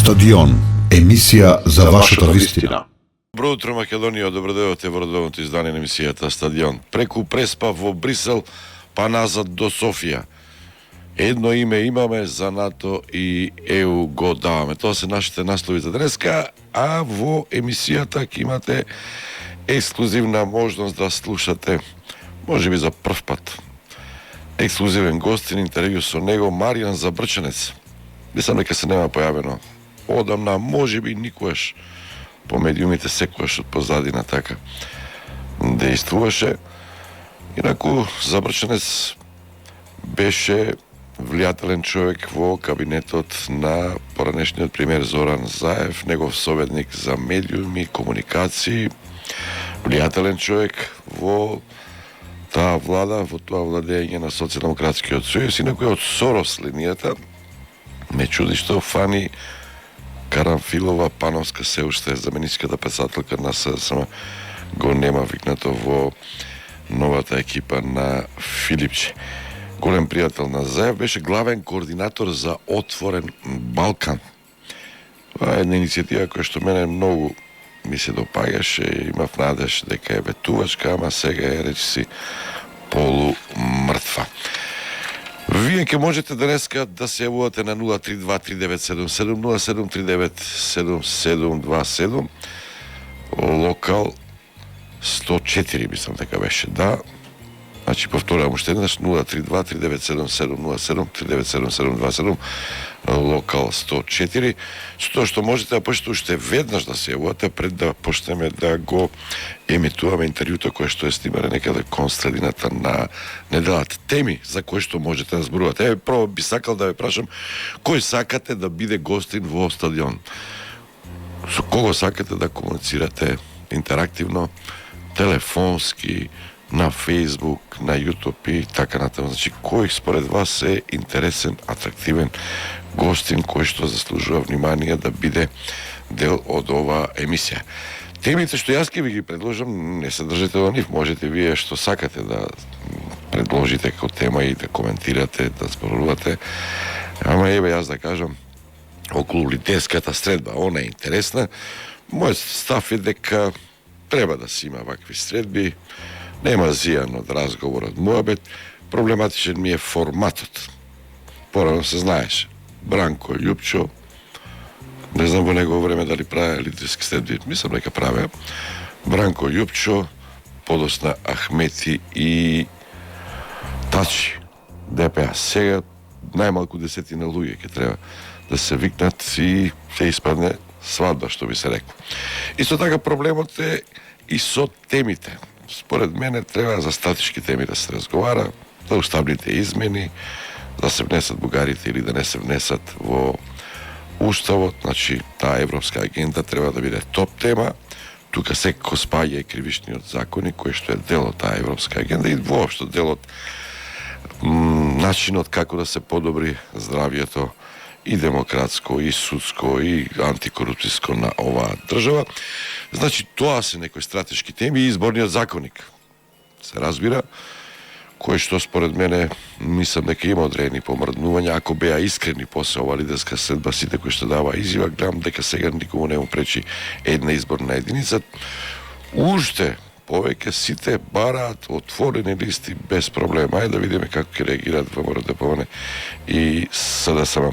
Стадион, емисија за вашата вистина. Добро утро, Македонија, добродојавте во редовното издание на емисијата Стадион. Преку Преспа во Брисел, па назад до Софија. Едно име имаме, за НАТО и ЕУ го даваме. Тоа се нашите наслови за денеска, а во емисијата ќе имате ексклузивна можност да слушате, можеби за прв пат, ексклузивен гостин, интервју со него, Маријан Забрчанец. Мислам дека се нема појавено одамна, можеби никогаш по медиумите, секогаш од позадина така действуваше. Инаку Забрчанец беше влијателен човек во кабинетот на поранешниот премиер Зоран Заев, негов советник за медиуми, комуникации, влијателен човек во таа влада, во тоа владење на Социјалдемократскиот сојуз, инаку од Сорос линијата. Ме чуди што Фани Карамфилова Пановска се уште заменичката писателка на СДСМ го нема викнато во новата екипа на Филипче. Голем пријател на Заев, беше главен координатор за Отворен Балкан. Това е една иницијатива која што мене многу ми се допаѓаше, имав надеж дека е ветувачка, ама сега е речиси полумртва. Вие ќе можете денеска да се јавувате на 032-3977-0739-7727, локал 104, мислам дека беше, да. Значи, повторувам уште еднаш, 032-3977-0739-7727, локал 104, со тоа што можете да почнете уште веднаш да се јавувате пред да почнеме да го емитуваме интервјуто кое што е снимане некаде кон средината на неделата. Теми за кои што можете да зборувате. Еве, прво би сакал да ве прашам, кој сакате да биде гостин во Стадион? Со кого сакате да комуницирате интерактивно, телефонски, на Facebook, на YouTube и така натаму. Значи, кој според вас е интересен, атрактивен гостин кој што заслужува внимание да биде дел од оваа емисија? Темите што јас ќе ви ги предложам, не се држете до нив, можете вие што сакате да предложите како тема и да коментирате, да зборувате. Ама еве јас да кажам, околу лидерската средба, она е интересна. Мојот став е дека треба да се има вакви средби. Нема зијан од разговорот муабет, проблематичен ми е форматот. Порано се знаеше. Бранко Љупчо, не знам во негово време дали праве лидерски средби, мислам дека праве. Бранко Љупчо, подосна Ахмети и Тачи, ДПА. Сега најмалку 10 луѓе ќе треба да се викнат и ќе испадне свадба, што би се рекло. Исто така проблемот е и со темите. Според мене треба за стратешки теми да се разговара, за уставните измени, да се внесат бугарите или да не се внесат во уставот, значи таа европска агенда треба да биде топ тема. Тука секако спаѓа и кривичниот законник кој што е дел од таа европска агенда и воопшто дел од начинот како да се подобри здравјето и демократско, и судско, и антикорупцијско на оваа држава. Значи, тоа се некои стратешки теми и изборниот законник. Се разбира, кој што според мене, мислам дека има одредени помрднувања, ако беа искрени после ова лидерска средба, сите кои што дава изјава, гледам дека сега никому не му пречи една изборна единица. Уште повеќе сите бараат отворени листи без проблема. Ајде да видиме како ќе реагираат ВМРО-ДПМН и СДСМ.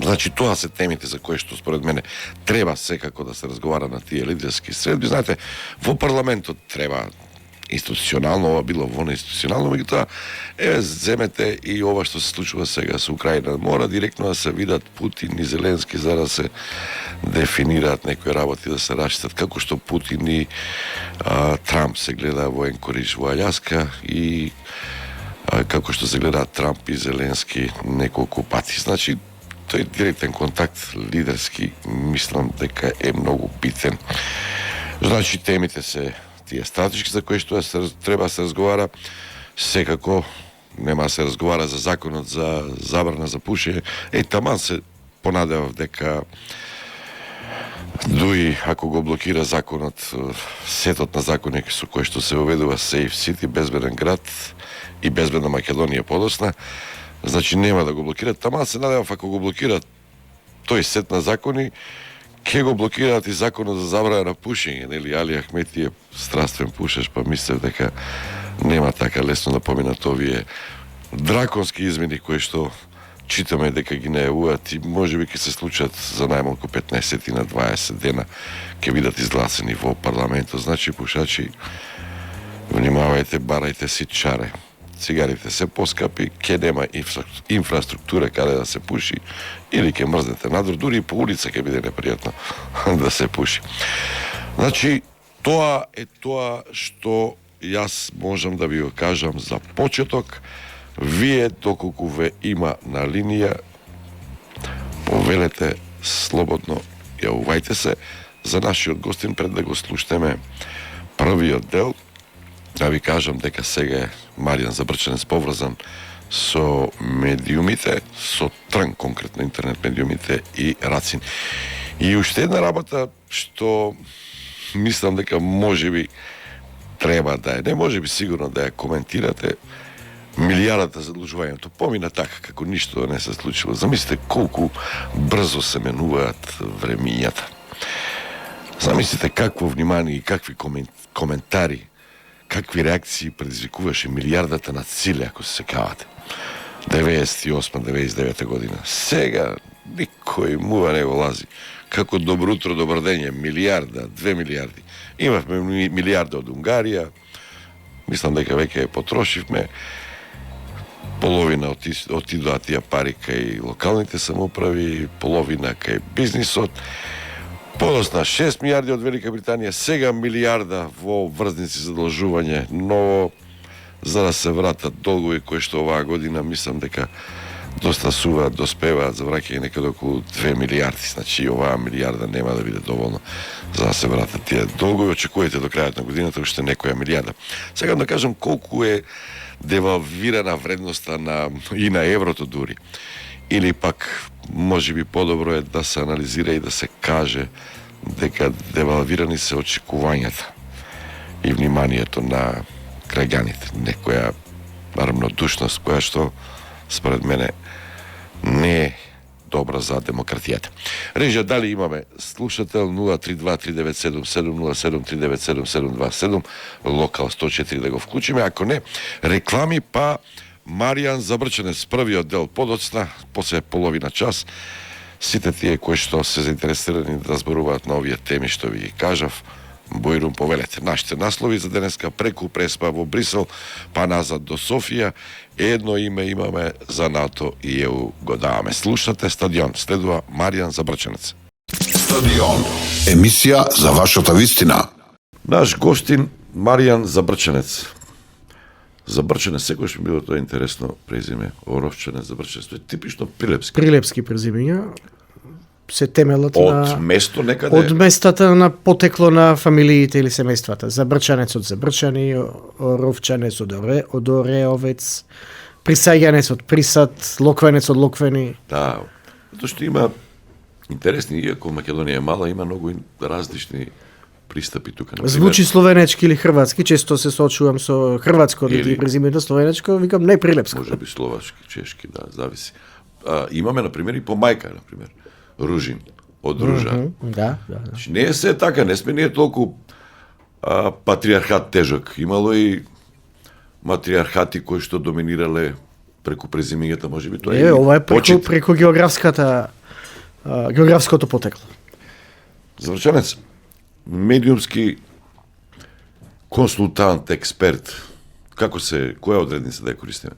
Значи, тоа се темите за кои што според мене треба секако да се разговара на тие лидерски средби. Знаете, во парламентот треба институционално, ова било во неинституционално, меѓутоа, еве, земете и ова што се случува сега со Украина. Мора директно да се видат Путин и Зеленски за да се дефинираат некои работи, да се рашитат, како што Путин и Трамп се гледа во Енкоридж во Аљаска и како што се гледаат Трамп и Зеленски неколку пати. Значи, тој директен контакт лидерски мислам дека е многу битен. Значи, темите се тие стратешки за кои што треба да се разговара. Секако нема да се разговара за законот за забрана за пушење. Таман се понадевав дека дуи ако го блокира законот, сетот на закони со кои што се уведува Safe City, безбеден град и безбедна Македонија подосна, значи нема да го блокират. Таман се надевав ако го блокират тој сет на закони ќе го блокираат и законот за забрана на пушење, нели? Али Ахмети е страствен пушеш, па мислев дека нема така лесно да поминат овие драконски измени кои што читаме дека ги најавуваат и можеби ќе се случат за најмалку 15 на 20 дена ќе бидат изгласени во парламентот. Значи, пушачи, внимавајте, барајте си чаре. Цигарите се поскапи, ќе нема инфраструктура каде да се пуши или ќе мрзнете надвор, дури и по улица ќе биде непријатно да се пуши. Значи, тоа е тоа што јас можам да ви го кажам за почеток. Вие, доколку ве има на линија, повелете слободно, јавувајте се за нашиот гостин пред да го слушнеме првиот дел. Да ви кажам дека сега е Маријан Забрченец поврзан со медиумите, со Трн, конкретно интернет медиумите и Рацин. И уште една работа што мислам дека можеби треба да е, не можеби сигурно да ја коментирате, милијардата за задлужувањето помина така како ништо да не се случило. Замислите колку брзо се менуваат времињата. Замислите какво внимание и какви коментари, какви реакции предизвикуваше милијардата на Циле, ако се сеќавате. 98-99 година. Сега никој мува не го лази. Како добро утро, добар дење, милијарда, 2 милијарди. Имавме милијарда од Унгарија, мислам дека веќе потрошивме, половина отидоа тие пари кај локалните самоуправи, половина кај бизнисот, подосна 6 милијарди од Велика Британија, сега милијарда во врзници задолжување, но за да се вратат долгови кои што оваа година мислам дека доспеваат за враќање некаде околу 2 милијарди. Значи оваа милијарда нема да биде доволно за да се вратат тие долгови. Очекувате до крајот на годината уште некоја милијарда. Сега да кажам колку е девалвирана вредноста и на еврото дури. Или пак можеби подобро е да се анализира и да се каже дека девалвирани се очекувањата и вниманието на граѓаните. Некоја равнодушност која што според мене не е добра за демократијата. Режа, дали имаме слушател 032-397-707-397-727, локал 104 да го вклучиме, ако не, реклами па Маријан Забрченец, првиот дел подоцна, после половина час, сите тие кои што се заинтересирани да зборуваат на овие теми што ви ги кажав, Бојрум, повелете. Нашите наслови за денеска: преку Преспа во Брисел, па назад до Софија. Едно име имаме за НАТО и ЕУ го даваме. Слушате Стадион. Следува Маријан Забрченец. Стадион. Емисија за вашата вистина. Наш гостин Маријан Забрченец. Забрченец, секојаш ми било тоа интересно презиме. Оровченец, Забрченец. Тоа е типично прилепски. Прилепски презимења се темелат од место некаде. Од местата на потекло на фамилиите или семејствата. Забрчанец од Забрчани, Оровчанец од Ореовец, Присаѓанец од Присад, Локвенец од Локвени. Да, затоа што има интересни, иако Македонија е мала, има многу различни пристапи тука. Звучи словенечки или хрватски, често се соочувам со хрватско или презимето словенечко, викам не прилепско. Можеби словашки, чешки, да, зависи. Имаме на пример и по мајка, на пример, Ружин од Ружа. Да. Значи, не е се така, не сме ние толку патриархат тежок. Имало и матриархати кои што доминирале преку презимењата, можеби тоа е. Ова е преку географското потекло. Заврчанец, медиумски консултант, експерт, која одредница да ја користиме?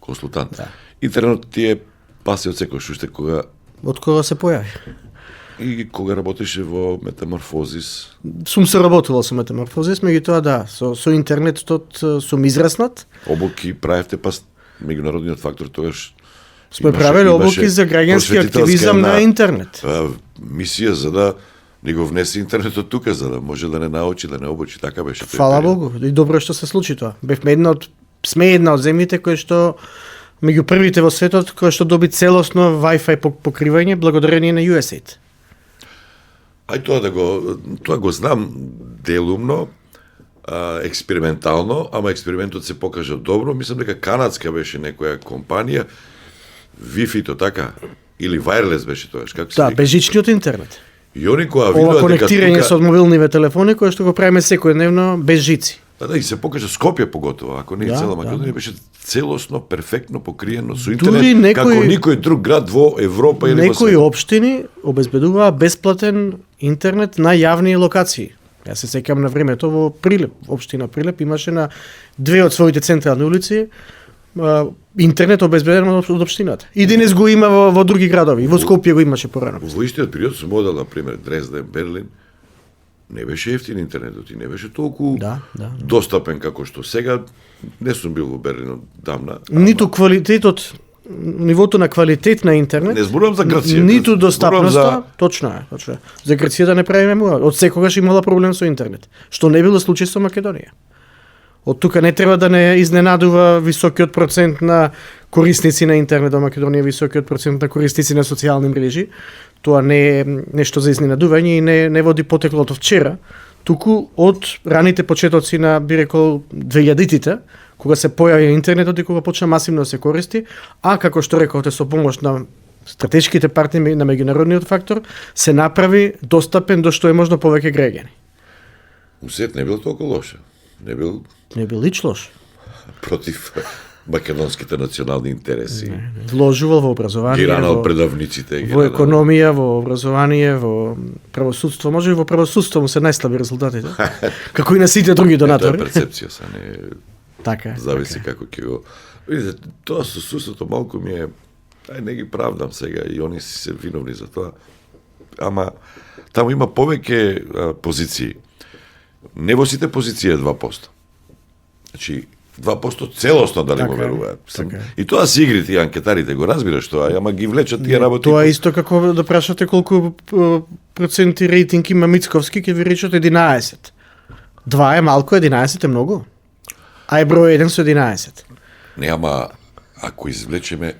Консултант. Да. Интернет ти е паси од секој уште кога... Од кога се појави. И кога работеше во Метаморфозис? Сум се работувал со Метаморфозис, меѓутоа да, со интернетот сум израснат. Обуки правевте, па меѓународниот фактор тогаш... Сме правили обуки за граѓански активизам на интернет. Мисија за да ни го внесе интернетот тука, за да може да не научи, да не обучи, така беше. Фала Богу, и добро што се случи тоа. Сме една од земјите кои што меѓу првите во светот кои што доби целосно Wi-Fi покривање благодарение на USAID. Тоа го знам делумно, експериментално, ама експериментот се покажа добро. Мислам дека канадска беше некоја компанија Wi-Fi-то така или wireless беше тоа, како се Да, вика? безжичниот интернет. И они која Ова видоа дека конектирање тука со мобилниве телефони кои што го правиме секојдневно без жици. да, и се покажа Скопје поготово, ако не и Да, цела да. Македонија беше целосно, перфектно покриено со Дури интернет, некој- како никој друг град во Европа или во Некои свет. општини обезбедуваа бесплатен интернет на јавни локации. Јас се сеќам на времето во Прилеп, општина Прилеп имаше на две од своите централни улици интернет обезбеден од општината. И денес го има во други градови, во Скопје го имаше порано. Во истиот период со модел, на пример, Дрезден, Берлин, не беше ефтин интернетот и не беше толку Да. достапен како што сега. Не сум бил во Берлин одамна. Ниту квалитетот, нивото на квалитет на интернет, Не зборувам за Грција. ниту зборувам достапноста, точно е. За Грција да не правиме муа. Од секогаш имала проблем со интернет, што не било случај со Македонија. Од тука не треба да не изненадува високиот процент на корисници на интернет во Македонија, високиот процент на корисници на социјални мрежи. Тоа не е нешто за изненадување и не води потекло од вчера, туку од раните почетоци на, би рекол, 2000-тите, кога се појави интернетот и кога почна масивно да се користи, а како што реколте со помош на стратешките партнери на меѓународниот фактор, се направи достапен до што е можно повеќе граѓани. Усет не бил толку лоше. Не бил Не бил лич лош. против македонските национални интереси. Вложувал во Ги образование, ранал предавниците. ги во ранал. економија, во образование, во правосудство. Може и во правосудство му се најслаби резултатите. Како и на сите други Тоа е донатори. перцепција, са не Така. зависи како ќе го. Видите, тоа со судството малку ми е, не ги правдам сега и они си се виновни за тоа. Ама таму има повеќе позиции. Не во сите позиции е 2%. Значи 2% целосно дали Така го е, веруваат. така е. И тоа си игри тие анкетарите, го разбираш тоа, ама ги влечат тие работи. Тоа е исто како да прашате колку проценти рейтинг има Мицковски, ќе ви речат 11. 2 е малку, 11 е многу. А е број 1 со 11. Не, ама ако извлечеме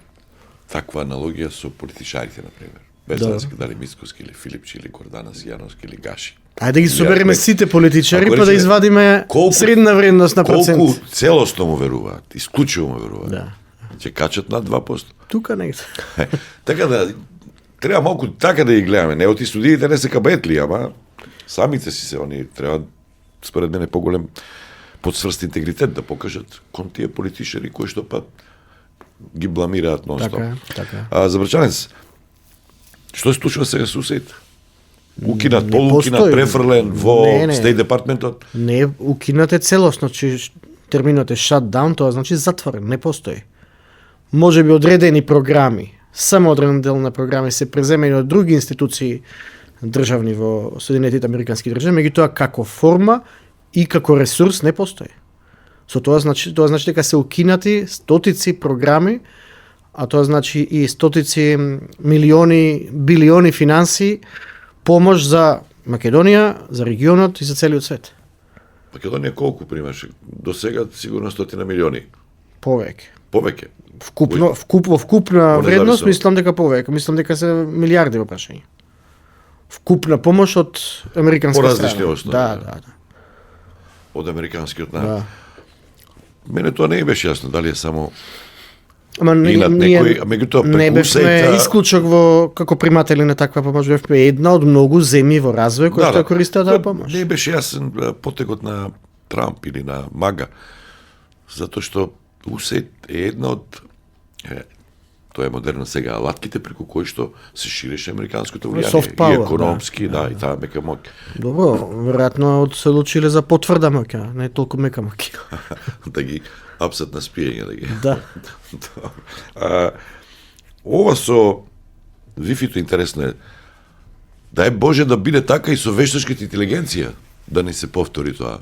таква аналогија со политичарите, например, без Да. разлика дали Мицковски или Филипчи или Горданас Јановски или Гаши. Ајде да ги собереме Ја, сите политичари ако па да речеме, извадиме средна вредност на процент. Колку целосно му веруваат, исклучиво му веруваат. Да. Ќе качат над 2%. Тука негде. Така да треба малку така да ги гледаме. Не оти студиите не се кабетли, ама самите си се они треба според мене поголем подсврст интегритет да покажат кон тие политичари кои што па ги бламираат нон-стоп. Така е, така е. А за Брчанец, што се случува сега со УСАИД? Укинат, Не полукинат, постои. префрлен во Не. Стејт департментот? Не укинате целосно, че терминот е shutdown, тоа значи затворен, не постои. Може би одредени програми, само одреден дел на програми се преземени од други институции државни во Соединетите Американски држави, меѓутоа како форма и како ресурс не постои. Со тоа значи дека се укинати стотици програми, а тоа значи и стотици милиони, билиони финанси, помош за Македонија, за регионот и за целиот свет. Македонија колку примаше? До сега сигурно 100 милиони. Повеќе. Повеќе. Во вкупна По вредност независно. мислам дека повеќе, мислам дека се милиарди во прашање. Вкупна помош од американска По страна. различни основи, Да, да. да. Од американскиот Да. народ. Мене тоа не ми беше јасно, дали е само Ама Инат некој, а меѓутоа не преку бевме УСАИД-а- исклучок во како приматели на таква помош, бевме една од многу земји во развој кои што ја користеа таа помош. Не беше јасен потекот на Трамп или на Мага, затоа што УСАИД е една од тоа е модерно сега, алатките преку кои што се ширеше американското Soft влијание, power, и економски, да, и таа мека моќ. Добро, веројатно се одлучиле за потврда моќ, не толку мека моќ. Да ги апсат на спиење, да ги. Да. Ова со Wi-Fi-то интересно е. Дај Боже да биде така и со вештачката интелигенција, да не се повтори тоа.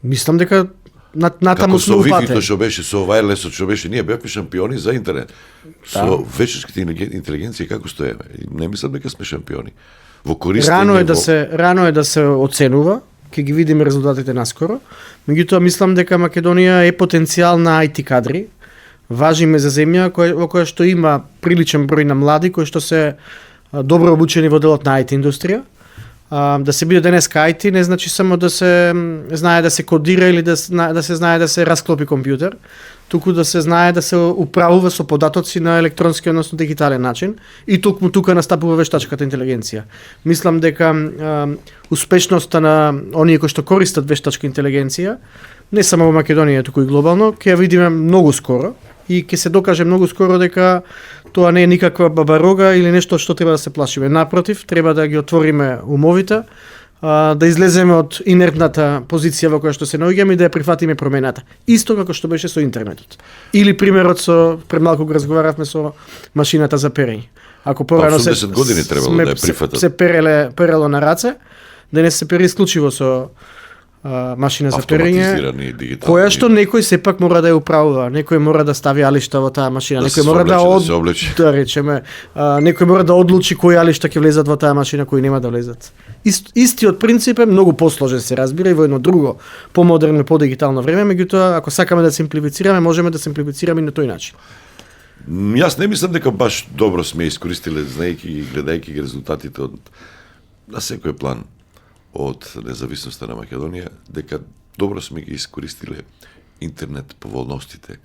Мислам дека натаму Како сме со упатени. Wi-Fi-то што беше, со wireless-от што беше, ние бевме шампиони за интернет. Со вештачката интелигенција како стоеме? Не мислам дека сме шампиони. Во користење Рано е да се оценува, ќе ги видиме резултатите наскоро. Меѓутоа мислам дека Македонија е потенцијал на IT кадри. Важиме за земја во која што има приличен број на млади кои што се добро обучени во делот на IT индустрија. Да се биде денеска IT не значи само да се знае да се кодира или да се знае да се расклопи компјутер, туку да се знае да се управува со податоци на електронски, односно дигитален начин, и токму тука настапува вештачката интелигенција. Мислам дека успешноста на оние кои што користат вештачка интелигенција, не само во Македонија, туку и глобално, ќе ја видиме многу скоро и ќе се докаже многу скоро дека тоа не е никаква бабарога или нешто што треба да се плашиме. Напротив, треба да ги отвориме умовите, да излеземе од инертната позиција во која што се наоѓаме и да ја прифатиме промената. Исто како што беше со интернетот. Или примерот со пред малку го разговаравме со машината за перење. Ако порано 80 години требало да ја прифатат. Се перело на раце, денес се пери исклучиво со машина за перење, која што некој сепак мора да ја управува, некој мора да стави алишта во таа машина, некој мора да речеме, некој мора да одлучи кои алишта ќе влезат во таа машина, кои нема да влезат. Истиот принцип е многу посложен, се разбира, и во едно друго, помодерно, подигитално време, меѓутоа ако сакаме да симплифицираме, можеме да симплифицираме и на тој начин. Јас не мислам дека баш добро сме искористиле, знаејќи и гледајќи ги резултатите од на секој план од независноста на Македонија, дека добро сме ги искористиле интернет поволностите.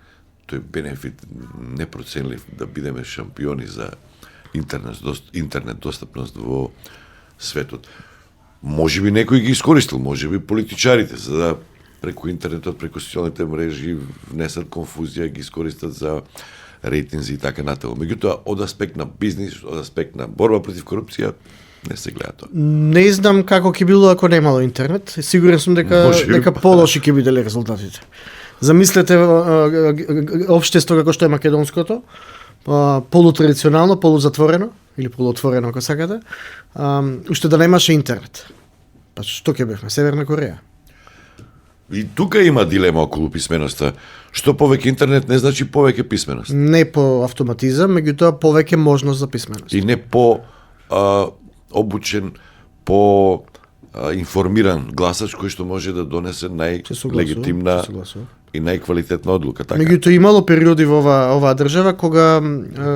Тој бенефит непроценлив да бидеме шампиони за интернет достапност во светот. Може би некој ги искористил, може би политичарите, за да преку интернетот, преку социјалните мрежи внесат конфузија, ги искористат за рейтинзи и така натаму. Меѓутоа, од аспект на бизнис, од аспект на борба против корупција, не се гледа тоа. Не знам како ќе било ако немало интернет. Сигурен сум дека полоши ќе биделе резултатите. Замислете општество како што е македонското, полутрадиционално, полузатворено или полуотворено ако сакате, уште да немаше интернет. Па што ќе бевме? Северна Кореја. И тука има дилема околу писменоста. Што повеќе интернет не значи повеќе писменост. Не по автоматизам, меѓутоа повеќе можност за писменост. И не по обучен, по информиран гласач кој што може да донесе најлегитимна и најквалитетна одлука. Така? Меѓутоа имало периоди во оваа држава кога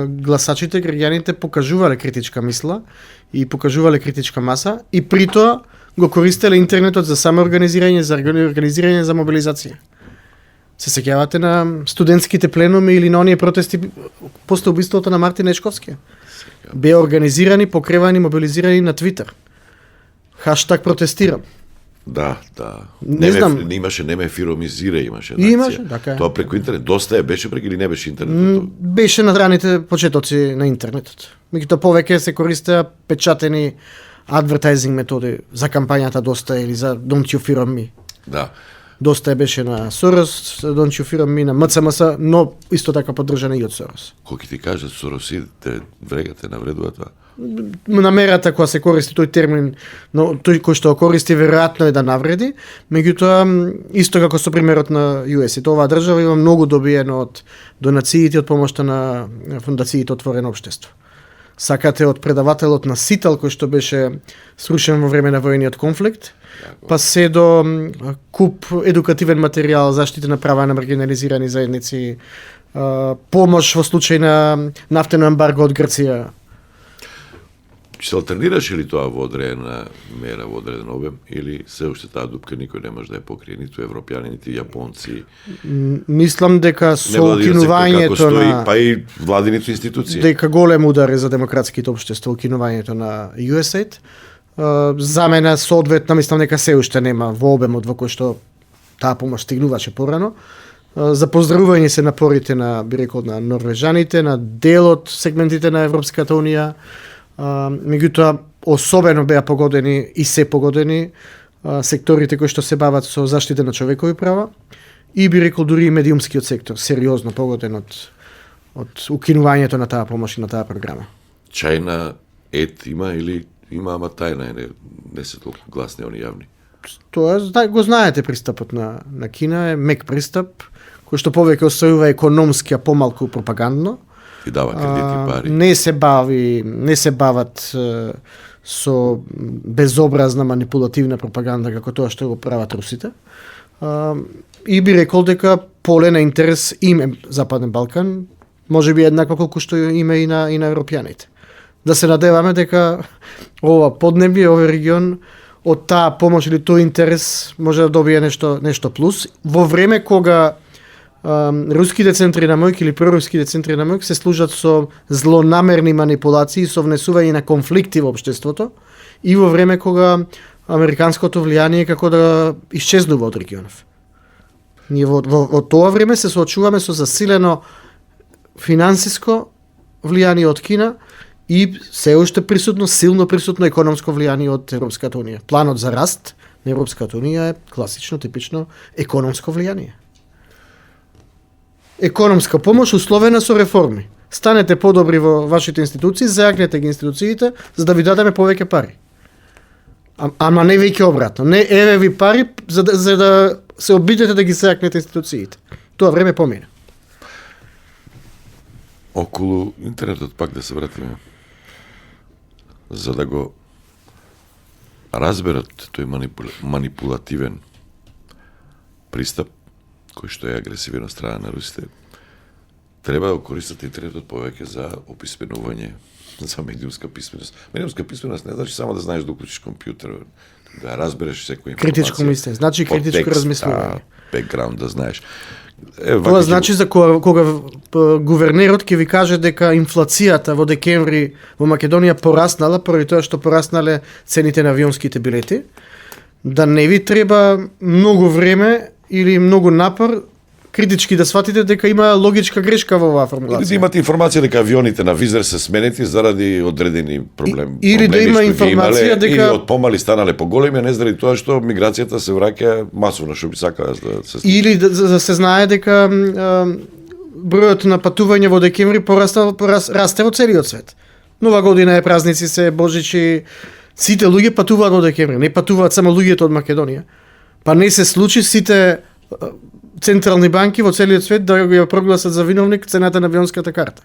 гласачите, граѓаните покажувале критичка мисла и покажувале критичка маса и при тоа го користеле интернетот за самоорганизирање, за организирање за мобилизација. Се сеќавате на студентските пленуми или на оние протести после убиството на Мартин Ечковски? Беа организирани, покревани, мобилизирани на Твитер. Хаштаг протестирам. Да. Не знам. Имаше неме фиромизира, имаше. Имаше, така е. Тоа преку интернет. Доста беше преку или не беше интернетот? Беше на раните почетоци на интернетот. Меѓутоа повеќе се користеа печатени advertising методи за кампањата Доста или за Don't You Fear on Me. Да. Доста беше на Сорос, Don't You Fear on Me на МЦМС, но исто така поддржана и од Сорос. Кој ти кажат Соросите врегате навредува тоа? Намерата кога се користи тој термин, но тој кој што го користи веројатно е да навреди, меѓутоа исто како со примерот на US, оваа држава има многу добиено од донациите, од помошта на фондациите Отворено општество. Сакате од предавателот на Сител кој што беше срушен во време на војниот конфликт, па се до куп едукативен материјал, заштита на права на маргинализирани заедници, помош во случај на нафтено ембарго од Грција. Се алтернираше ли тоа во одредена мера, во одреден обем, или се уште таа дупка никој не може да ја покрие, ниту европјани, ниту јапонци? Мислам дека со укинувањето на... Па и владините институции. Дека голем удар е за демократските општества, укинувањето на USAID. За мене соодветно, мислам дека се уште нема во обемот во кој што таа помош стигнуваше порано. За поздравување се напорите на, би рекол, на норвежаните, на дел од сегментите на Европската Унија. Меѓутоа, особено беа погодени и се погодени секторите кои што се бават со заштита на човекови права и би рекол дури и медиумскиот сектор, сериозно погоден од укинувањето на таа помош и на таа програма. Чајна ет има или има, ама тајна е, не се толку гласни, они јавни? Тоа го знаете, пристапот на Кина е мек пристап, кој што повеќе оставува економски, а помалку пропагандно. И дава кредити, пари. Не се бават со безобразна манипулативна пропаганда како тоа што го прават русите. И би рекол дека поле на интерес им е Западен Балкан, може би еднакво колку што има и на европјаните. Да се надеваме дека ова поднебие, овој регион од таа помош или тој интерес може да добие нешто плюс во време кога руските центри на мојк или проруските центри на мојк се служат со злонамерни манипулации, со внесување на конфликти во општеството и во време кога американското влијание како да исчезнува од регионов. Ние во тоа време се соочуваме со засилено финансиско влијание од Кина и се уште присутно, силно присутно економско влијание од Европската унија. Планот за раст на Европската унија е класично, типично економско влијание. Економска помош условена со реформи. Станете подобри во вашите институции, зајакнете ги институциите за да ви дадеме повеќе пари. Ама не веќе обратно. Не еве ви пари за да се обидете да ги зајакнете институциите. Тоа време помина. Околу интернетот пак да се вратиме. За да го разберат тој манипулативен пристап, кој што е агресивен од страна на русите, треба да користат интернетот повеќе за описменување, за медиумска писменост. Медиумска писменост не значи само да знаеш да уклучиш компјутер, да разбереш секоја информација. Критичко мислење, значи критичко размислување. Бекграунд да знаеш. Тоа значи за кога гувернерот ќе ви каже дека инфлацијата во декември во Македонија пораснала поради тоа што пораснале цените на авионските билети, да не ви треба многу време или многу напор критички да сватите дека има логичка грешка во оваа формулација. Или да имате информација дека авионите на Визер се сменети заради одредени проблеми. Или да има информација дека или од помали станале поголеми, а не заради тоа што миграцијата се враќа масовно, што би сакале да се случи. Или да се знае дека бројот на патување во декември расте во целиот свет. Нова година е, празници се, Божичи, сите луѓе патуваат во декември, не патуваат само луѓето од Македонија. Па не се случи сите централни банки во целиот свет да ја прогласат за виновник цената на авионската карта.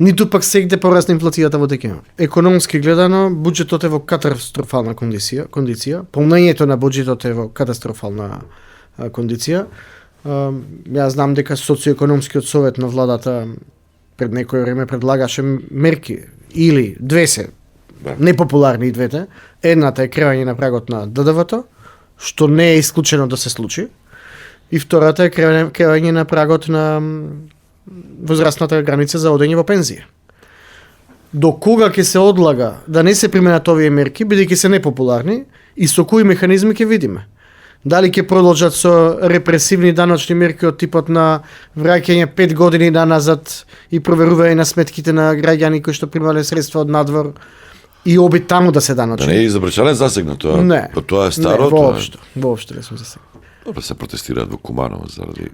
Ниту пак сегде порасна инфлацијата во декември. Економски гледано, буџетот е во катастрофална кондиција. Полнењето на буџетот е во катастрофална кондиција. Јас знам дека социоекономскиот совет на владата пред некој време предлагаше мерки или две се непопуларни и двете. Едната е креање на прагот на ДДВ-то, што не е исклучено да се случи. И втората е креање на прагот на возрастната граница за одење во пензија. До кога ќе се одлага да не се применат овие мерки, бидејќи се непопуларни, и со кои механизми ќе видиме. Дали ќе продолжат со репресивни даночни мерки од типот на враќање 5 години назад и проверување на сметките на граѓани кои што примале средства од надвор и обид таму да се даночи. Да не е изобречален засегнат тоа. Не. Тоа е старо. Не, воопшто не сум засегнат. Добро, се протестираат во Куманово заради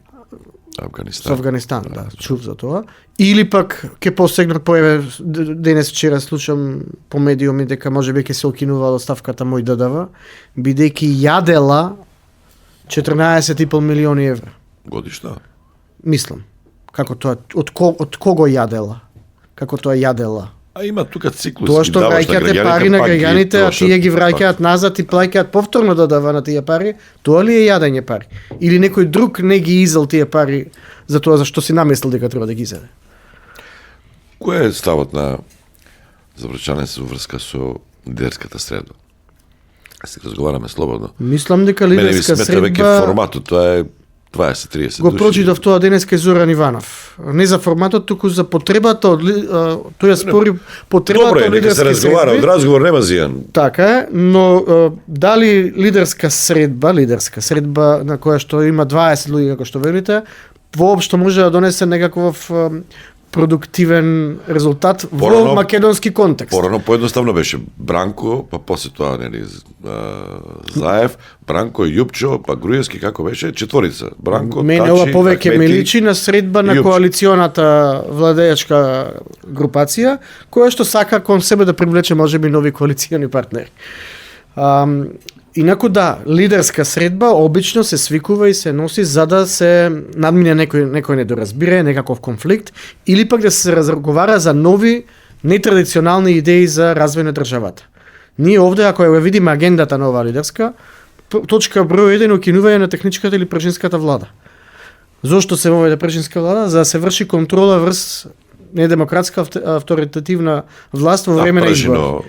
Афганистан. Со Афганистан, да, чув за тоа. Или пак ќе посегнат поеве денес вчера слушам по медиуми дека можеби ќе се окинува доставката мој ДДВ, бидејќи јадела 14,5 милиони евра. Годишно? Мислам. Како тоа од кого јадела? Како тоа јадела? А има тука циклус. Тоа што враќате пари на граѓаните, а тие ги враќаат назад и плаќаат повторно ДДВ на тие пари, тоа ли е јадење пари? Или некој друг не ги изел тие пари за тоа зашто си намислил дека треба да ги изеде? Кој е ставот на Запречанец со врска со лидерската средба? Се разговараме слободно. Мислам дека лидерска средба... Мене ми смета веќе форматот, тоа е 20-30 го прочитав тоа денеска Зоран Иванов. Не за форматот, туку за потребата од тој спори потребата од лидерска средба. Добро е, нека се разговара, од разговор нема зијан. Така е, но дали лидерска средба на која што има 20 луѓе како што велите, воопшто може да донесе некаков продуктивен резултат во македонски контекст. Порано поедноставно беше Бранко, па после тоа нели Заев, Бранко, Јупчо, па Груевски, како беше, четворица. Бранко, мене Тачи, ова повеќе Ахмети, ме личи на средба на коалиционата владеачка групација, која што сака кон себе да привлече можеби нови коалициони партнери. Инаку да, лидерска средба обично се свикува и се носи за да се надмине некој недоразбирање, некаков конфликт, или пак да се разговара за нови нетрадиционални идеи за развој на државата. Ние овде, ако ја видиме агендата на оваа лидерска, точка број 1 укинување на техничката или прежинската влада. Зошто се воведе прежинска влада? За да се врши контрола врз недемократска авторитативна власт во време на избори.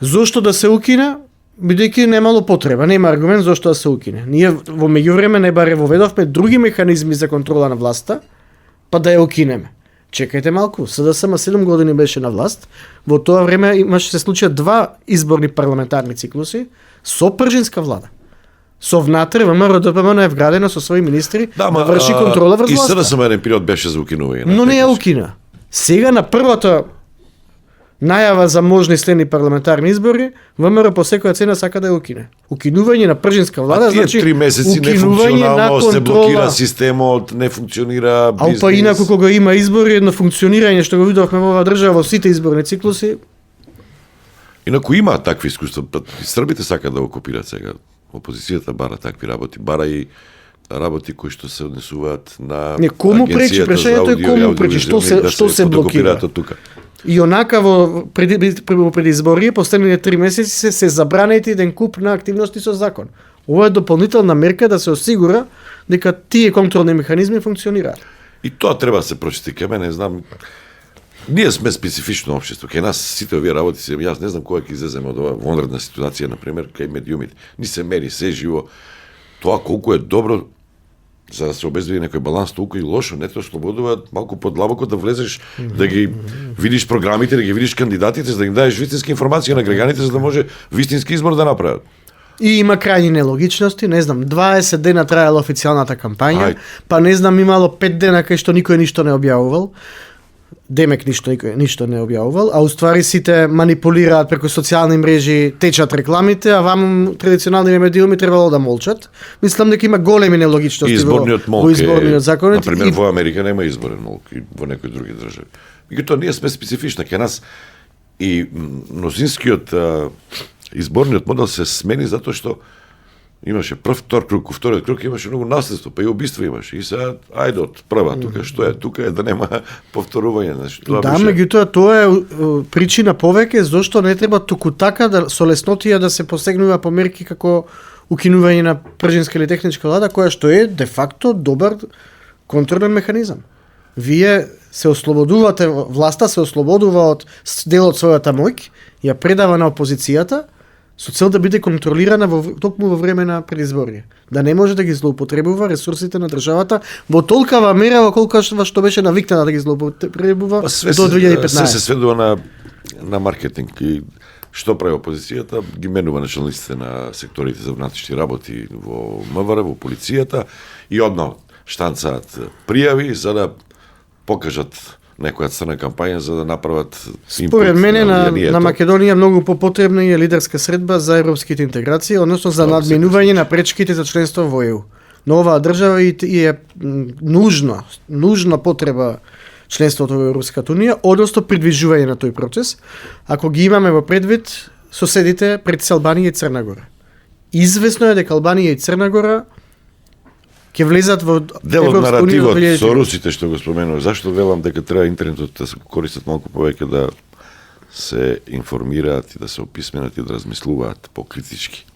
Зошто да се укине? Бидејќи немало потреба, нема аргумент зошто да се укине. Ние во меѓувреме не баре воведовме други механизми за контрола на власта, па да ја укинеме. Чекајте малку, СДСМ 7 години беше на власт, во тоа време имаше се случија 2 изборни парламентарни циклуси со пржинска влада. Со внатре ВМРО ДПМН е вградено со своји министри да врши контрола врз власта. И СДСМ еден период беше за укинување. Но не ја укина. Сега на првата најава за можни следни парламентарни избори, ВМРО по секоја цена сака да ја укине. Укинување на пржинска влада значи 3 месеци нефункционално се блокира системот, не функционира бизнес. Па инаку кога има избори, едно функционирање што го видовме во оваа држава во сите изборни циклуси. Инаку има такви искуства, србите сакаат да окупираат сега. Опозицијата бара такви работи, бара и работи кои што се однесуваат на кому пречи, прашањето е кому пречи, што се блокира. И онака во предизборие последните 3 месеци се забранети еден куп на активности со закон. Ова е дополнителна мерка да се осигура дека тие контролни механизми функционираат. И тоа треба да се прочити, ке мене, знам, ние сме специфично општество, кај нас сите овие работи се, јас не знам кога ќе излеземе од ова вонредна ситуација, например, кај медиумите. Ни се мери, се живо. Тоа колку е добро за да се обезбеди некој баланс, толку и лошо, не те ослободува малку подлабоко да влезеш, да ги видиш програмите, да ги видиш кандидатите, за да им даеш вистински информација на граѓаните, за да може вистински избор да направат. И има крајни нелогичности, не знам, 20 дена траела официјалната кампања, па не знам, имало 5 дена кај што никој ништо не објавувал. Демек никој ништо не објавувал, а уствари сите манипулираат преку социјални мрежи, течат рекламите, а ваму традиционални медиуми требало да молчат. Мислам дека има големи нелогичности во изборниот закон. Например, во Америка нема изборен молк и во некои други држави. Меѓутоа ние сме специфични кај нас и мнозинскиот изборниот модел се смени затоа што имаше прв, втор круг, вториот круг имаше многу наследство, па и убиства имаше. И сега, ајде од прва, тука што е, тука е да нема повторување. Значи, тоа да, меѓутоа тоа е причина повеќе зошто не треба туку така да со леснотија да се посегнува по мерки како укинување на пржинска или техничка влада, која што е де факто добар контролен механизам. Вие се ослободувате, власта се ослободува од дел од својата моќ, ја предава на опозицијата, со цел да биде контролирана токму во време на предизборие. Да не може да ги злоупотребува ресурсите на државата во толкава мера во колку што беше навикнана да ги злоупотребува до 2015. Се сведува на маркетинг и што прави опозицијата, ги менува началниците на секторите за внатрешни работи во МВР, во полицијата и одно штанцаат пријави за да покажат некоја црна кампања за да направат импут. Според мене на Македонија многу попотребна е лидерска средба за европските интеграции, односно за надминување на пречките за членство во ЕУ. Но оваа држава и е нужна потреба членството во Европската унија, односно придвижување на тој процес, ако ги имаме во предвид соседите пред Албанија и Црна Гора. Извесно е дека Албанија и Црна Гора ќе влезат во дел од наративот со русите што го споменува. Зашто велам дека треба интернетот да се користат малку повеќе да се информираат и да се описменат и да размислуваат покритички.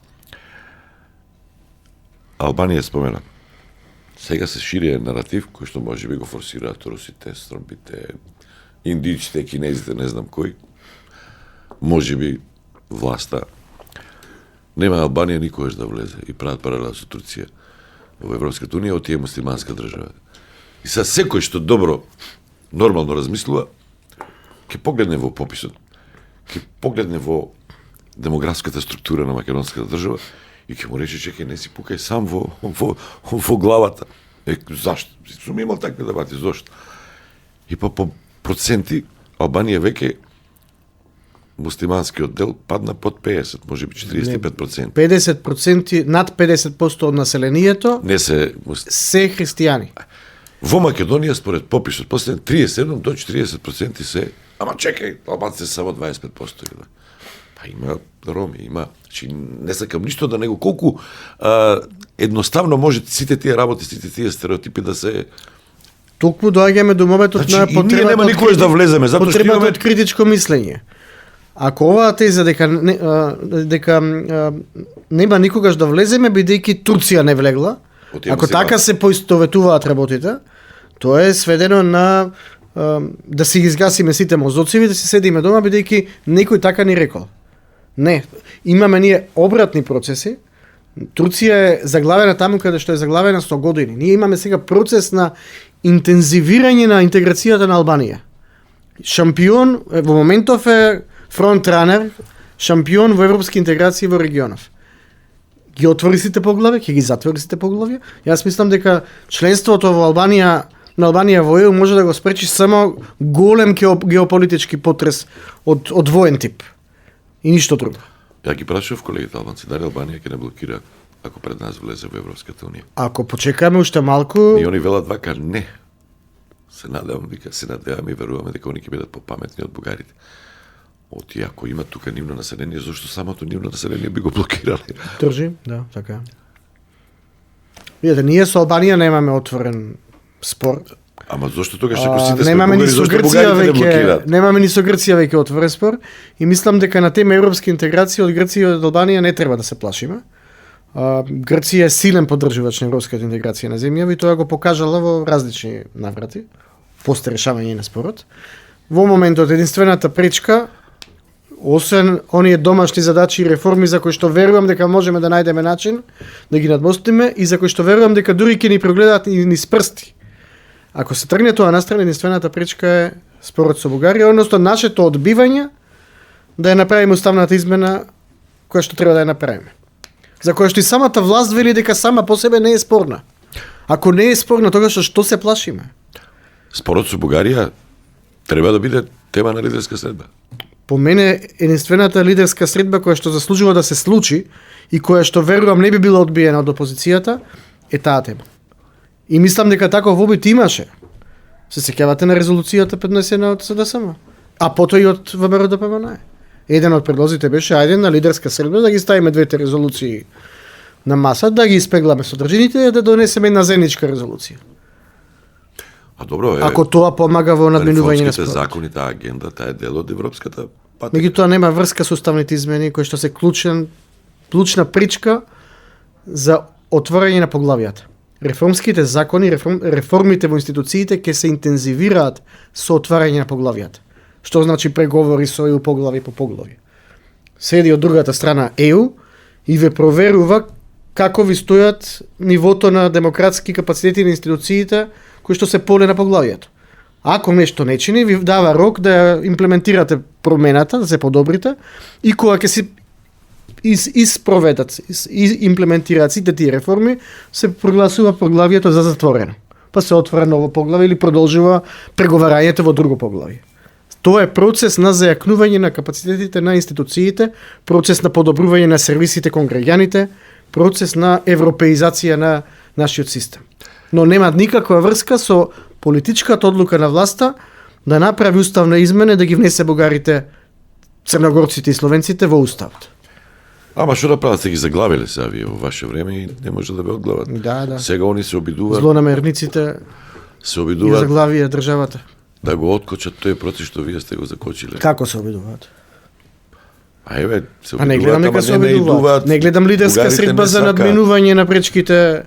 Албанија спомена. Сега се шири наратив кој што може би го форсираат русите, србите, индичите, кинезите, не знам кој. Може би власта нема Албанија никогаш да влезе и прават паралел со Турција во Европската унија, од тие муслиманска држава. И са секој што добро, нормално размислува, ќе погледне во пописот, ќе погледне во демографската структура на македонската држава и ќе му рече, чекај, не си пукај сам во главата. Зашто? Сум имал такви дебати, зашто? И по проценти, Албанија веќе муслиманскиот дел падна под 50, може би 45%. 50%, над 50% од населението не се христијани. Во Македонија според пописот последен 37 до 40% се, ама чекај, албанците само 25%. Па има роми, има, значи не сакам ништо да него колку едноставно може сите тие работи, сите тие стереотипи да се толку доаѓаме до моментот на потребата. Ние нема никогаш да влеземе, затоа што имаме од критичко мислење. Ако оваа теза дека нема никогаш да влеземе бидејќи Турција не влегла, ако така се поистоветуваат работите, тоа е сведено на да си ги изгасиме сите мозоци, да си седиме дома, бидејќи некој така ни рекол. Не, имаме ние обратни процеси. Турција е заглавена таму каде што е заглавена 100 години. Ние имаме сега процес на интензивирање на интеграцијата на Албанија. Шампион, во моментов е фронтранер, шампион во европски интеграции во регионов. Ги отвори сите поглави, ќе ги затвори сите поглави. Јас мислам дека членството во Албанија на Албанија во ЕУ може да го спречи само голем геополитички потрес од воен тип. И ништо друго. Ја ги прашав колегите албанци, дали Албанија ќе не блокира ако пред нас влезе во Европската унија? Ако почекаме уште малку... И они велат вака, не. Се надеваме и веруваме дека они ќе бидат попаметни од бугарите. Оти ако има тука нивно население, зашто самото нивно население би го блокирале? Држи, да, така. Видете, ние со Албанија немаме отворен спор. Ама зашто тогаш ако сите сме немаме бугари, зашто бугарите не блокираат? Немаме ни со Грција веќе отворен спор и мислам дека на тема европска интеграција од Грција и од Албанија не треба да се плашиме. Грција е силен поддржувач на европската интеграција на земјава и тоа го покажала во различни наврати, после решавање на спорот. Во моментот единствената пречка, освен оние домашни задачи и реформи за кои што верувам дека можеме да најдеме начин да ги надмостиме и за кои што верувам дека дури ќе ни прогледаат и низ прсти. Ако се тргне тоа настрана, единствената пречка е спорот со Бугарија, односно нашето одбивање да ја направиме уставната измена која што треба да ја направиме. За која што и самата власт вели дека сама по себе не е спорна. Ако не е спорна, тогаш што се плашиме? Спорот со Бугарија треба да биде тема на лидерска средба. По мене единствената лидерска средба која што заслужува да се случи и која што верувам не би била одбиена од опозицијата е таа тема. И мислам дека таков обид имаше. Се сеќавате на резолуцијата поднесена од СДСМ, а потоа и од ВМРО-ДПМН. Еден од предлозите беше ајде на лидерска средба да ги ставиме двете резолуции на маса, да ги испегламе содржините и да донесеме една заедничка резолуција. А добро, ако тоа помага во надминување на спорот. Закони, таа агенда, таа е дел од европската патека. Меѓутоа нема врска со уставните измени кои што се клучна причка за отворање на поглавијата. Реформските закони, реформите во институциите ќе се интензивираат со отварање на поглавијата. Што значи преговори со ЕУ поглави по поглави. Седи од другата страна ЕУ и ве проверува како ви стојат нивото на демократски капацитети на институциите кои што се поле на поглавијето. Ако нешто не чини, ви дава рок да имплементирате промената, да се подобрите и кога ќе се испроведат и имплементираат сите тие реформи, се прогласува поглавието за затворено. Па се отвора ново поглавие или продолжува преговарањето во друго поглавие. Тоа е процес на зајакнување на капацитетите на институциите, процес на подобрување на сервисите кон граѓаните, процес на европеизација на нашиот систем. Но нема никаква врска со политичката одлука на власта да направи уставна измена да ги внесе бугарите, црногорците и словенците во уставот. Ама што да прават, се ги заглавиле се вие во ваше време и не може да ве одглават. Да. Сега они се обидуваат. Злонамерниците се ја обидуваат заглавија државата. да го откочат тој процес што вие сте го закочиле. Како се обидуваат? А еве, се А не обидуваат, гледам дека ама се не обидуваат. идуваат. Не гледам лидерска Бугарите средба не за сакаат. надминување на пречките.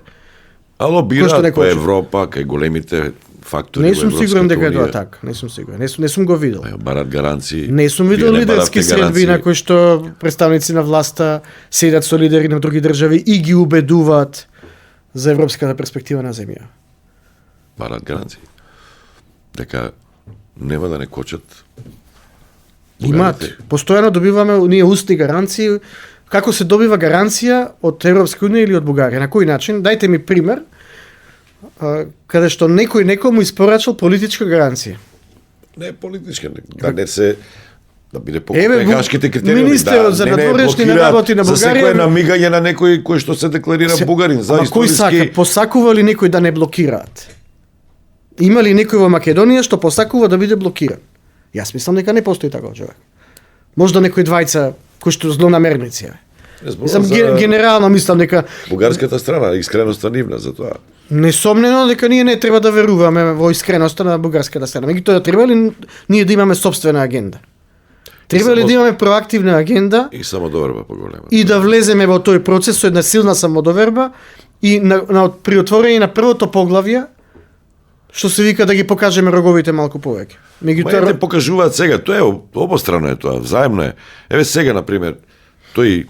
А Кој што лобираат не по кочи. Европа, кај големите фактори Не во сум сигурен Европската дека е тоа унија. така. Не сум сигурен. Не сум го видел. Па ја барат гаранции. Не сум Вие видел не лидерски баравте средби гаранции. на кои што представници на власта седат со лидери на други држави и ги убедуваат за европската перспектива на земја. Барат гаранции. Дека нема да не кочат. Имаат. бугарите. Постојано добиваме ние устни гаранции. Како се добива гаранција од Европска унија или од Бугарија? На кој начин? Дајте ми пример каде што некој некому испорачал политичка гаранција. Не политичка, да не се да биде по Еве, хашките критериуми. министерот за надворешни работи на За секое Бугарија намигање на некој кој што се декларира бугарин, за Ама кој сака? историски. Посакува ли некој да не блокираат? Има ли некој во Македонија што посакува да биде блокиран? Јас мислам дека не постои таков човек. Можда некој двајца кои што злонамерници е. Не зборам Мислам за генерално мислам дека бугарската страна, искреноста нивна за тоа. несомнено дека ние не треба да веруваме во искреноста на бугарската страна. Меѓутоа треба ли ние да имаме собствена агенда? Треба ли само- да имаме проактивна агенда И само доверба поголема. и да влеземе во тој процес со една силна самодоверба и при отворање на првото поглавје Што се вика да ги покажеме роговите малку повеќе. Ма Меѓутоа те покажуваат сега, тоа е обострано е тоа, взаимно е. Еве сега на пример, тој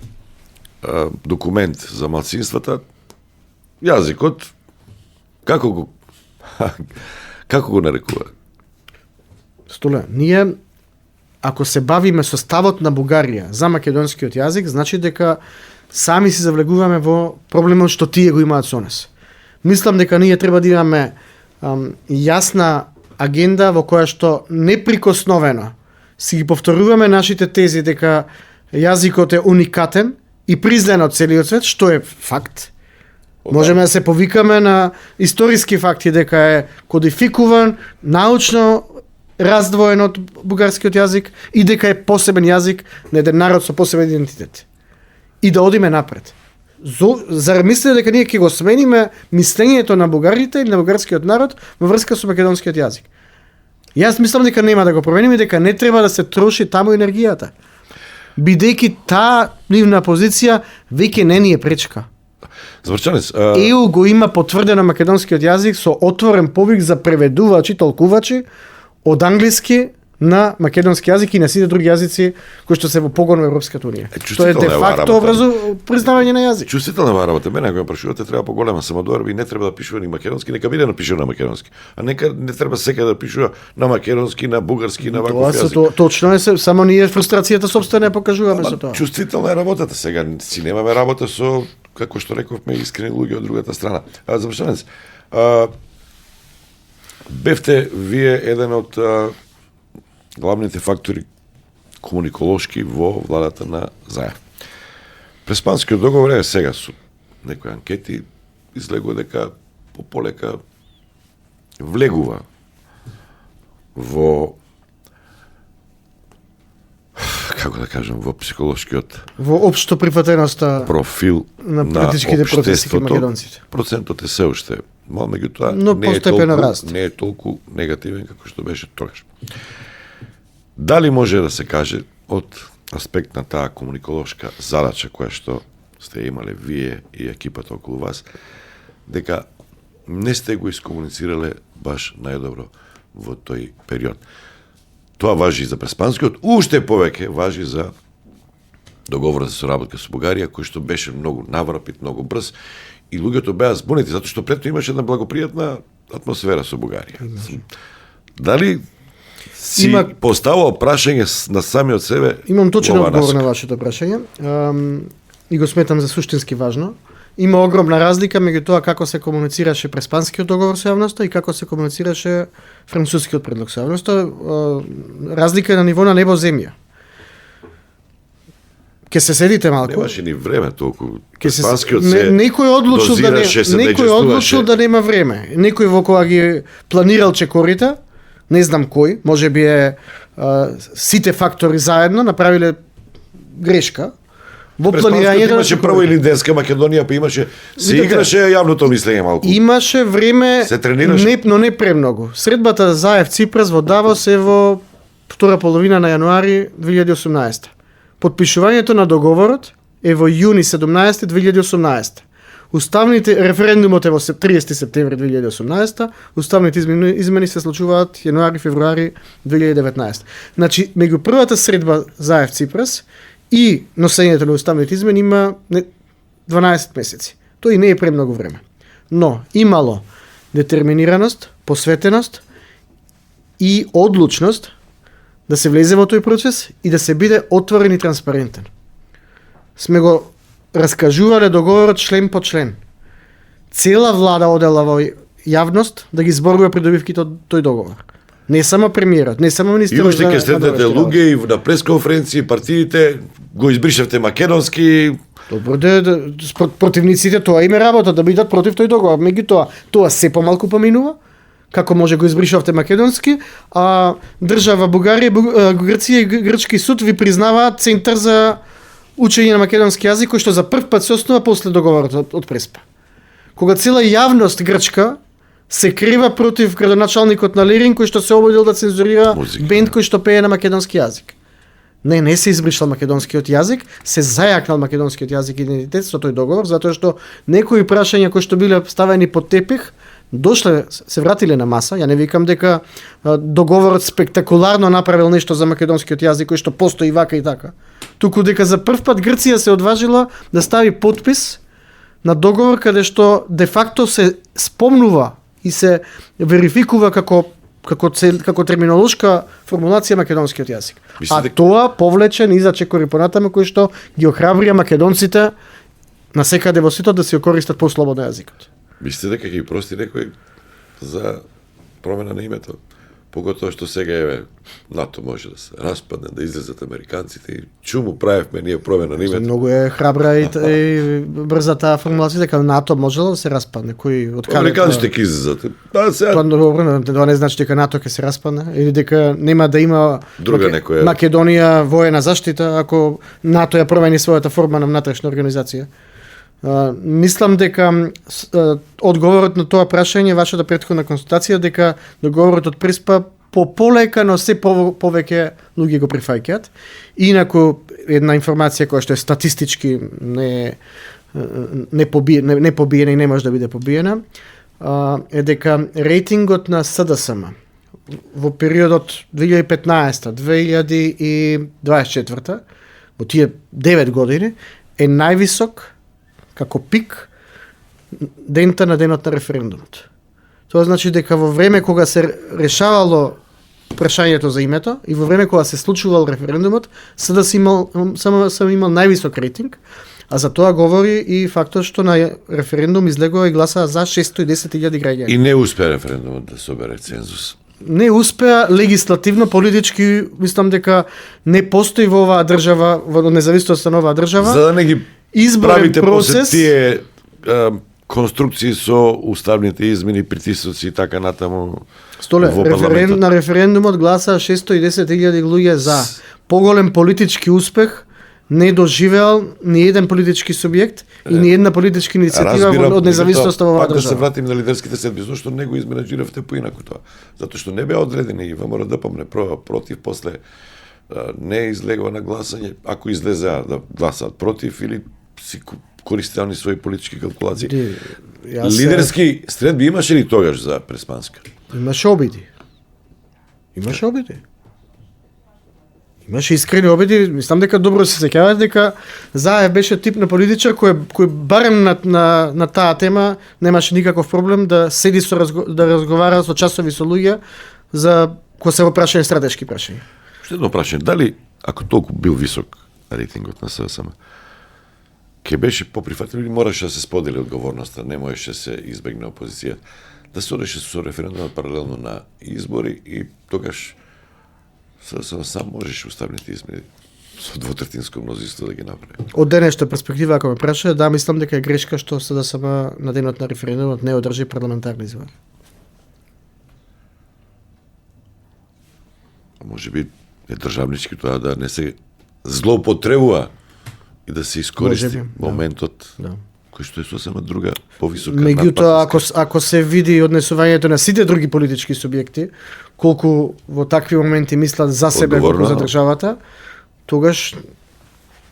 документ за малцинствата, јазикот како го нарекува? Столе, ние ако се бавиме со ставот на Бугарија за македонскиот јазик, значи дека сами се завлегуваме во проблемот што тие го имаат со нас. Мислам дека ние треба да имаме јасна агенда во која што неприкосновено си ги повторуваме нашите тези дека јазикот е уникатен и признан од целиот свет, што е факт. Можеме да се повикаме на историски факти дека е кодификуван, научно раздвоен од бугарскиот јазик и дека е посебен јазик на еден народ со посебен идентитет. И да одиме напред. Зар мислите дека ние ќе го смениме мислењето на бугарите или на бугарскиот народ во врска со македонскиот јазик? Јас мислам дека нема да го промениме, дека не треба да се троши таму енергијата. Бидејќи таа нивна позиција веќе не ни е пречка. Заврчанец, ЕУ го има потврдено македонскиот јазик со отворен повик за преведувачи, толкувачи од англиски на македонски јазик и на сите други јазици кои што се во погон во Европската унија. Тоа е де факто признавање на јазик. Чувствителна ова работа. Мене ако ме прашувате треба поголема самодоверба и не треба да пишува ни македонски, нека биде напишува на македонски. А нека не треба секаде да пишува на македонски, на бугарски, на ваков јазик. Точно е, само ние фрустрацијата сопствена ја покажуваме со тоа. Чувствителна е работата. Сега си немаме работа со, како што рековме, искрени луѓе од другата страна. Завршенец, бевте вие еден од главните фактори комуниколошки во владата на Заев. Преспанскиот договор е сега со некои анкети излегува дека полека влегува во, како да кажем, во психолошкиот, во општо прифатеноста профил на политичките протести кај македонците. Процентот е се уште мал, меѓутоа не е толку негативен како што беше тогаш. Дали може да се каже од аспект на таа комуниколошка задача која што сте имале вие и екипата околу вас, дека не сте го искомуницирале баш најдобро во тој период? Тоа важи и за Преспанскиот, уште повеќе важи за договорот за соработка со Бугарија, кој што беше многу наврапит, многу брз, и луѓето беа збунети, затоа што пред тоа имаше една благопријатна атмосфера со Бугарија. Дали си поставува прашање на самиот себе? Имам точен одговор на вашето прашање и го сметам за суштински важно. Има огромна разлика меѓу тоа како се комуницираше Преспанскиот договор со јавноста и како се комуницираше францускиот предлог со јавноста. Разлика е на ниво на небо земја. Ке се седите малку. Немаше ни време толку. Преспанскиот некој одлучил да нема време. Некој во кога ги планирал чекорите, не знам кој, може би е сите фактори заедно направиле грешка во планирањето. Имаше прво или денска Македонија, па имаше се играше јавното мислење малку. Имаше време, се тренираше, но не премногу. Средбата Заев Ципрас во Давос е во втора половина на јануари 2018. Подпишувањето на договорот е во јуни 17 2018. Уставните референдумот е во 30 септември 2018, уставните измени се случуваат јануари-февруари 2019. Значи, меѓу првата средба Заев Ципрас и носењето на уставните измени има 12 месеци. Тоа и не е премногу време. Но имало детерминираност, посветеност и одлучност да се влезе во тој процес и да се биде отворен и транспарентен. Сме го раскажувале договорот член по член. Цела влада одела во јавност да ги зборува придобивките од тој договор. Не само премиерот, не само министерот. И уште ќе сретнете луѓе и на пресконференции, партиите го избришавте македонски. Добро, противниците тоа име работа да бидат против тој договор. Меѓутоа, тоа се помалку поминува. Како може го избришавте македонски, а држава Бугарија, Грција и Грчки суд ви признаваат центар за учење на македонски јазик, кој што за прв пат се основа после договорот од Преспа. Кога цела јавност грчка се крива против градоначалникот на Лерин, кој што се обидел да цензурира бенд кој што пее на македонски јазик. Не се избришал македонскиот јазик, се зајакнал македонскиот јазик и идентитет со тој договор, затоа што некои прашања кои што биле ставени под тепих дошле, се вратиле на маса, ја не викам дека договорот спектакуларно направил нешто за македонскиот јазик кој што постои вака и така. Туку дека за прв пат Грција се одважила да стави подпис на договор каде што де факто се спомнува и се верификува како терминолошка формулација македонскиот јазик. Мислите... тоа повлече низа чекори понатаму кои што ги охрабрија македонците на секаде во светот да се користат послободно јазикот. Мислите дека ќе прости некој за промена на името? Поготоа што сега еве НАТО може да се распадне, да излезат американците и чуму правевме ние промена на името. Многу е храбра и брза таа формулација дека НАТО можело да се распадне. Кој од каде? Американците ќе излезат. Сега Тоа не значи дека НАТО ќе се распадне или дека нема да има друга некоја Македонија воена заштита ако НАТО ја промени својата форма на внатрешна организација. Мислам дека одговорот на тоа прашање, вашата претходна консултација, дека договорот од Преспа полека, но се повеќе луѓе го прифаќаат. Инаку една информација која што е статистички не побиена и не може да биде побиена, е дека рейтингот на СДСМ во периодот 2015-2024, во тие 9 години, е највисок како пик дента на денот на референдумот. Тоа значи дека во време кога се решавало прашањето за името и во време кога се случувал референдумот, СДС имал највисок рейтинг, а за тоа говори и фактот што на референдум излегува и гласаа за 610.000 граѓани. И не успеа референдумот да собере цензус. Не успеа легислативно, политички, мислам дека не постои во оваа држава, во независноста на оваа држава. За да не ги изборен правите процес, после тие конструкции со уставните измени, притисоци и така натаму. Столе, на референдумот гласа 610.000 луѓе за. Поголем политички успех не доживеал ни еден политички субјект и ни една политичка иницијатива од независноста во оваа држава. Пак да се вратим на лидерските седми, зашто не го изменаџиравте поинаку тоа? Затоа што не беа одредени и ВМРО ДПМ не проба против, после не излегува на гласање, ако излезеа да гласаат против или си користеа своји политички калкулации. Лидерски средби имаше ли тогаш за Преспанска? Имаше обиди. Имаше искрени обиди, мислам дека добро се сеќавате дека Заев беше тип на политичар кој барем на таа тема немаше никаков проблем да седи да разговара со часови со луѓе за кога се прашање стратешки прашања. Што едно прашање, дали ако толку бил висок рейтингот на СДСМ, ќе беше поприфатлив или мораше да се сподели одговорноста, не можеше да се избегне опозиција, да се одеше со референдумот паралелно на избори и тогаш сам можеше уставните измени со двотретинско мнозинство да ги направи. Од денешна перспектива, ако ме праша, да, мислам дека е грешка што СДСМ на денот на референдумот не одржи парламентарни избори. Може би е државнички тоа да не се злоупотребува и да се искористи моментот кој што е сосема друга повисока. Меѓутоа, ако се види однесувањето на сите други политички субјекти, колку во такви моменти мислат за себе колку за државата, тогаш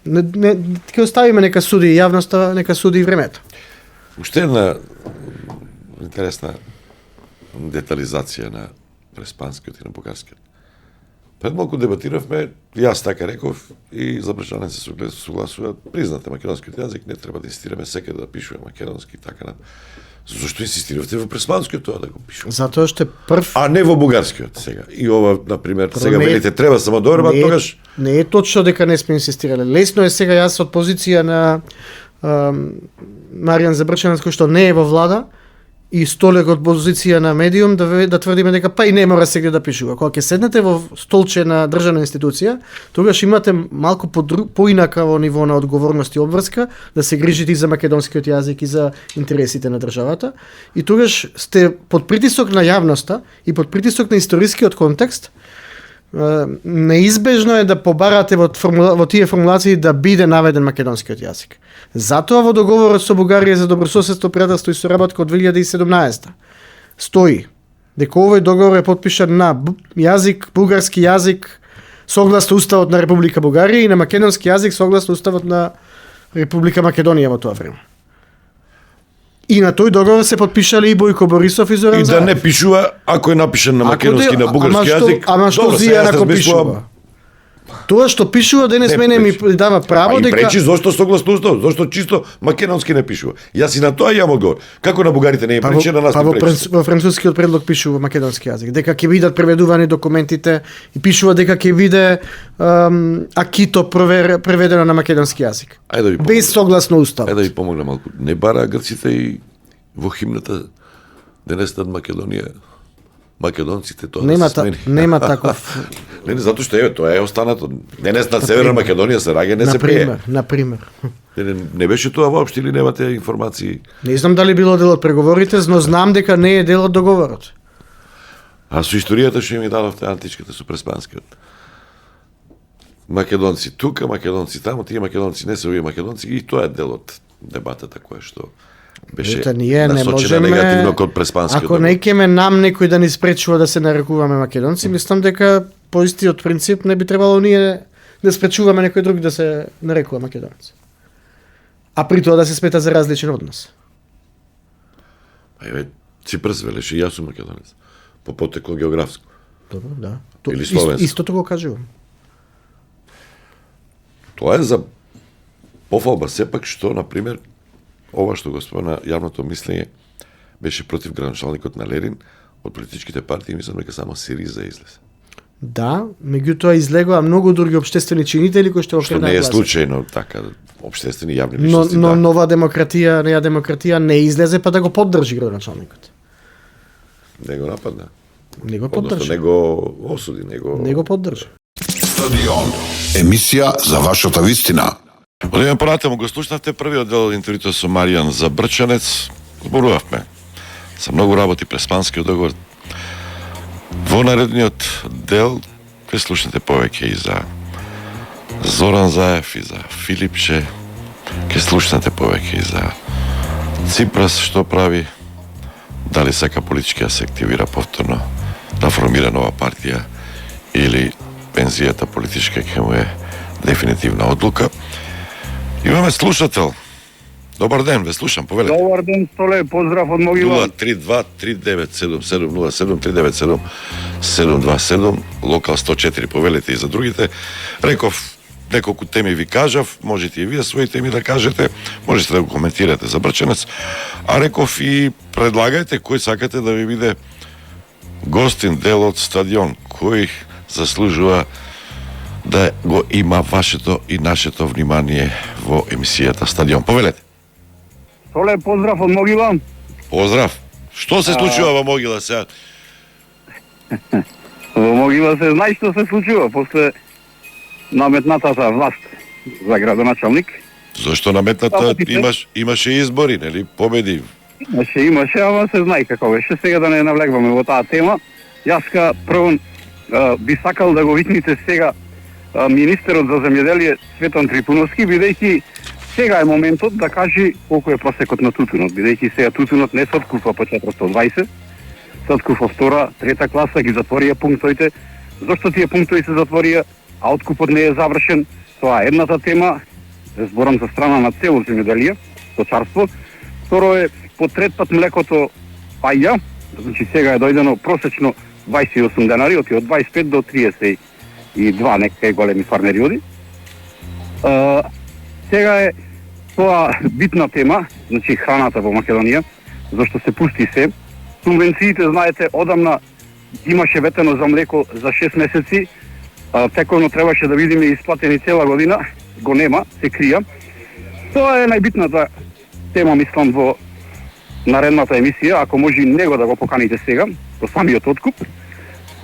ќе оставиме нека суди јавноста, нека суди и времето. Уште една интересна детализација на Преспанскиот и на Бугарскиот. Пред малку дебатиравме, јас така реков и Забрчанец се согласува, признате македонскиот јазик, не треба да инсистираме секаде да пишуваме македонски и така на. Зошто инсистиравте во Преспанскиот тоа да го пишуваме? Затоа што прв, а не во Бугарскиот сега. И ова, на пример, сега велите треба само доорба, тогаш не е точно дека не сме инсистирале. Лесно е сега јас од позиција на Маријан Забрчанец кој што не е во влада и Столек од позиција на медиум да тврдиме дека па и не мора сега да пишува. Кога ќе седнете во столче на државна институција, тогаш имате малку поинака во ниво на одговорност и обврска да се грижите и за македонскиот јазик и за интересите на државата. И тогаш сте под притисок на јавноста и под притисок на историскиот контекст. Неизбежно е да побарате во тие формулации да биде наведен македонскиот јазик. Затоа во договорот со Бугарија за добрососедство, пријателство и соработка од 2017 стои дека овој договор е потпишан на јазик, бугарски јазик согласно уставот на Република Бугарија и на македонски јазик согласно уставот на Република Македонија во тоа време. И на тој договор се подпишале и Бојко Борисов и Зоран И да Заев. не пишува, ако е напишан на македонски и на бугарски јазик. Ама што добро, сега Зија јас ако размислувам, пишува? Тоа што пишува денес Не мене ми пречи. дава право и дека пречи зошто согласно Уставот, зошто чисто македонски не пишува. Јас и на тоа имам одговор. Како на бугарите не е пречи, на нас па не во, пречи. во францускиот предлог пишува македонски јазик, дека ќе бидат преведувани документите и пишува дека ќе биде акито преведено на македонски јазик. Ајде да ви Без согласно уставот. Ајде да ви помогна малку. Не бара грците и во химната денес над Македонија македонците тоа Нема да се смени. нема таков. Не, затоа што еве тоа е останато. Денес над Северна Македонија се раѓа, не се пее. На пример. Не беше тоа воопшто или немате информации? Не знам дали било дел од преговорите, но знам дека не е дел од договорот. А со историјата што ми дадовте античката со преспанскиот. Македонци тука, македонци таму, тие македонци не се овие македонци и тоа е дел од дебатата која што беше Ете, ние не насочена можеме, негативно кон преспанскиот. ако не ќеме нам некој да ни спречува да се нарекуваме македонци, мислам дека по истиот принцип не би требало ние да спречуваме некој друг да се нарекува македонец. А при тоа да се смета за различен од нас. Еве, Ципрас велеше, јас сум македонец. По потекло географско. Добро, да. Или словенско. Истото го кажувам. Тоа е за пофалба сепак што, например, ова што го спомена јавното мислење беше против граначалникот на Ленин од политичките партии, мислам дека само Сириза излезе. Да, меѓутоа излегоа многу други општествени чинители кои што Што не е случајно така општествени јавни Но, личности. но да. нова демократија не излезе па да го поддржи градоначалникот. Не го нападна. Не го Односно, поддржи. не го осуди, Не го поддржи. Стадион. Емисија за вашата вистина. Одеме понатаму, го слушнавте првиот дел од интервјуто со Маријан за Брчанец. Зборувавме за многу работи преспанскиот договор. Во наредниот дел ќе слушнете повеќе и за Зоран Заев и за Филипче. Ќе слушнете повеќе и за Ципрас што прави, дали сака политички да се активира повторно, да формира нова партија или пензијата политичка ќе му е дефинитивна одлука. Имаме слушател. Добар ден, ве слушам, повелете. Добар ден, Столе, поздрав од Могила. 032-397-707-727, локал 104, повелете и за другите. Реков, неколку теми ви кажав, можете и вие своји теми да кажете, можете да го коментирате за Брчанец, а реков и предлагајте кој сакате да ви биде гостин дел од стадион, кој заслужува да го има вашето и нашето внимание во емисијата Стадион. Повелете. Столе, поздрав од Могила. Поздрав. Што се случува во Могила сега? Во Могила се знае што се случува после наметнатата власт за градоначалник. Зошто наметната имаше избори, нели? Победи. Имаше, ама се знае како беше. Сега да не навлегваме во таа тема. Јас прво би сакал да го видите сега министерот за земјоделие Цветан Трипуновски, бидејќи сега е моментот да каже колку е просекот на тутунот, бидејќи сега тутунот не се откупува по 420, се откупува втора, трета класа, ги затворија пунктоите. Зошто тие пунктои се затворија, а откупот не е завршен? Тоа е едната тема, зборам за страна на цело земјоделие, стоčarство. Второ е, по трет пат млекото паѓа, значи сега е дојдено просечно 28 денари, оти од 25 до 32 некај големи фармери оди. Сега е тоа битна тема, значи храната во Македонија, зашто се пусти се. Субвенциите, знаете, одамна имаше ветено за млеко за 6 месеци, тековно требаше да видиме исплатени цела година, го нема, се крија. Тоа е најбитната тема, мислам, во наредната емисија, ако може и него да го поканите сега, до самиот откуп.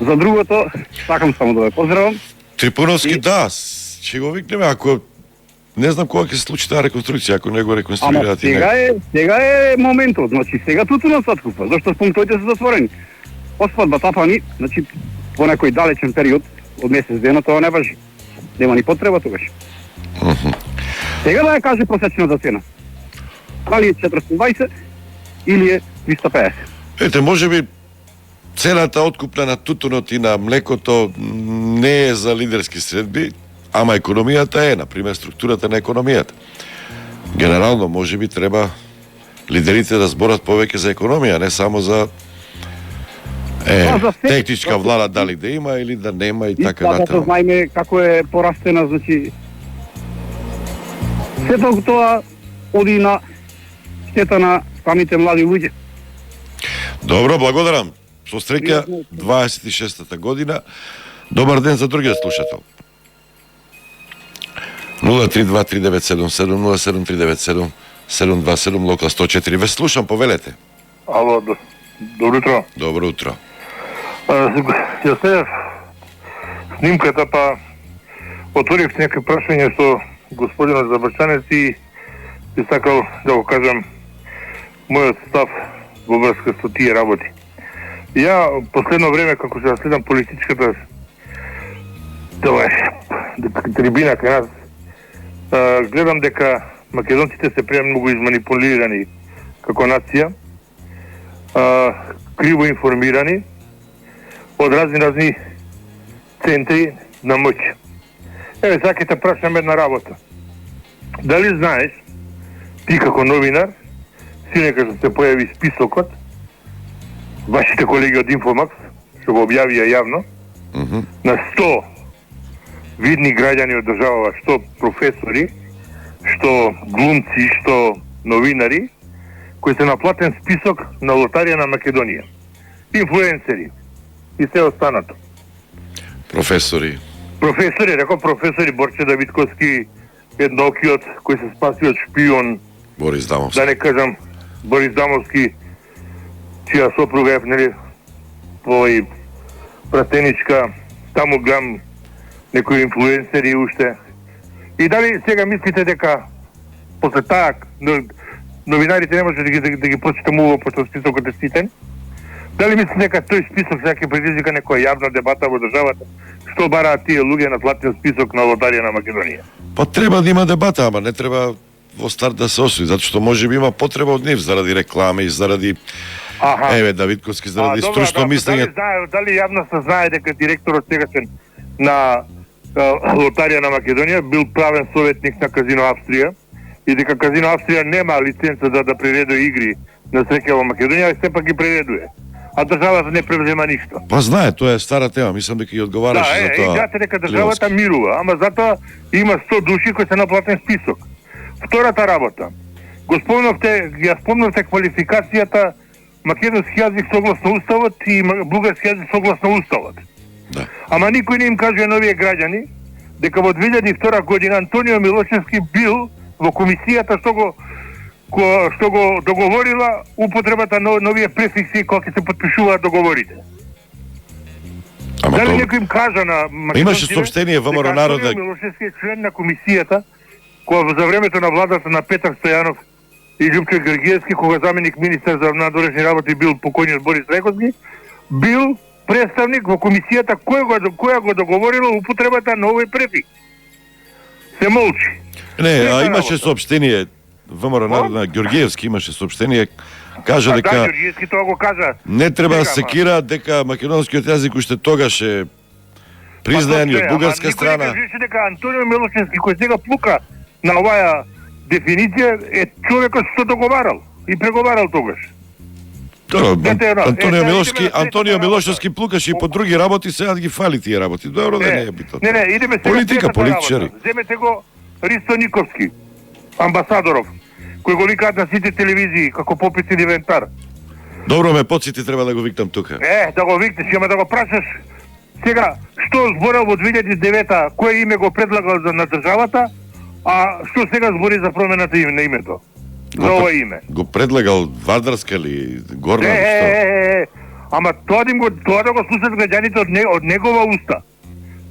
За другото, сакам само да ве поздравам. Трипуновски, да, ќе го викнеме, ако не знам кога ќе се случи таа реконструкција, ако не го реконструираат и него. Сега е моментот, значи сега тутунот се откупува, зашто пунктоите се затворени. Оспадба тапани, значи по некој далечен период од месец дена тоа не важи. Нема ни потреба тогаш. Сега да ја каже просечната цена. Дали е 420 или е 350? Ете, можеби цената откупна на тутунот и на млекото не е за лидерски средби, ама економијата е, например, структурата на економијата. Генерално, можеби треба лидерите да зборат повеќе за економија, не само за за се- техничка влада дали да има или да нема и така Да натаму. знаеме како е порастена, значи сето тоа оди на штета на самите млади луѓе. Добро, благодарам. Со среќа 26-та година. Добар ден за другиот слушател. 032-397-07-397-727 Локал 104. Ве слушам, повелете. Ало, добро утро. Добро утро. Ја следев снимката, па отворив некои прашања со господинот Забрчанец и би сакал да го кажам мојот став во врска со тие работи. Ја последно време, како ќе следам политичката трибина кај нас, гледам дека македонците се премногу изманипулирани како нација, криво информирани од разни центри на моќ. Еве, сакам те прашам една работа. Дали знаеш, ти како новинар, сине што се појави списокот, вашите колеги од Инфомакс, што го објавија јавно, на 100 видни граѓани од државава, што професори, што глумци, што новинари, кои се на платен список на лотарија на Македонија. Инфлуенсери и се останато. Професори. Професори, рекол професори Борче Давидковски, едноокиот кој се спаси од шпион, Борис Дамовски. да не кажам Борис Дамовски, чија сопруга е, нели, овој пратеничка, таму гледам некои инфлуенсери уште. И дали сега мислите дека после таа новинарите не може да ги прочитамува пошто списокот е ситен? Дали мислите дека тој список сега ќе предизвика некоја јавна дебата во државата? Што бараат тие луѓе на платен список на лотарија на Македонија? Па треба да има дебата, ама не треба во старт да се осуди, затоа што може би има потреба од нив заради реклами, заради еве Давидковски, заради стручно мислење. Дали јавноста знае дека директорот сегашен на лотарија на Македонија бил правен советник на Казино Австрија и дека Казино Австрија нема лиценца да приредува игри на среќа во Македонија, и сепак ги приредува. А државата не превзема ништо. Па знае, тоа е стара тема, мислам дека ги одговараше за тоа. И знаете дека државата мирува, ама затоа има 100 души кои се на платен список. Втората работа. Ја спомнавте квалификацијата македонски јазик согласно уставот и бугарски јазик согласно уставот. Да. Ама никој не им кажува на овие граѓани дека во 2002 година Антонио Милошевски бил во комисијата што го договорила употребата на новие префикси кога ќе се потпишуваат договорите. Ама Дали тоа... некој им кажа на македонците? Имаше соопштение ВМРО Народна... Антонио Милошевски е член на комисијата која за времето на владата на Петар Стојанов и Љупчо Георгиевски, кога заменик министер за надворешни работи бил покојниот Борис Рекоски, бил представник во комисијата која го договорила употребата на овој префикс. Се молчи. Не, а имаше соопштение ВМРО Народна Георгиевски имаше соопштение, кажа Да, дека Георгиевски тоа го кажа. не треба да Сега, секира дека македонскиот јазик уште тогаш е признаен и од бугарска страна. Никој не кажеше дека Антонио Милошевски кој сега плука на оваа дефиниција е човекот што договарал и преговарал тогаш. Антонио Милошевски плукаше и по други работи, сега ги фали тие работи. Добро да не е битно. Не, идеме сега. Политика, политичари. Земете го Ристо Никовски, амбасадоров, кој го викаат на сите телевизии како пописен инвентар. Добро ме подсети, треба да го викнам тука. Да го викнеш, ама да го прашаш сега што зборал во 2009-та, кое име го предлагал на државата, а што сега збори за промената на името? За ова име. Го предлагал Вардарска или Горна или што? Ама тоа да го слушат граѓаните од негова уста.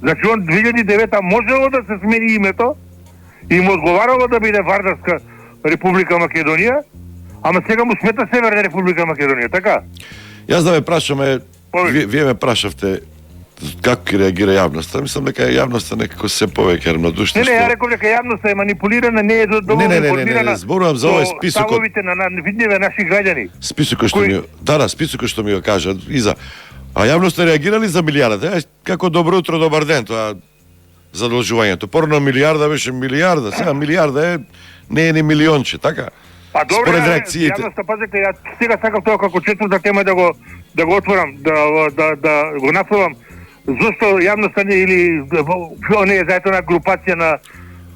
Значи он 2009-та можело да се смени името и му одговарало да биде Вардарска Република Македонија, ама сега му смета Северна Република Македонија, така? Јас да ме прашаме, вие ме прашавте како ќе реагира јавноста. Мислам дека јавноста некако се повеќе рамнодушна. Не, ја реков дека јавноста е манипулирана, не е доволно информирана. Не, зборувам за овој список. Ставовите на видливе наши граѓани. Списокот што ми списокот што ми го кажа иза. А јавноста реагирали за милијарда. Како добро утро, добар ден, тоа задолжувањето. Порано милијарда беше милијарда, сега милијарда не е ни милионче, така? А добре, според реакциите. Јавноста, пазете, ја сега сакам тоа како четврта тема да го отворам, да го нафрлам. Зошто јавноста не или не е заето на групација на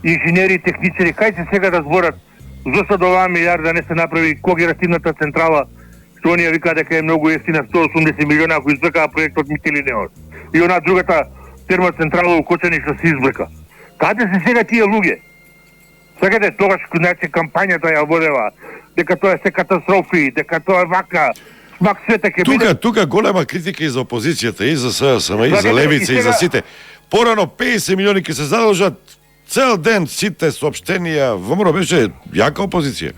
инженери и техничари, кај се сега да зборат зошто до оваа милиарда не се направи когеративната централа, што оние викаат дека е многу ефтина, 180 милиона, ако избркаа проектот Митилинеос. И она другата термоцентрала у Кочани што се избрка. Каде се сега тие луѓе? Сакате тогаш значи кампањата ја водела дека тоа се катастрофи, дека тоа е вака, смак света ќе биде. Тука голема критика и за опозицијата, и за ССМ, и за левица, и за сите. Порано 50 милиони ќе се задолжат цел ден сите соопштенија, ВМРО беше јака опозиција.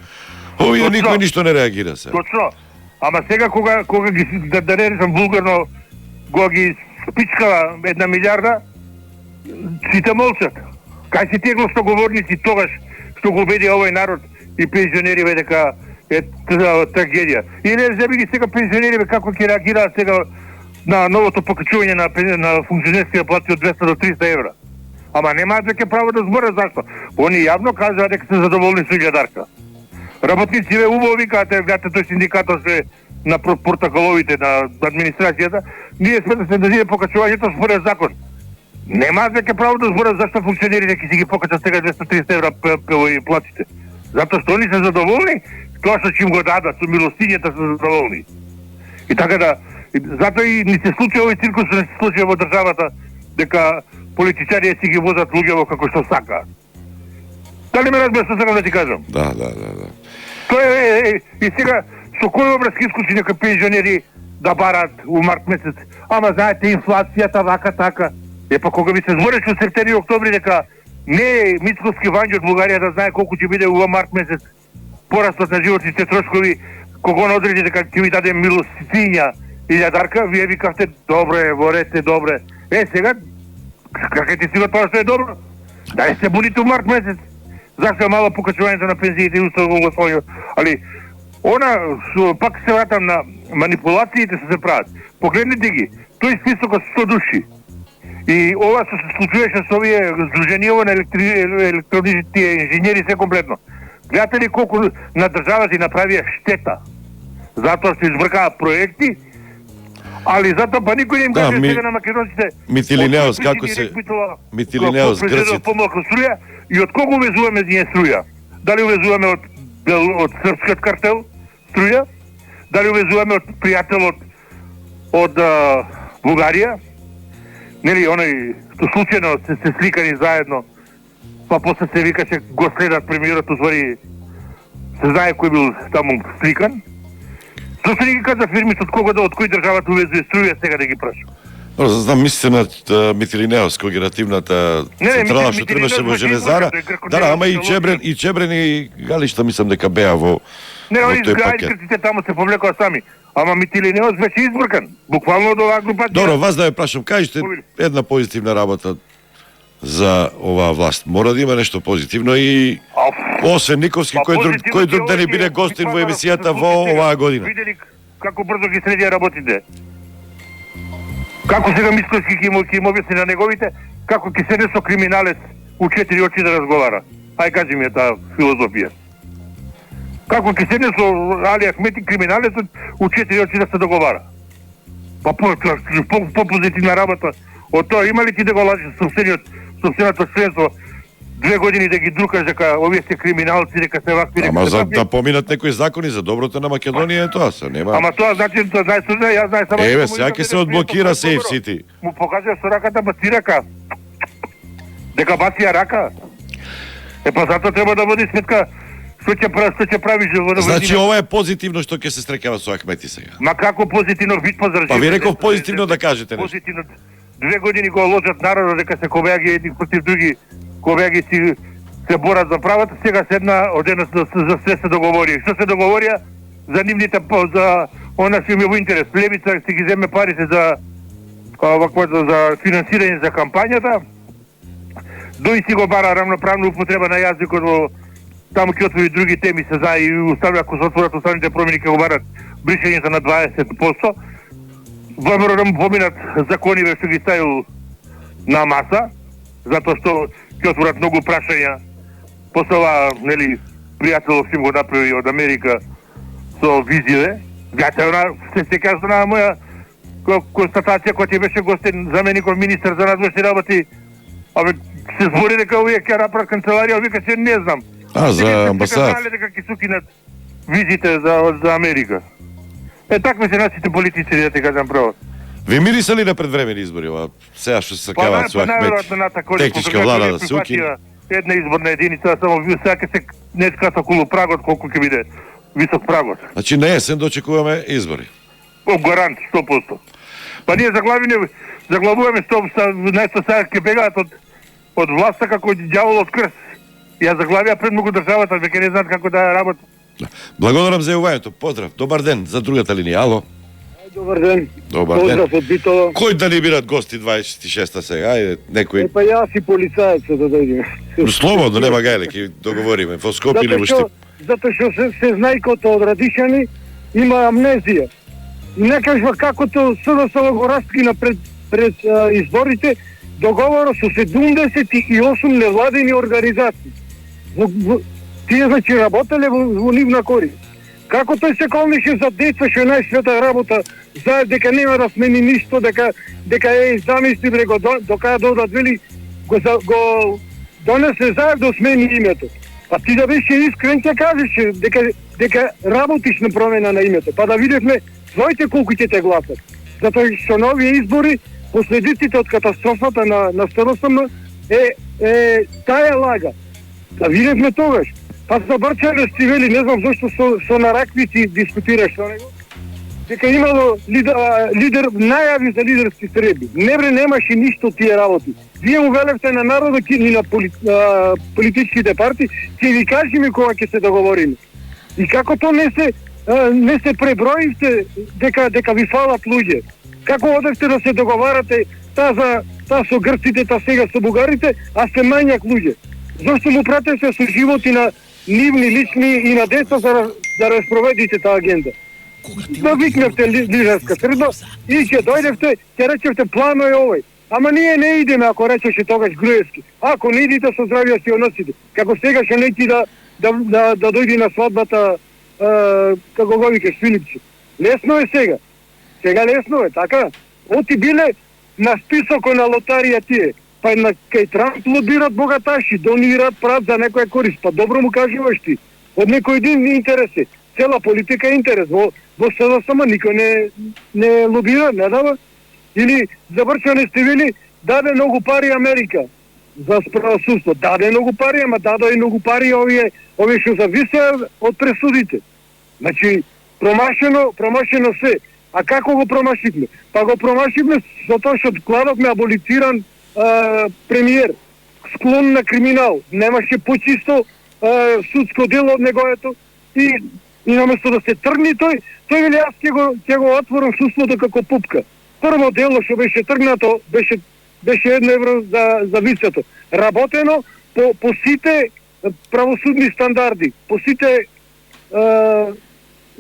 Овие никој ништо не реагира се. Точно. Ама сега кога ги да не речам вулгарно го ги спичкала 1 милиарда, сите молчат. Кај се тие гласноговорници тогаш што го убеди овој народ и пензионериве дека е трагедија. И не зеби ги сега пензионериве како ќе реагираат сега на новото покачување на функционерските плати од 200 до 300 евра. Ама немаат веќе право да зборат зашто. Они јавно кажаа дека се задоволни со илјадарка. Работниците убаво викаат, гледате тој синдикатот се на портоколовите на администрацијата, ние сме да се дадиме покачувањето според закон. Немаат веќе право да зборат зашто функционерите ќе си ги покачат сега 200-300 евра и платите. Затоа што они се задоволни, тоа што ќе им го дадат, со милостињата се задоволни. И така да, затоа и ни се случи овој циркус, не се случи во државата, дека политичари си ги возат луѓето како што сакаат. Дали ме разбира што сакам да ти кажам? Да. Тоа е и сега со кој образ ќе исклучи нека пензионери да барат у март месец. Ама знаете инфлацијата вака така. Па кога би се збореше во септември и октомври дека не е Мицковски вањи од Бугарија да знае колку ќе биде во март месец порастот на животните трошкови, кога он одреди дека ќе ви даде милостиња илјадарка, вие викавте добре, ворете добре. Сега како ти си го тоа што е добро? Дали се буните во март месец? Зашто е мало покачувањето на пензиите и уставно гласување? Али пак се вратам на манипулациите се прават. Погледнете ги, тој список од 100 души. И ова што се случуваше со овие здруженијава на електроничните инженери се комплетно. Гледате ли колку на државата и направија штета? Затоа што избркаа проекти, али затоа па никој не им каже сега на македонците. Митилинеос како се Митилинеос Грците. Помалку струја и од кого увезуваме ние струја? Дали увезуваме од српскиот картел струја? Дали увезуваме од пријателот од Бугарија? Нели, оној што случајно се сликани заедно, па после се викаше го следат премиерот, уствари се знае кој бил таму сликан. Зошто не ги кажа фирмите од кого од кој државата увезува струја сега да ги праша? Знам, мислите на Митилинеос, когеративната централа што требаше во Железара. Да, ама и Чебрен и Галишта мислам дека беа во тој пакет. Грците таму се повлекоа сами. Ама Митилинеос беше избркан, буквално од оваа групација. Добро, вас да ја прашам, кажете една позитивна работа за оваа власт. Мора да има нешто позитивно и освен Никовски, кој друг да не биде гостин во емисијата во оваа година. Видели како брзо ги средија работите? Како сега Мицковски ќе им објасни на неговите, како ќе седе со криминалец у 4 очи да разговара? Ај кажи ми таа филозофија. Како ќе седне со Али Ахмети криминалецот у 4 очи да се договара? Па по-позитивна работа од тоа има ли ти да го лажеш собственото членство 2 години да ги друкаш дека овие се криминалци, дека се вакви, дека Ама се за вакви? да поминат некои закони за доброто на Македонија е тоа се, нема. Ама тоа значи тоа знаеш што јас знаеш само. Еве, сега ќе се одблокира Safe City. Му покажа со раката баци рака. Дека бација рака. Па затоа треба да води сметка што ќе правиш во Значи ова е позитивно што ќе се стрекава со Ахмети сега. Ма како позитивно бит поздржи? Па ви реков позитивно да кажете нешто. Позитивно 2 години го ложат народот дека се ковеаги едни против други, ковеаги си се борат за правата, сега седна одеднаш за све се договори. Што се договорија? За нивните за она што им е во интерес. Левица се ги земе парите за за финансирање за кампањата. Дој си го бара рамноправна употреба на јазикот во таму ќе отвори други теми се знае и устави ако се отворат останите промени ќе го барат бришењето на 20%. ВМРО да му поминат закониве што ги ставил на маса, затоа што ќе отворат многу прашања после ова, нели, пријателов сим го направи од Америка со визиве. Се кажа на моја констатација која ти беше гостен замеников министер за надвошни работи. Абе, се збори дека овие ќе направат канцеларија, вика се не знам. За амбасад. Дека ќе сукинат визите за Америка. Такви се нашите политици, да ти кажам право. Ви мириса ли на предвремени избори ова? Сега што се сакаваат со Ахмет? Техничка влада да се укине. Една изборна единица, само сега ќе се нечкат околу прагот, колку ќе биде висок прагот. Значи на есен дочекуваме избори. Гарант, 100%. Па ние заглавуваме нешто сега ќе бегаат од власта како ѓавол од крст. Ја заглавија пред многу државата, веќе не знаат како да работи. Благодарам за јавувањето. Поздрав. Добар ден за другата линија. Ало. Добар ден. Добар ден. Поздрав од Битола. Кој да ни бидат гости 26-та сега? Ајде, некој. Па јас и полицаец да дојдеме. Слободно, нема гајле, ќе договориме. Во Скопје или во Штип. Затоа што се знајкото од Радишани има амнезија. И не кажува какото СДС го раскрина пред изборите договорот со 78 невладени организации. Тие значи работеле во нивна корист. Како тој се колнеше за деца што најсвета работа, знаеш дека нема да смени ништо, дека замисли бре го докаја додат вели го донесе заедно да смени името. Па ти да беше искрен ќе кажеш дека работиш на промена на името. Па да видевме своите колку ќе те гласат. Затоа што на овие избори последиците од катастрофата на СДСМ е таа лага. Да видевме тогаш. Па за Брчеве Стивели, не знам зашто со Нараквици дискутираш со него, дека имало лидер најави за лидерски средби. Немаше ништо тие работи. Вие му велевте на народот и на политичките партии, ќе ви кажеме кога ќе се договориме. И како то не се преброивте дека ви фалат луѓе. Како одевте да се договарате таа со грците, таа сега со бугарите, а сте мањак луѓе. Зошто му пратете со животи на нивни, лични и на деца да распроведите таа агенда? Да викневте лидерска средба и ќе дојдевте, ќе речевте плано е овој. Ама ние не идеме, ако речеше тогаш Груевски. Ако не идите со здравија си односите. Како сега ќе нети да дојди на свадбата, како го викаш, Филипче. Лесно е сега. Сега лесно е, така? Оти биле на списокот на лотарија тие. Па на кај Трамп лобират богаташи, донират, прават за некоја корист. Па добро му кажуваш ти. Од некој един интерес е. Цела политика е интерес. Во СДСМ никој не лобира, не дава. Или завршане сте вели, даде многу пари Америка за правосудство. Даде многу пари, ама даде и многу пари овие што зависеа од пресудите. Значи, промашено се. А како го промашивме? Па го промашивме со тоа што кладовме аболициран премиер, склон на криминал. Немаше почисто судско дело од неговото и наместо да се тргни тој вели јас ќе го отворам судството како пупка. Прво дело што беше тргнато беше 1 евро за висето. Работено по сите правосудни стандарди, по сите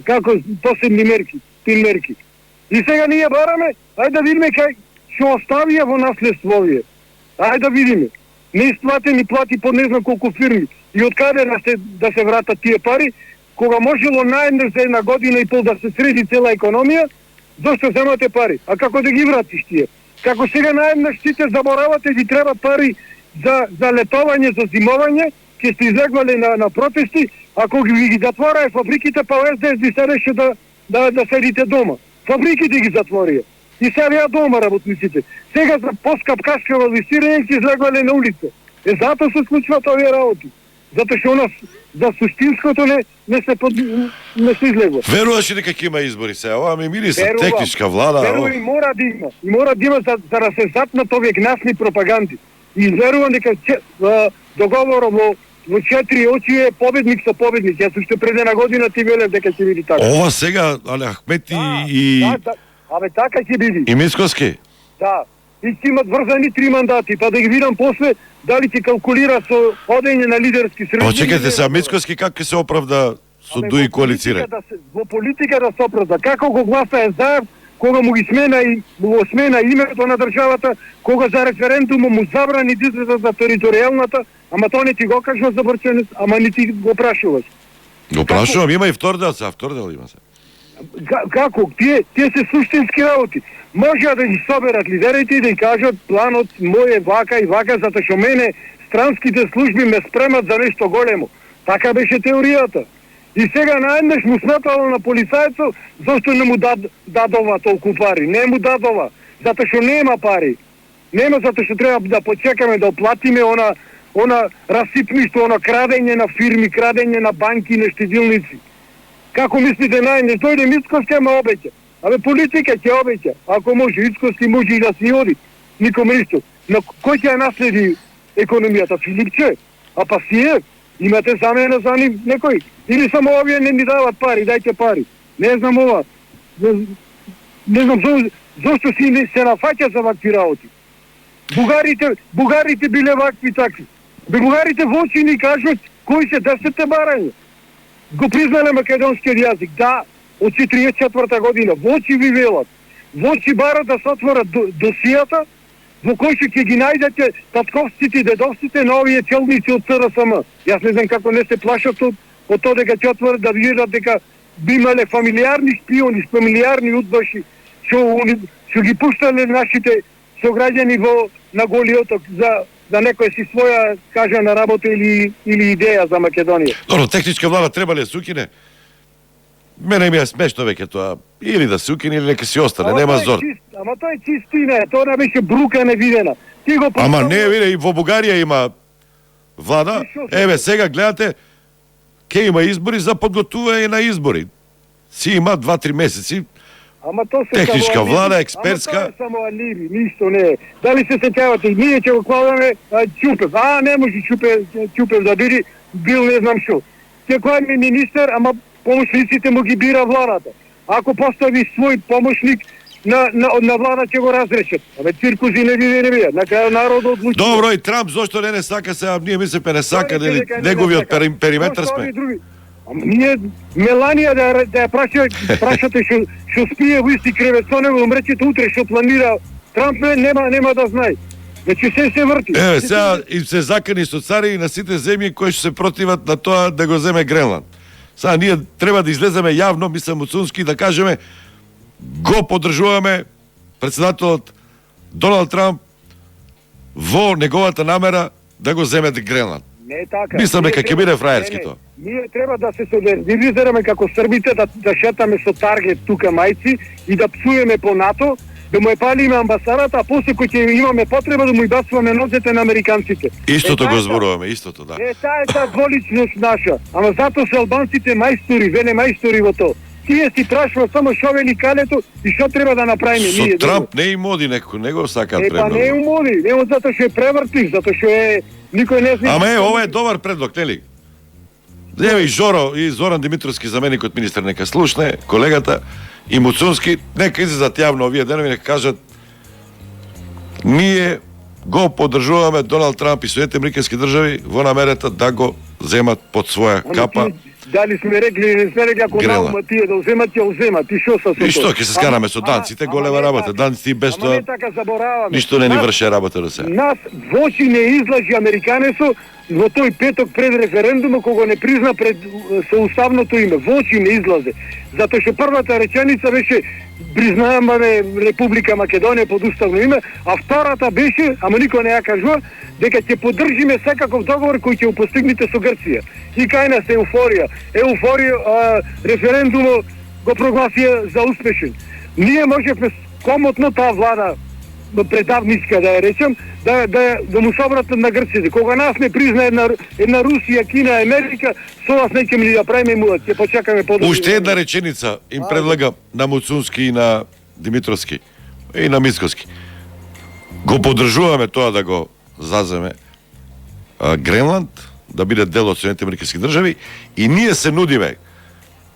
како посебни мерки. И сега ние бараме, ајде да видиме кај што оставија во наследство. Ајде да видиме. Неисплатени плати по не знам колку фирми. И од каде да се вратат тие пари, кога можело наеднаш за една година и пол да се среди цела економија, зошто земате пари? А како да ги вратиш тие? Како сега наеднаш сите заборавате, ви треба пари за летовање, за зимовање, ќе сте излегвале на протести, ако ги затворае фабриките, па СДС ви седеше да седите дома. Фабриките ги затворија. И сега дома работниците. Сега за поскап кашкава висирање ќе излегвале на улица. Затоа се случваат овие работи. Затоа што нас за суштинското не се излегува. Веруваш ли дека ќе има избори сега? Ова ми мириса техничка влада. Верувам и мора да има. И мора да има за да се затнат овие гнасни пропаганди. И верувам дека договорот во 4 очи е победник со победник. Јас уште пред една година ти велев дека ќе биде така. Ова сега Али Ахмет и Абе така ќе биде. И Мицкоски? Да. И ќе имат врзани 3 мандати, па да ги видам после дали ќе калкулира со одење на лидерски средби. Па чекайте се, Мицкоски како ќе се оправда со дуи коалицира? Во политика да се оправда. Како го гласа Заев, кога му ги смена името на државата, кога за референдумот му забрани да излезе за територијалната Ама тоа не ти го кажува за Брчанец, ама не ти го прашуваш. Го прашувам, има и втор дел сега, втор дел има се. Како? Тие се суштински работи. Може да ги соберат лидерите и да им кажат планот мој е вака и вака, затоа што мене странските служби ме спремат за нешто големо. Така беше теоријата. И сега наеднаш му сметало на полицајцот зашто не му дадова толку пари. Не му дадова, затоа што нема пари. Нема, затоа што треба да почекаме да оплатиме она расипништво, она крадење на фирми, крадење на банки, на штедилници. Како мислите најнеш дојде Мицкоски ама обеќа. Абе политика ќе обеќа. Ако може Мицкоски може и да си оди. Никоме ништо. Но кој ќе ја наследи економијата? Филипче? А па сие? Имате замена за нив некој? Или само овие не ни дават пари, дајте пари. Не знам ова. Не знам зошто си не се нафаќа за вакви работи. Бугарите биле вакви такви. Бугарите во очи ни кажат кои се 10 барања. Го признале македонскиот јазик. Да, од 44 година. Во очи ви велат. Во очи барат да се отворат досијата во кој ќе ги најдете татковците и дедовците на овие челници од ЦРСМ. Јас не знам како не се плашат од тоа дека ќе отворат да видат дека би имале фамилиарни шпиони, фамилиарни удбаши, што ги пуштале нашите сограѓани на голиот за некој си своја кажа на работа или идеја за Македонија. Добро, техничка влада треба ли да се укине? Мене ми е смешно веќе тоа. Или да се укине, или нека си остане, нема зор. Ама тоа е чистина, тоа беше брука невидена. Ама не, виде, и во Бугарија има влада. Еве, сега гледате, ке има избори за подготување на избори. Си има 2-3 месеци. Ама тоа се техничка влада, експертска. Ама тоа е само алиби, ништо не е. Дали се сеќавате, ние ќе го клаваме Чупев. Не може Чупев да биде, бил не знам што. Ќе клаваме министер, ама помошниците му ги бира владата. Ако постави свој помошник на влада ќе го разрешат. Абе циркузи не биде. На крај народот одлучува. Добро, и Трамп зошто не сака сега, ние мислиме не сака, неговиот периметар сме. Ние Меланија да ја прашате што спие во исти кревет со него, умречете утре што планира Трамп нема да знае. Значи се врти. Еве, сега и се закани со цари на сите земји кои што се противат на тоа да го земе Гренланд. Сега ние треба да излеземе јавно, мислам Муцунски, да кажеме го поддржуваме претседателот Доналд Трамп во неговата намера да го земе Гренланд. Не така. Мислам дека ќе биде фраерски тоа. Ние треба да се солидаризираме како србите, да шетаме со таргет тука мајци и да псуеме по НАТО, да му палиме амбасадата, а после кој ќе имаме потреба да му бацуваме нозете на американците. Истото го зборуваме, истото, да. Таа е таа дволичност наша. Ама затоа се албанците мајстори, веле мајстори во тоа. Тие си прашува само шо вели Калето и шо треба да направиме ние. Со Трамп не им моди некој, не го сакаат предлог. Па не им моди, не затоа што е превртиш, затоа што е никој не знае. Ама ова е добар предлог, нели? Еве и Жоро и Зоран Димитровски, заменикот министер, нека слушне, колегата и Муцунски, нека излезат јавно овие денови, нека кажат ние го поддржуваме Доналд Трамп и Соединетите американски држави во намерата да го земат под своја капа. Дали сме рекли, не сме рекли, ако наума тие да уземат, ќе уземат. И шо са со тоа? И што, ќе се скараме со данците, голема работа. Данците и без тоа, не така забораваме. Ништо не ни врше работа до сега. Нас вочи не излажи американецо во тој петок пред референдумот, кога не призна пред со уставното име. Вочи не излазе. Затоа што првата реченица беше признаваме Република Македонија под уставно име, а втората беше, ама никој не ја кажува, дека ќе поддржиме секаков договор кој ќе го постигнете со Грција. И кај нас еуфорија. Референдумот го прогласија за успешен. Ние можевме комотно таа влада предавничка да ја речем, да му собратат на Грците. Кога нас не призна една Русија, Кина, Америка, со вас не ќе да правиме муат, ќе почекаме подобро. Уште една реченица им предлагам на Муцунски и на Димитровски и на Мицкоски. Го поддржуваме тоа да го заземе Гренланд, да биде дел од Соединетите американски држави и ние се нудиме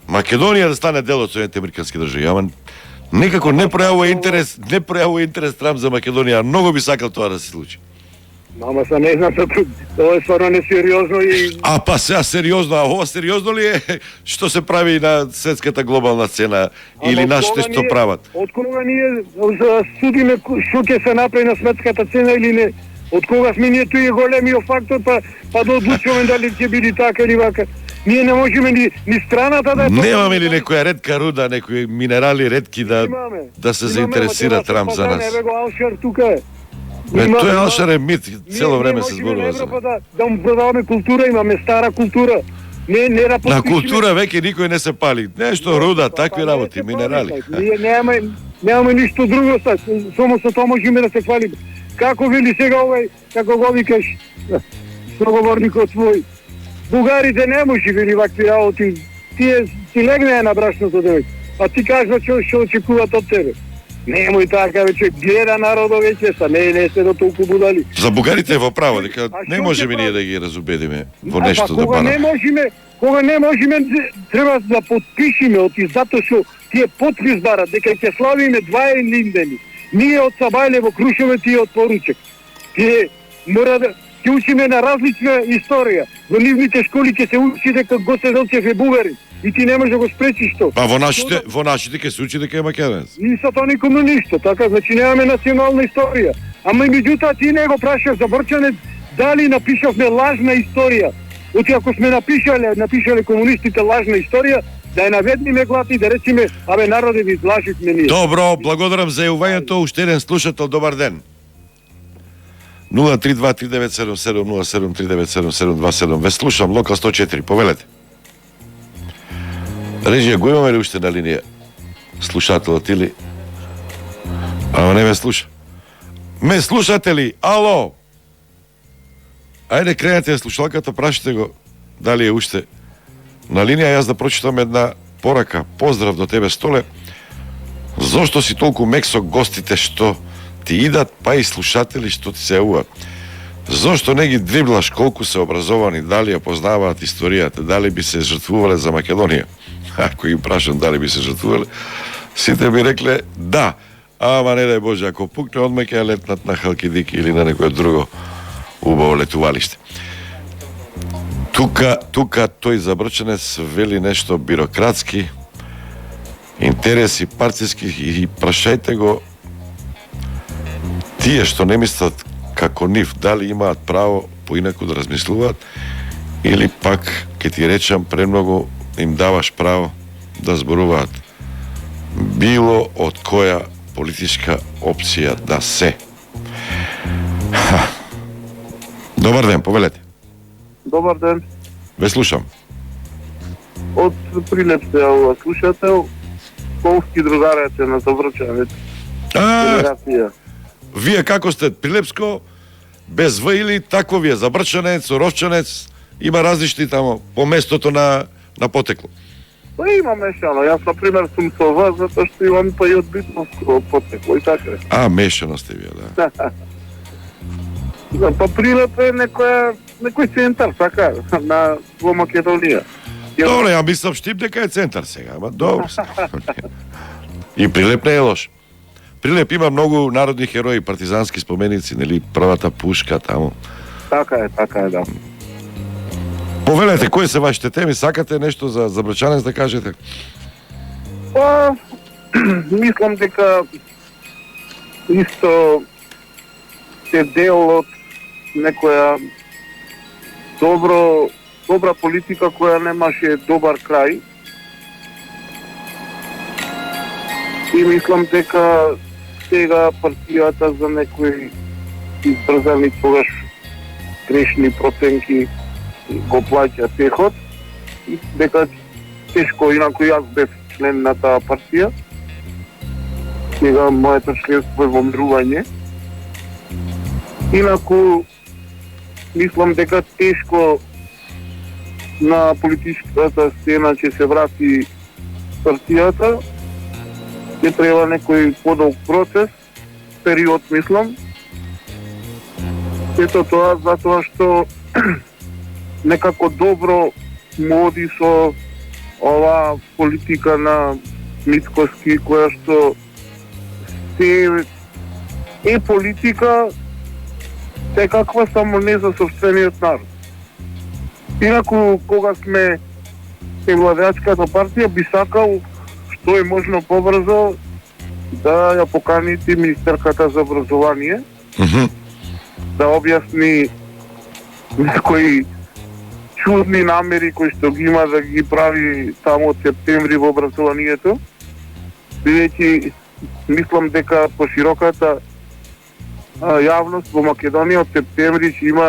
Македонија да стане дел од Соединетите американски држави. Ама некако не пројавува интерес Трамп за Македонија. Многу би сакал тоа да се случи. Ама са не знам, тоа е стварно несериозно и... А па сега сериозно, а ова сериозно ли е што се прави на светската глобална сцена или нашите што прават? Од кога ние судиме што ќе се направи на светската цена или не? Од кога сме ние тој е големиот фактор, па да одлучуваме дали ќе биде така или вака. Ние не можеме ни страната да... Немаме ли некоја ретка руда, некои минерали ретки да се заинтересира Трамп за нас? Еве го Алшар тука е. Тој Алшар е мит, цело време се зборува за него. Да му продаваме култура, имаме стара култура. Не да на култура веќе никој не се пали. Нешто руда, такви работи, минерали. Ние немаме ништо друго, само со тоа можеме да се хвалиме. Како вели сега овај, како го викаш, соговорникот свој, бугарите не може вели вакви работи, ти легнеја на брашното девојка, а ти кажа што очекуваат од тебе. Немој така, веќе гледа народот веќе са, не сте до толку будали. За бугарите е во право, дека не можеме ние да ги разубедиме во нешто да бараме. Кога не можеме, треба да подпишеме, затоа што тие подпис барат, дека ќе славиме 2 линдени. Ние од Сабајле во Крушевец и од Поручек. Тие мора да ќе учиме на различна историја. Во нивните школи ќе се учи дека Гоце Делчев е бугарин. И ти не можеш да го спречиш тоа. Па во нашите ќе се учи дека е македонец. И со тоа никому ништо, така, значи немаме национална историја. Ама меѓутоа ти не го прашаш за Брчанец дали напишавме лажна историја. Оти ако сме напишале комунистите лажна историја, да ја наведниме глад и да речеме, абе народе ви излаживме ние. Добро, благодарам за јавувањето, уште еден слушател, добар ден. 032-3977-07-3977-27. Ве слушам, Локал 104, повелете. Режија, го имаме ли уште на линија? Слушателот или? Ама не ме слуша. Ме слушате ли? Ало? Ајде, кренете слушалката, прашите го дали е уште на линија. Јас да прочитам една порака. Поздрав до тебе, Столе. Зошто си толку мек со гостите што ти идат, па и слушатели што ти се јавуваат? Зошто не ги дриблаш колку се образовани, дали ја познаваат историјата, дали би се жртвувале за Македонија? Ако им прашам дали би се жртвувале, сите би рекле да, ама не дај Боже, ако пукне одма ќе летнат на Халкидики или на некој друго убаво летувалиште. Тука тој за Брчанец вели нешто бирократски, интереси партиски и прашајте го тие што не мислат како нив, дали имаат право поинаку да размислуваат или пак, ке ти речам, премногу им даваш право да зборуваат било од која политичка опција да се. Добар ден, повелете. Добар ден. Ве слушам. Од Прилеп се јавува слушател, полски другарите на Добрчанец. Вие како сте Прилепско, без В или такво вие за Брчанец, Орошчанец, има различни тамо по местото на потекло? Па има мешано. Јас, например, сум со В, затоа што имам па и од Битовско потекло и така. Мешано сте вие, да. Па Прилеп е некој центар, така, во Македонија. Добре, ја мислам Штип дека е центар сега, ама добро. И Прилеп не е лош. Прилеп има многу народни херои, партизански споменици, нели, првата пушка таму. Така е, да. Повелете, кои се вашите теми? Сакате нешто за Брчанец да кажете? Па, мислам дека исто е дел од некоја добра политика која немаше добар крај. И мислам дека сега партијата за некои избрзани тогаш грешни проценки го плаќа техот, и дека тешко, инаку јас бев член на таа партија. Сега моето членство е во мирување. Инаку мислам дека тешко на политичката сцена ќе се врати партијата. Ќе треба некој подолг процес, период, мислам. Ето тоа затоа што некако добро моди со оваа политика на Мицкоски, која што се е политика секаква, само не за собствениот народ. Инаку, кога сме владеачката партија, би сакал што е можно побрзо да ја поканите министерката за образование. да објасни некои чудни намери кои што ги има да ги прави таму од септември во образованието, бидејќи мислам дека по широката јавност во Македонија од септември ќе има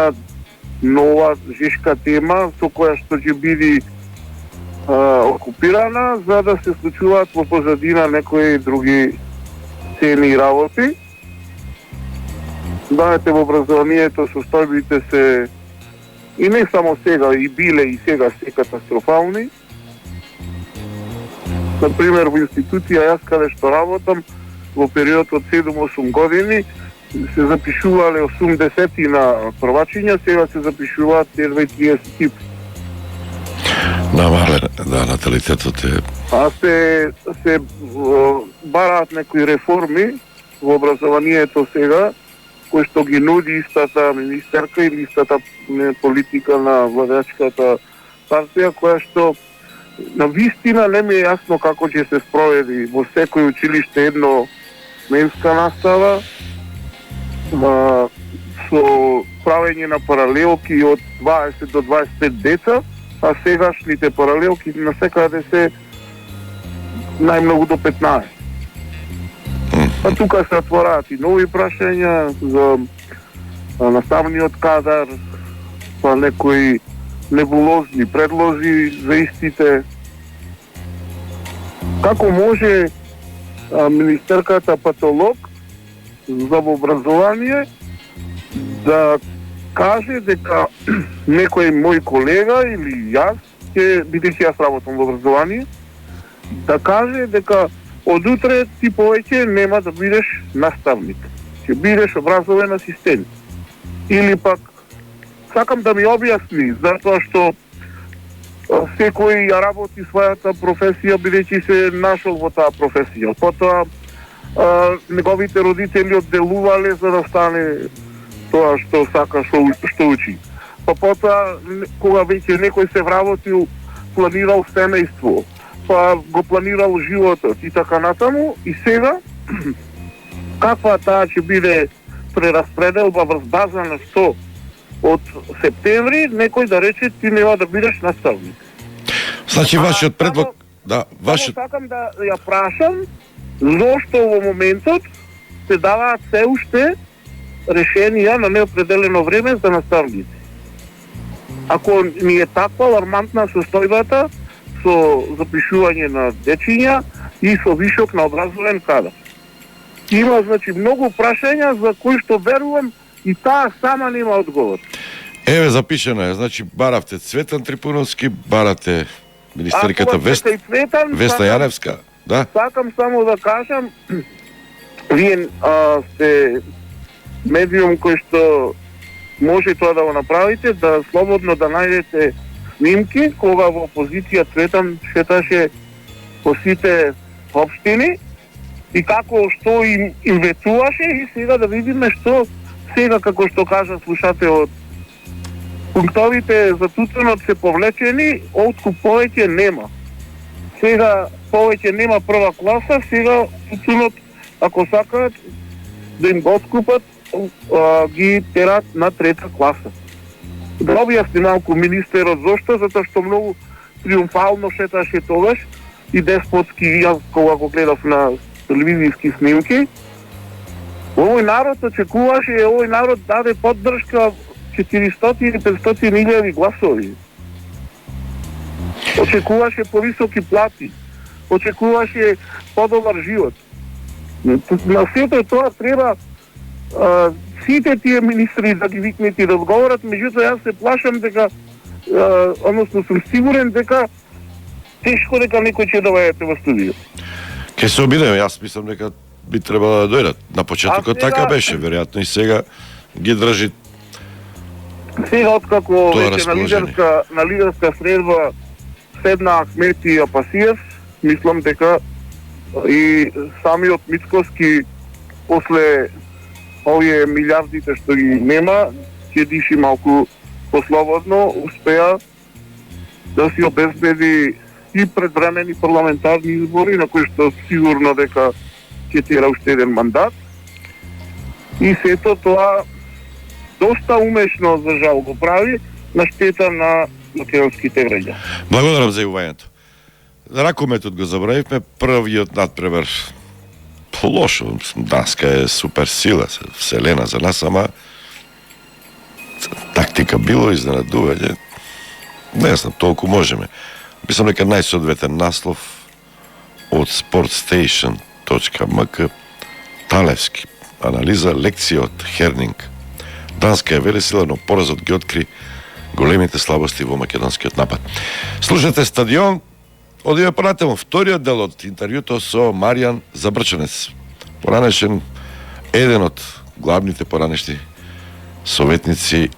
нова жешка тема со која што ќе биде окупирана за да се случуваат во позадина некои други цени работи. Знаете, во образованието состојбите се и не само сега, и биле и сега се катастрофални. Например, во институција јас каде што работам, во период од 7-8 години се запишувале 80 на првачиња, сега се запишуваат едва 30 тип. Намален, да, наталитетот е... А се бараат некои реформи во образованието сега, кој што ги нуди истата министерка или истата политика на владачката партија, која што на вистина не ми е јасно како ќе се спроведи во секој училиште едно менска настава, со правење на паралелки од 20 до 25 деца, а сегашните паралелки на секаде се најмногу до 15. А тука се отвораат и нови прашања за наставниот кадар, па некои небулозни предлози за истите. Како може министерката патолог за образование да каже дека некој мој колега или јас, бидејќи јас работам во образование, да каже дека од утре ти повеќе нема да бидеш наставник, ќе бидеш образовен асистент. Или пак сакам да ми објасни затоа што секој ја работи својата професија бидејќи се нашол во таа професија. Потоа неговите родители одделувале за да стане тоа што сака што учи. Па потоа кога веќе некој се вработил, планирал семејство, па го планирал животот и така натаму, и сега каква таа ќе биде прераспределба врз база на што од септември некој да рече ти нема да бидеш наставник. Значи вашиот предлог, да, вашиот... Сакам да ја прашам зошто во моментот се даваат се уште решенија на неопределено време за наставници. Ако ни е таква алармантна состојбата со запишување на дечиња и со вишок на образовен кадар. Има, значи, многу прашања за кои што верувам и таа сама нема одговор. Еве, запишено е, значи баравте Цветан Трипуновски, барате министерката Весна Јаневска, да? Сакам само да кажам, вие сте медиум кој што може тоа да го направите, да слободно да најдете снимки кога во опозиција Цветан шеташе по сите општини и како што им ветуваше, и сега да видиме што сега, како што кажа слушателот, пунктовите за тутунот се повлечени, откуп повеќе нема. Сега повеќе нема прва класа, сега тутунот, ако сакаат да им го откупат, ги терат на трета класа. Да објасни малку министерот зошто, затоа што многу триумфално шеташе тогаш и деспотски, јас кога го гледав на телевизијски снимки. Овој народ очекуваше, овој народ даде поддршка 400 или 500 илјади гласови. Очекуваше повисоки плати, очекуваше подобар живот. На сето тоа треба сите тие министри да ги викнете и да одговорат, меѓутоа јас се плашам дека, односно сум сигурен дека тешко дека некој ќе доаѓате во студио. Ке се обидеме, јас мислам дека би требало да дојдат. На почетокот сега... така беше, веројатно и сега ги држи. Сега откако веќе на лидерска средба седна Ахмети Апасиев, мислам дека и самиот Мицковски после овие милиардите што ги нема, ќе диши малку послободно, успеа да си обезбеди и предвремени парламентарни избори, на кои што сигурно дека ќе тера уште еден мандат. И сето тоа доста умешно за жал го прави на штета на македонските граѓани. Благодарам за јавувањето. Ракометот го забравивме, првиот надпревар. Лошо, Данска е супер сила, вселена за нас, ама тактика било, изненадување. Не знам, толку можеме. Мислам дека најсоодветен наслов од sportstation.mk Талевски. Анализа, лекција од Хернинг. Данска е велесила, но поразот ги откри големите слабости во македонскиот напад. Слушате Стадион. Одиме понатаму, вториот дел од интервјуто со Маријан Забрчанец. Поранешен, еден од главните поранешни советници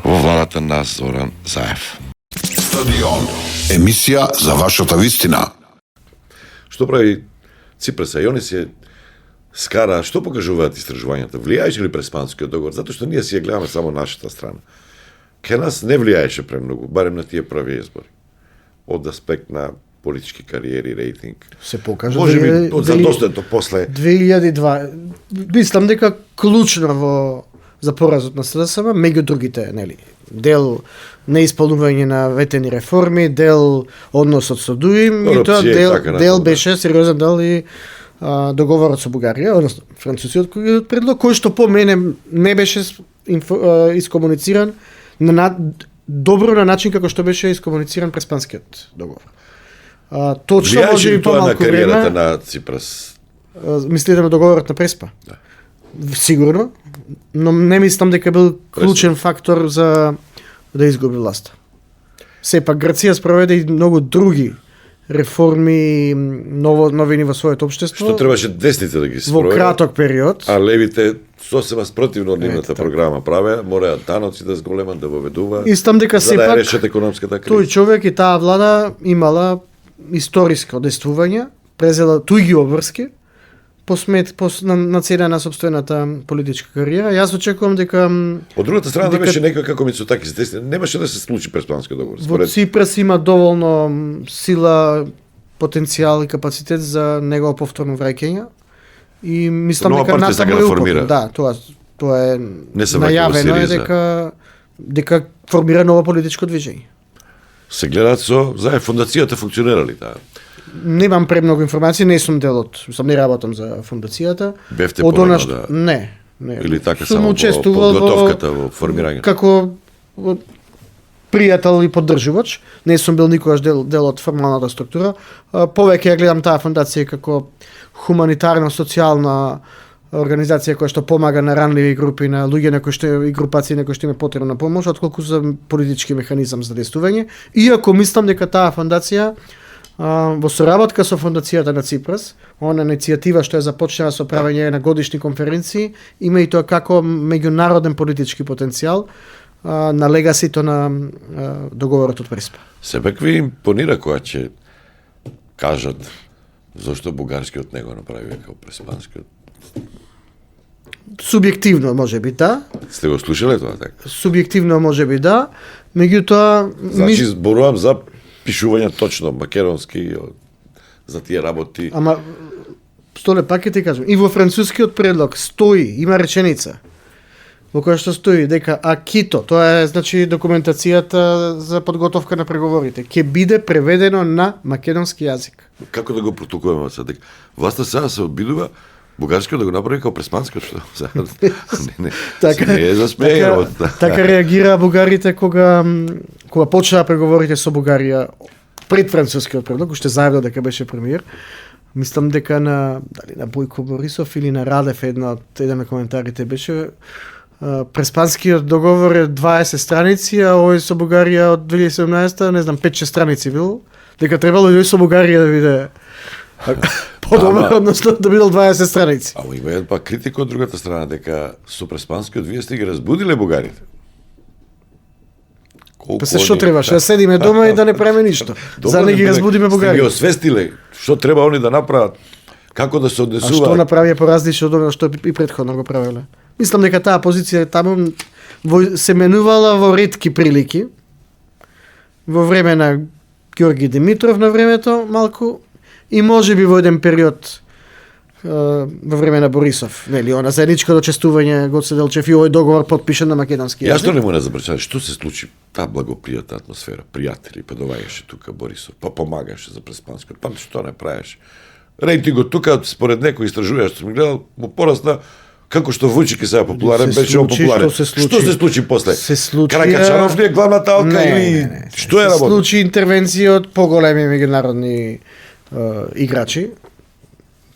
во владата на Зоран Заев. Стадион. Емисија за вашата вистина. Што прави Ципраса? И они се скара, што покажуваат истражувањата? Влијаеше ли Преспанскиот договор? Затоа што ние си ја гледаме само нашата страна. Ке нас не влијаеше премногу, барем на тие први избори. Од аспект на политички кариери, рейтинг. Се покажа. Може би од задостојното после 2002. Мислам дека клучно за поразот на СДСМ, меѓу другите, нели, дел неисполнување на ветени реформи, дел односот со ДУИМ, и тоа дел беше сериозен дел и договорот со Бугарија, односно францускиот предлог, кој што по мене не беше искомунициран добро на начин како што беше искомунициран Преспанскиот договор. Точно може би помалку време. Влијаеше на Ципрас? Мислите на договорот на Преспа? Да. Сигурно, но не мислам дека бил клучен фактор за да изгуби власта. Сепак Грција спроведе и многу други реформи, новини во своето општество. Што требаше десните да ги спроведат? Во краток период. А левите сосема спротивно од нивната програма правеа, мораат даноци да зголемат, да воведуваат. Истам дека за да сепак решат економската криза. тој човек и таа влада имала историско действување, презела туѓи обврски на цена на собствената политичка кариера. Јас очекувам дека Од другата страна да беше некој како Мицотаки се немаше да се случи Преспанскиот договор. во Ципрас има доволно сила, потенцијал и капацитет за негово повторно враќање. И мислам Нова дека партија сака да формира. Да, тоа е Не се враќа во најавено е Сирија, дека формира ново политичко движење. Се гледаат со заедно фондацијата функционира ли таа? Немам премногу информации, не сум дел од, не работам за фондацијата. Бевте Од она порано, да. Не. Или така Сум само во учествувал подготовката, во формирањето? Како пријател и поддржувач, не сум бил никогаш дел од формалната структура. Повеќе ја гледам таа фондација како хуманитарно-социјална организација која што помага на ранливи групи, на луѓе на кои што и групации на кои што има потребна помош, отколку за политички механизам за действување. Иако мислам дека таа фондација во соработка со фондацијата на Ципрас, она иницијатива што е започнала со правење на годишни конференции, има и тоа како меѓународен политички потенцијал на легасито на договорот од Преспа. Сепак ви импонира кога ќе кажат зошто бугарскиот не го направи како Преспанскиот. Субјективно можеби да. Сте го слушале тоа така? Субјективно можеби да, меѓутоа Значи зборувам за пишување точно македонски за тие работи. Ама Столе пак ќе ти кажам, и во францускиот предлог стои, има реченица во која што стои дека акито, тоа е значи документацијата за подготовка на преговорите, ќе биде преведено на македонски јазик. Како да го протокуваме сега дека власта сега се обидува бугарскиот да го направи како Преспанскиот што не е за смеење. Така реагира бугарите кога почнаа преговорите со Бугарија пред францускиот предлог, уште заедно дека беше премиер. Мислам дека на Бојко Борисов или на Радев еден од коментарите беше Преспанскиот договор е 20 страници, а овој со Бугарија од 2017, не знам, 5-6 страници бил, дека требало и со Бугарија да биде подобро, односно да бидел 20 страници. Ама има еден пак критика од другата страна, дека со Преспанскиот вие сте ги разбудиле бугарите. Па се што требаше, да седиме дома и да не правиме ништо. За не ги разбудиме бугарите. Сте ги освестиле што треба они да направат, како да се однесуваат. А што направија поразлично од она што и претходно го правеле? Мислам дека таа позиција таму се менувала во ретки прилики. Во време на Ѓорги Димитров на времето малку и можеби во еден период во време на Борисов, нели, она заедничко честување Гоце Делчев и овој договор потпишан на македонски Јас што јазик. не му не забрачам, што се случи таа благопријатна атмосфера, пријатели, па доаѓаше тука Борисов, па помагаше за преспанското, па што не правеше. Рейтингот тука според некои истражувања што сум гледал, му порасна како што Вујчик е сега популарен, Се беше случи, популарен. што се случи? Што се случи после? Се случи, Каракачанов ли е главната алка или што е Се работа? случи интервенција од поголеми меѓународни играчи,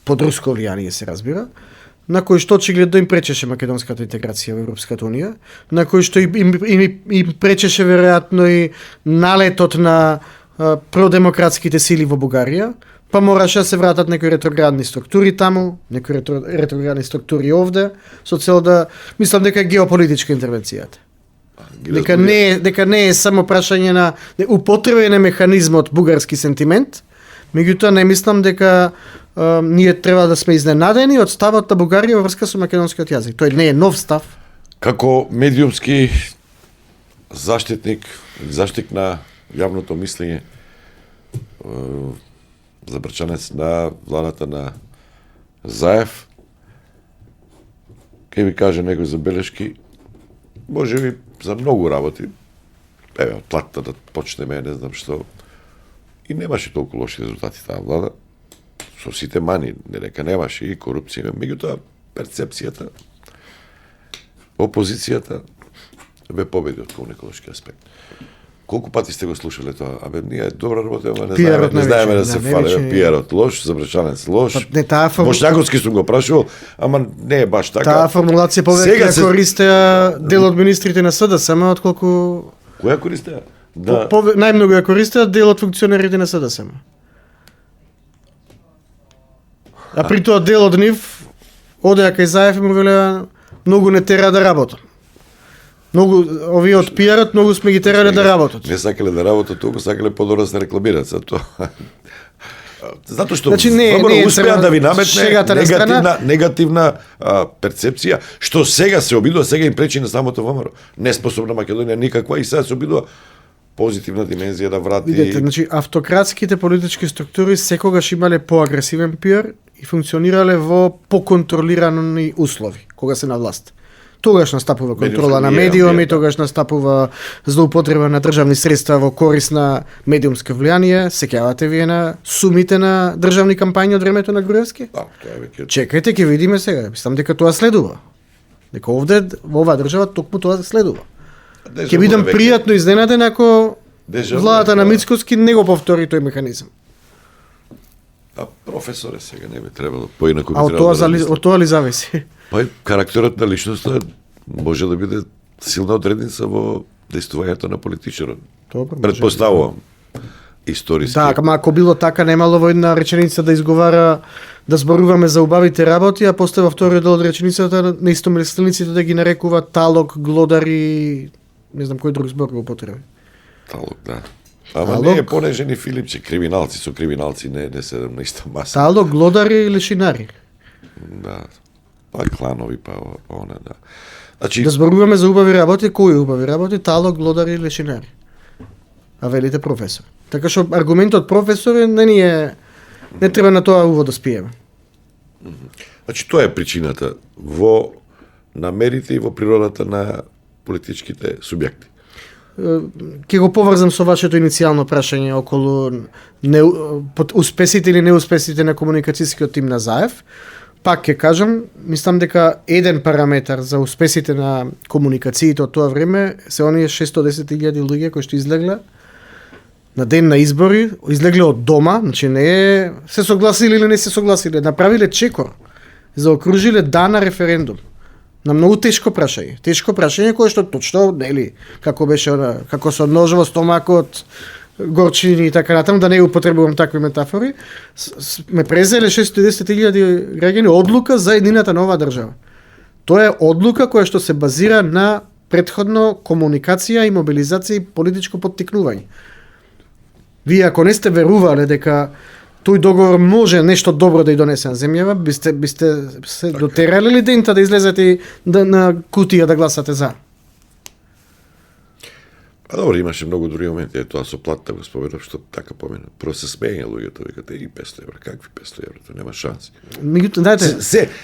под руско влијание се разбира, на кои што очигледно им пречеше македонската интеграција во Европската унија, на кои што им пречеше веројатно и налетот на продемократските сили во Бугарија, па мораше да се вратат некои ретроградни структури таму, некои ретроградни структури овде, со цел да, мислам дека е геополитичка интервенцијата. Дека не е само прашање на употребен механизмот бугарски сентимент, меѓутоа не мислам дека ние треба да сме изненадени од ставот на Бугарија во врска со македонскиот јазик. Тој не е нов став. Како медиумски заштитник на јавното мислење, забрчанец на владата на Заев, ке ви каже некои забелешки, може би за многу работи, еве, од платата да почнеме, не знам што, и немаше толку лоши резултати таа влада, со сите мани, не дека немаше и корупција, меѓутоа перцепцијата, опозицијата ве победи од комуниколошки аспект. Колку пати сте го слушале тоа? Абе, ние добра работа, ама не знаеме да се фале. Пиерот лош, Забрачанец лош. Не, Бошњаковски сум го прашувал, ама не е баш така. Таа формулација повеќе ја користеа дел од министрите на СДСМ, отколку Која користеа? Да. Најмногу ја користеат дел од функционерите на СДСМ. А при тоа дел од нив одеа кај Заев и му велеа многу не тера да работам. Многу овие од пиарот многу сме ги терале да работат. Не сакале да работат толку, сакале подобро да се рекламираат за тоа. Затоа што Значи, не успеа да ви шегата наметне на страна. негативна перцепција, што сега се обидува, сега им пречи на самото ВМРО. Неспособна Македонија никаква и сега се обидува позитивна димензија да врати. Видете, значи автократските политички структури секогаш имале поагресивен пиар и функционирале во поконтролирани услови кога се на власт. Тогаш настапува контрола на медиуми, тогаш настапува злоупотреба на државни средства во корис на медиумско влијание. Сеќавате вие на сумите на државни кампањи од времето на Груевски? Да, тоа е веќе. Чекајте, ќе видиме сега. Мислам дека тоа следува. Дека овде во оваа држава токму тоа следува. Ќе бидам пријатно изненаден ако владата на Мицкоски не го повтори тој механизам. А професоре сега не би требало поинаку би А од требало тоа, да од тоа ли зависи? Па и карактерот на личноста може да биде силна одредница во действувањето на политичарот. Добро, може. Предпоставувам историски. Да, ама ако било така, немало во една реченица да изговара да зборуваме за убавите работи, а после во вториот дел од реченицата на истомислениците да ги нарекува талог, глодари, не знам кој друг збор го употреби. Талог, да. Ама Талог? не е понежен и Филипче, криминалци со криминалци не се на иста маса. Талог, глодари и лешинари. Да. Па кланови, па она, да. Значи, Да зборуваме за убави работи, кои убави работи? Талог, глодари и лешинари. А велите професор. Така што аргументот професор не треба на тоа уво да спиеме. значи тоа е причината во намерите и во природата на политичките субјекти. Ќе го поврзам со вашето иницијално прашање околу успесите или неуспесите на комуникацијскиот тим на Заев. Пак ќе кажам, мислам дека еден параметар за успесите на комуникациите од тоа време се оние 610.000 луѓе кои што излегле на ден на избори, излегле од дома, значи не е се согласиле или не се согласиле, направиле чекор, заокружиле дан на референдум. На многу тешко прашање кое што точно, нели, како беше она, како со нож во стомакот, горчини и така натаму, да не употребувам такви метафори, ме презеле 610.000 граѓани одлука за едината на оваа држава. Тоа е одлука која што се базира на претходно комуникација и мобилизација и политичко поттикнување. Вие ако не сте верувале дека тој договор може нешто добро да ја донесе на земјава, бисте се дотерале ли дента да излезете на кутија да гласате за? А добро, имаше многу други моменти, тоа со платата го споменав, што така помена. Прво се смеења луѓето, викате, и 500 евра, какви 500 евра, тоа нема шанси. Меѓутоа, знаете,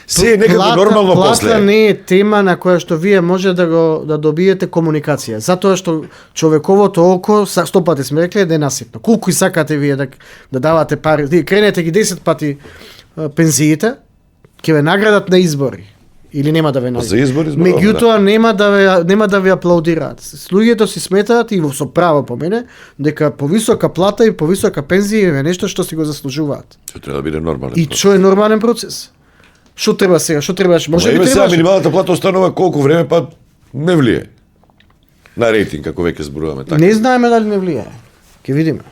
Се е некако нормално после. Плата не е тема на која што вие може да добиете комуникација, затоа што човековото око, 100 пати сме рекле, е ненаситно. Колку и сакате вие да давате пари, вие кренете ги 10 пати пензиите, ќе ве наградат на избори. Или нема да ве наградат. За избори зборувам, Меѓутоа нема да ве аплаудираат. Луѓето си сметаат и со право по мене дека повисока плата и повисока пензија е нешто што си го заслужуваат. Тоа треба да биде нормален. И што е нормален процес? Што треба сега? Што требаш? Може би сега требаш. минималната плата останува колку време, па не влие на рейтинг, како веќе зборуваме така. Не знаеме дали не влијае. Ќе видиме.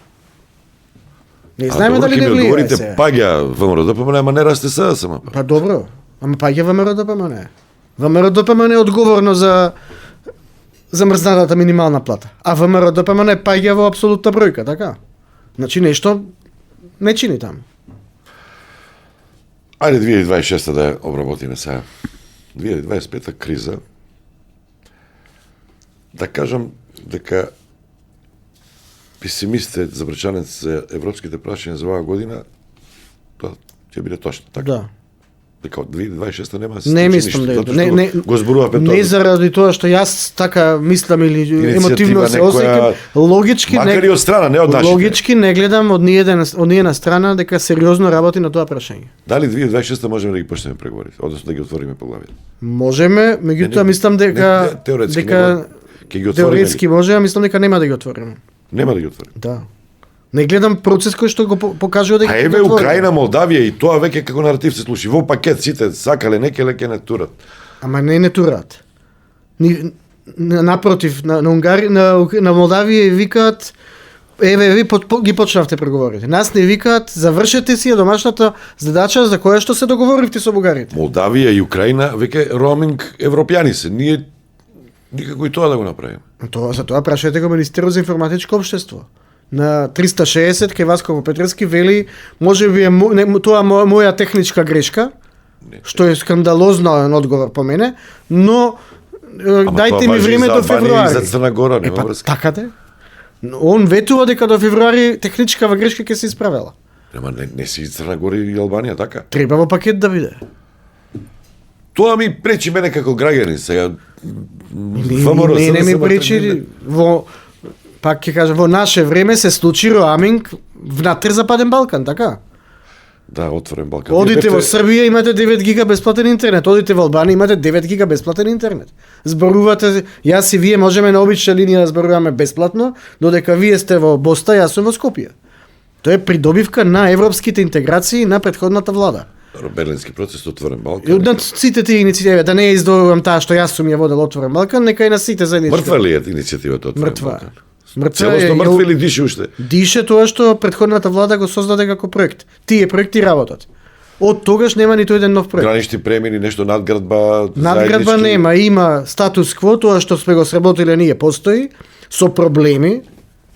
Не знаеме дали не влијае. Говорите сега. паѓа ВМРО-ДПМН, ама не расте сега само. Па добро. Ама паѓа ВМРО-ДПМН. ВМРО-ДПМН е одговорно за замрзнатата минимална плата. А ВМРО-ДПМН паѓа во апсолутна бројка, така? Значи нешто не чини таму. Ајде 2026 да ја обработиме сега. 2025 криза. Да кажам дека песимистите забрачанец за европските прашања за оваа година, тоа ќе биде точно, така? Да. Дека од 2026 нема да се Не случи мислам ништо, дека затоа што го зборувавме тоа. Не заради тоа што јас така мислам или емотивно се некоја- осеќам, логички Макар и од страна, не од нашите. логички не гледам од ниедна страна дека сериозно работи на тоа прашање. Дали 2026 можеме да ги почнеме преговорите, односно да ги отвориме поглавите? Можеме, меѓутоа мислам дека не, теоретски дека ќе ги отвориме. теоретски може, а мислам дека нема да ги отвориме. Нема да ги отвориме. Да. Не гледам процес кој што го покажува дека А ќе еве го отвориме. Украина, Молдавија и тоа веќе како наратив се слуши. Во пакет сите сакале некеле ке не турат. Ама не турат. Напротив, на Унгарија, на Молдавија викаат еве ви ги почнавте преговорите. Нас не викаат завршете си ја домашната задача за која што се договоривте со бугарите. Молдавија и Украина веќе роуминг европјани се. Ние никако и тоа да го направиме. Тоа за тоа прашајте го Министерот за информатичко општество. На 360 кај Васко Петровски вели можеби е тоа моја техничка грешка, што е скандалозно одговор по мене, но дајте ми време до февруари. За Црна Гора нема Па врска. така де. Он ветува дека до февруари техничкава грешка ќе се исправела. Нема не си Црна Гора и Албанија така. Треба во пакет да биде. Тоа ми пречи мене како граѓанин сега. Не ми пречи во пак ќе кажам во наше време се случи роаминг внатре Западен Балкан, така? Да, отворен Балкан. Одите во Србија имате 9 гига бесплатен интернет, одите во Албанија имате 9 гига бесплатен интернет. Зборувате, јас и вие можеме на обична линија да зборуваме бесплатно, додека вие сте во Боста, јас сум во Скопје. Тоа е придобивка на европските интеграции на претходната влада. Берлински процес, отворен И Балкан. од сите тие иницијативи, да не ја издвојувам таа што јас сум ја водел Отворен Балкан, нека и на сите заеднички. Мртва ли е иницијативата отворен Мртва. Балкан? Мртва е, Целосно мртва или дише уште? Дише тоа што претходната влада го создаде како проект. Тие проекти работат. Од тогаш нема ниту еден нов проект. Гранични премини, нешто надградба, Надградба заеднички- нема, има статус кво, тоа што сме го сработиле ние постои, со проблеми,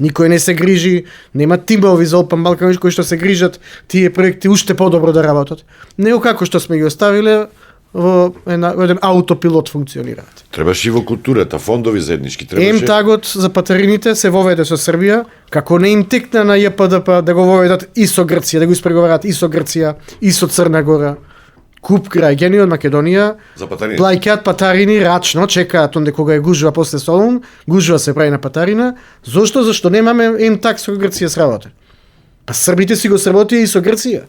никој не се грижи, нема тимови за Опан Балкан кои што се грижат тие проекти уште подобро да работат. Него како што сме ги оставиле во еден аутопилот функционираат. Требаше и во културата, фондови заеднички, требаше. Тагот за патарините се воведе со Србија, како не им текна на ЈПДП да го воведат и со Грција, да го испреговарат и со Грција, и со Црна Гора. Куп граѓани од Македонија За патарини. плаќаат патарини рачно, чекаат онде кога е гужва после Солун, гужва се прави на патарина. Зошто? Зашто немаме такс со Грција сработа. Па србите си го сработија и со Грција.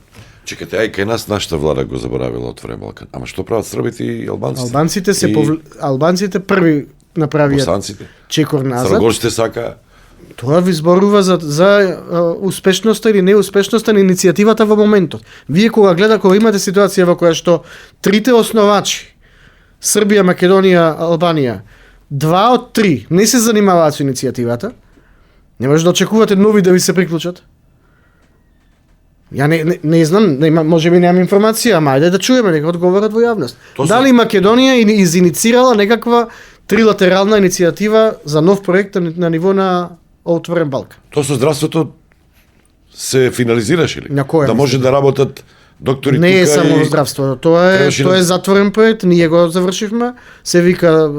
Чекате, ај кај нас нашата влада го заборавила отворен Балкан. Ама што прават србите и албанците? Албанците се И албанците први направија босанците. чекор назад. Црногорците сака. Тоа ви зборува за успешноста или неуспешноста на иницијативата во моментот. Вие кога имате ситуација во која што трите основачи Србија, Македонија, Албанија, 2 од 3 не се занимаваат со иницијативата, не може да очекувате нови да ви се приклучат. Ја не знам, можеби немам информација, ама ајде да чуеме, нека одговорат во јавност. Дали Македонија изиницирала некаква трилатерална иницијатива за нов проект на ниво на Отворен Балкан? Тоа со здравството се финализираше ли? На која Да може да работат доктори Не е тука само и... здравство, тоа е затворен проект, ние го завршивме, се вика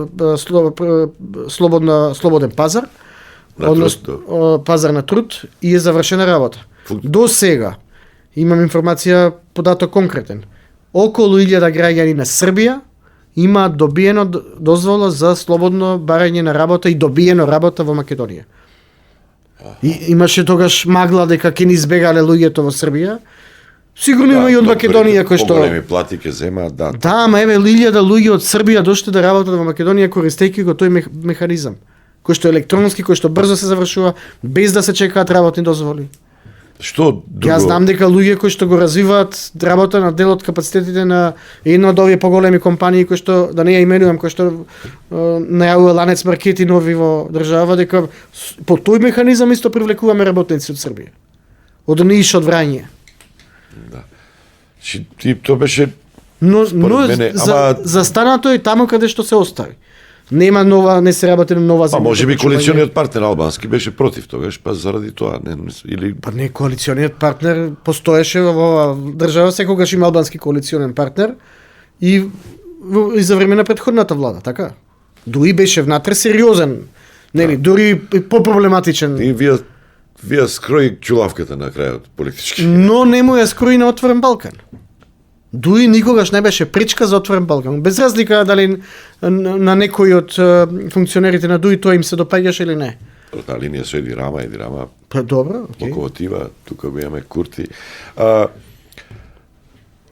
слободен пазар. пазар на труд и е завршена работа. До сега имам информација, податок конкретен. Околу 1000 граѓани на Србија имаат добиено дозвола за слободно барање на работа и добиено работа во Македонија. И имаше тогаш магла дека ќе ни избегале луѓето во Србија. Сигурно има и од Македонија кои што поголеми плати ќе земаат, да. Да, ама еве 1000 луѓе од Србија дошле да работат во Македонија користејќи го тој механизам, кој што е електронски, кој што брзо се завршува без да се чекаат работни дозволи. Што друго? Јас знам дека луѓе кои што го развиваат работа на дел од капацитетите на една од овие поголеми компании кои што, да не ја именувам, кои што најавува ланец маркети нови во држава, дека по тој механизам исто привлекуваме работници од Србија. Од Ниш, од Врање. Да. И тоа беше Но мене, застанато е таму каде што се остави. Нема нова, не се работи на нова земја. може би коалициониот партнер албански беше против тогаш, па заради тоа или Па не, коалициониот партнер постоеше во оваа држава, секогаш има албански коалиционен партнер и за време на претходната влада, така? Дуи беше внатре сериозен, нели, дури попроблематичен. и вие скрои чулавката на крајот политички. Но не му ја скрои на Отворен Балкан. Дуи никогаш не беше пречка за Отворен Балкан. Без разлика дали на некој од функционерите на Дуи тоа им се допаѓаше или не. Таа линија со Еди Рама, Па добро, окей. локомотива, тука имаме Курти.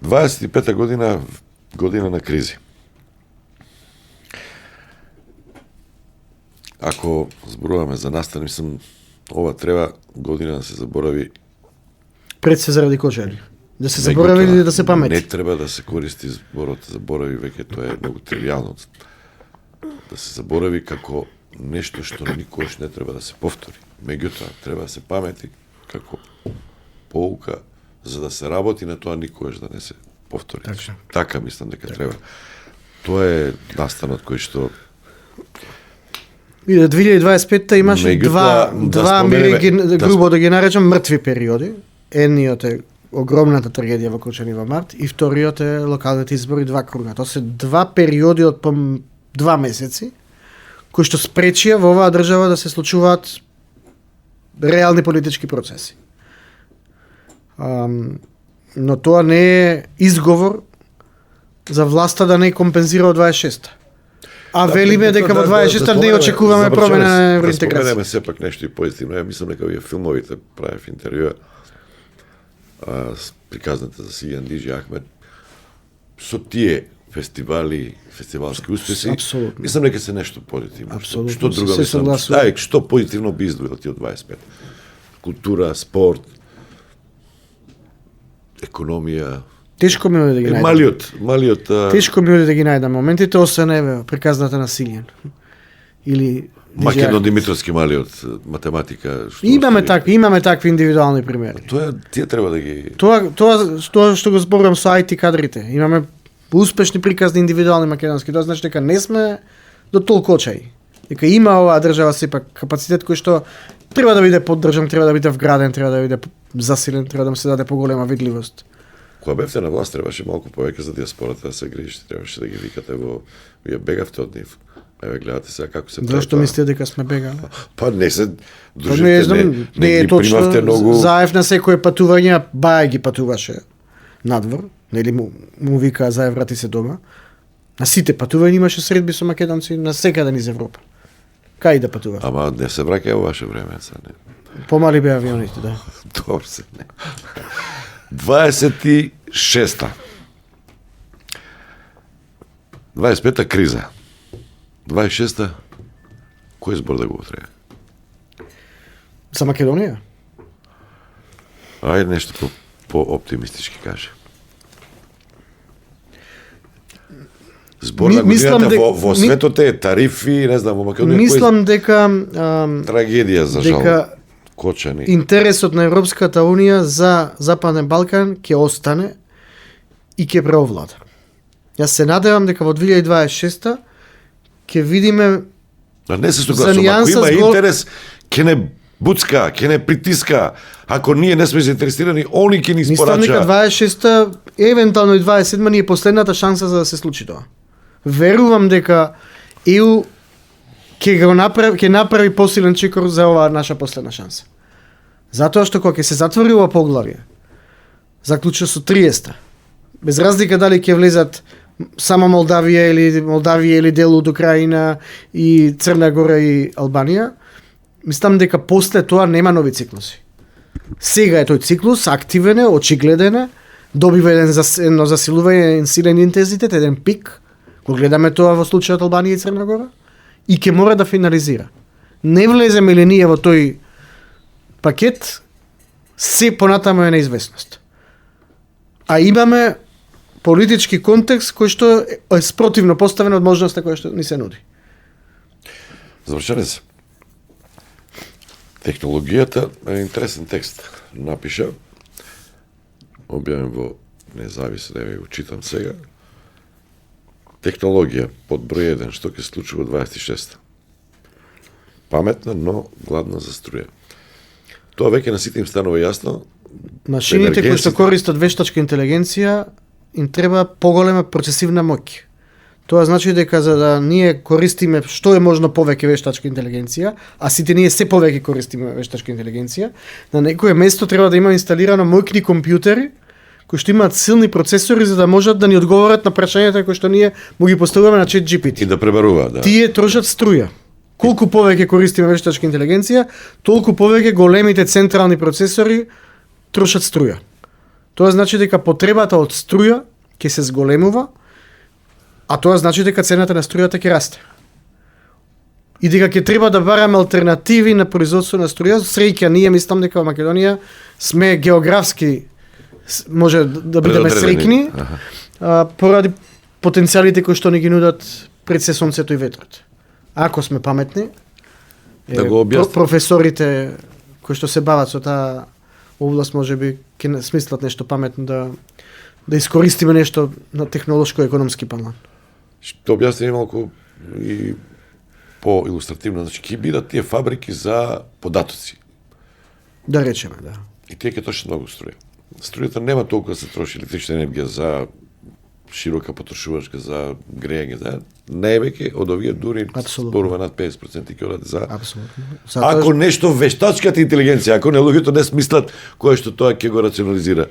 25-та година на кризи. Ако зборуваме за настан, мислам, ова треба година да се заборави. Пред се заради кожели. Да се заборави или да се памети? Не треба да се користи зборот заборави, веќе тоа е многу тривијално. Да се заборави како нешто што никогаш не треба да се повтори. Меѓутоа, треба да се памети како поука за да се работи на тоа никогаш да не се повтори. Така мислам дека треба. Тоа е настанот кој што 2025-та имаше Меѓутоа, два грубо да ги наречам мртви периоди. Едниот е огромната трагедија во Кочани во март и вториот е локалните избори 2 круга. Тоа се 2 периоди од по 2 месеци кои што спречија во оваа држава да се случуваат реални политички процеси. Но тоа не е изговор за власта да не компензира од 26-та. А велиме дека во 26-та не очекуваме промена на евроинтеграција. Да споменеме сепак нешто и позитивно. Ја мислам дека овие филмовите правев интервјуа приказната за Сијан Диджи Ахмед со тие фестивалски успеси. Апсолутно. Мислам дека се нешто позитивно. Апсолутно. Што друго се мислам? согласувам. Што позитивно би издвоил ти од 25? Култура, спорт, економија. Тешко ми е да ги најдам. Малиот Тешко ми е да ги најдам моментите, освен еве приказната на Силјан. Или Македон Димитровски малиот математика. Имаме такви индивидуални примери. Тие треба да ги Тоа што го зборувам со IT кадрите. Имаме успешни приказни индивидуални македонски. Тоа значи дека не сме до толку очаи. Дека има оваа држава сепак капацитет кој што треба да биде поддржан, треба да биде вграден, треба да биде засилен, треба да му се даде поголема видливост. Кога бевте на власт, требаше малку повеќе за диаспората да се грижите, требаше да ги викате во... Вие бегавте од нив. Еве, гледате сега како се... Зашто мислите дека сме бегали? Па не се Па дружите, не знам, не е ги точно. примавте многу... Заев на секое патување, Баја ги патуваше надвор, нели му вика Заев врати се дома. На сите патувања имаше средби со македонци на секаде низ Европа. Кај да патува? Ама не се враќа во ваше време, сега не. Помали беа авионите, да. Добро се, не. 26-та. 25-та криза. 26-та, кој збор да го употреби? За Македонија? Ајде нешто по-оптимистички каже. Збор на годината во светот е тарифи, не знам, во Македонија Мислам дека трагедија за жал. дека Кочани. интересот на Европската Унија за Западен Балкан ќе остане и ќе преовлада. Јас се надевам дека во 2026-та ќе видиме Не се согласувам, ако има интерес, ќе не буцка, ќе не притиска. Ако ние не сме заинтересирани, они ќе ни Мислам дека испорача. 26-та, евентуално и 27-та ни е последната шанса за да се случи тоа. Верувам дека ЕУ ќе направи посилен чекор за оваа наша последна шанса. Затоа што кога ќе се затвори ова поглавје, заклучно со 30-та, без разлика дали ќе влезат само Молдавија или дел од Украина и Црна Гора и Албанија, мислам дека после тоа нема нови циклуси. Сега е тој циклус, активен е, очигледен е, добива едно засилување, силен интензитет, еден пик, кога гледаме тоа во случајот Албанија и Црна Гора, и ќе мора да финализира. Не влеземе ли ние во тој пакет, се понатаму е неизвестност. А имаме политички контекст кој што е спротивно поставен од можноста која што ни се нуди. Завршене се. Технологијата е интересен текст. Напиша, објавен во Независен, еве го читам сега. Технологија, под број 1, што ќе случи во 26-та. Паметна, но гладна за струја. Тоа веќе на сите им станува јасно. Машините кои што користат вештачка интелигенција им треба поголема процесивна моќ. Тоа значи дека за да ние користиме што е можно повеќе вештачка интелигенција, а сите ние се повеќе користиме вештачка интелигенција, на некое место треба да има инсталирано моќни компјутери кои што имаат силни процесори за да можат да ни одговорат на прашањата кои што ние му ги поставуваме на ChatGPT. И да пребаруваат, да. Тие трошат струја. Колку повеќе користиме вештачка интелигенција, толку повеќе големите централни процесори трошат струја. Тоа значи дека потребата од струја ќе се зголемува, а тоа значи дека цената на струјата ќе расте. И дека ќе треба да бараме алтернативи на производство на струја. Среќа, ние мислам дека во Македонија сме географски може да бидеме среќни, поради потенцијалите кои што ни ги нудат пред се сонцето и ветрот. Ако сме паметни, да го објасним. Професорите кои што се бават со таа област можеби ќе смислат нешто паметно да искористиме нешто на технолошко-економски план. Што објасни малку и по-илустративно, значи ќе бидат тие фабрики за податоци. Да речеме, да. И тие ќе трошат многу струја. Струјата нема толку да се троши електрична енергија за широка потрошувачка, за грејање, за највеќе од овие дури спорува над 50% ќе одат за Апсолутно. Ако нешто вештачката интелигенција, ако не луѓето не смислат кое што тоа ќе го рационализира,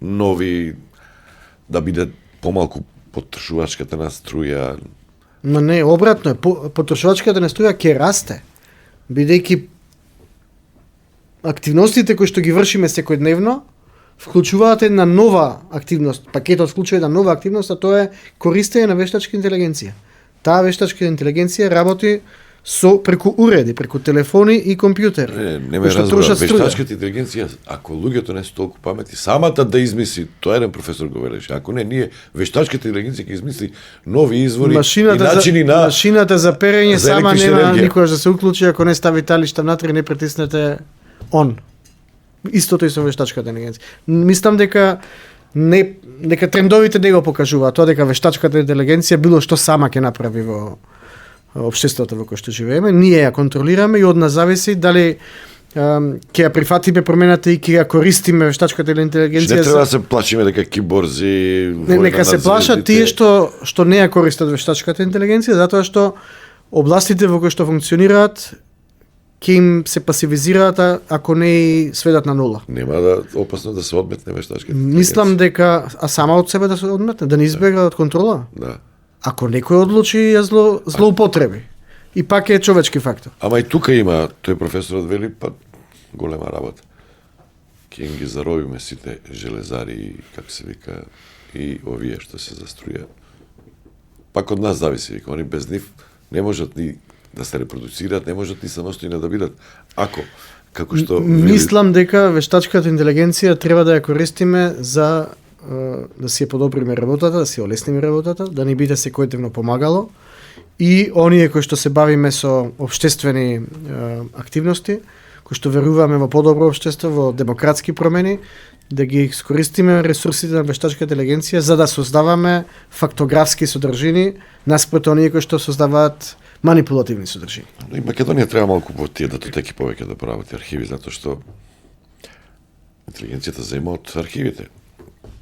нови да биде помалку потрошувачката на струја. Но не, обратно е, потрошувачката на струја ќе расте, бидејќи активностите кои што ги вршиме секојдневно вклучуваат една нова активност, пакетот вклучува една нова активност, а тоа е користење на вештачка интелигенција. Таа вештачка интелигенција работи преку уреди, преку телефони и компјутери. Не ме разбира, вештачката интелигенција, ако луѓето не се толку паметни, самата да измисли, тоа еден професор го велеше, ако не ние, вештачката интелигенција ќе измисли нови извори и начини на машината за перење за сама електрична нема енергија. никогаш да се уклучи ако не стави талишта внатре и не притиснете он. Истото и со вештачката интелигенција. Мислам дека дека трендовите не го покажуваат тоа дека вештачката интелигенција било што сама ќе направи во општеството во кое што живееме, ние ја контролираме и од нас зависи дали ќе ја прифатиме промената и ќе ја користиме вештачката интелигенција. Не треба да се плашиме дека киборзи нека се плашат тие што не ја користат вештачката интелигенција, затоа што областите во кои што функционираат ќе им се пасивизираат ако не и сведат на нула. Нема да опасно да се одметне вештачката интелигенција. Мислам дека сама од себе да се одметне, да не избега од контрола. Да. Ако некој одлучи ја злоупотреби. И пак е човечки фактор. Ама и тука има, тој професорот вели, па голема работа. Ќе им ги заробиме сите железари и, како се вика, и овие што се заструја. Пак од нас зависи, вика, они без нив не можат ни да се репродуцираат, не можат ни самостојно да бидат. Ако, како што... Мислам дека вештачката интелигенција треба да ја користиме за да си ја подобриме работата, да си олесниме работата, да ни биде секојдневно помагало и оние кои што се бавиме со општествени активности, кои што веруваме во подобро општество, во демократски промени, да ги искористиме ресурсите на вештачката интелигенција за да создаваме фактографски содржини наспрот оние кои што создаваат манипулативни содржини. И Македонија треба малку по тие датотеки повеќе да прават архиви, затоа што интелигенцијата зема од архивите.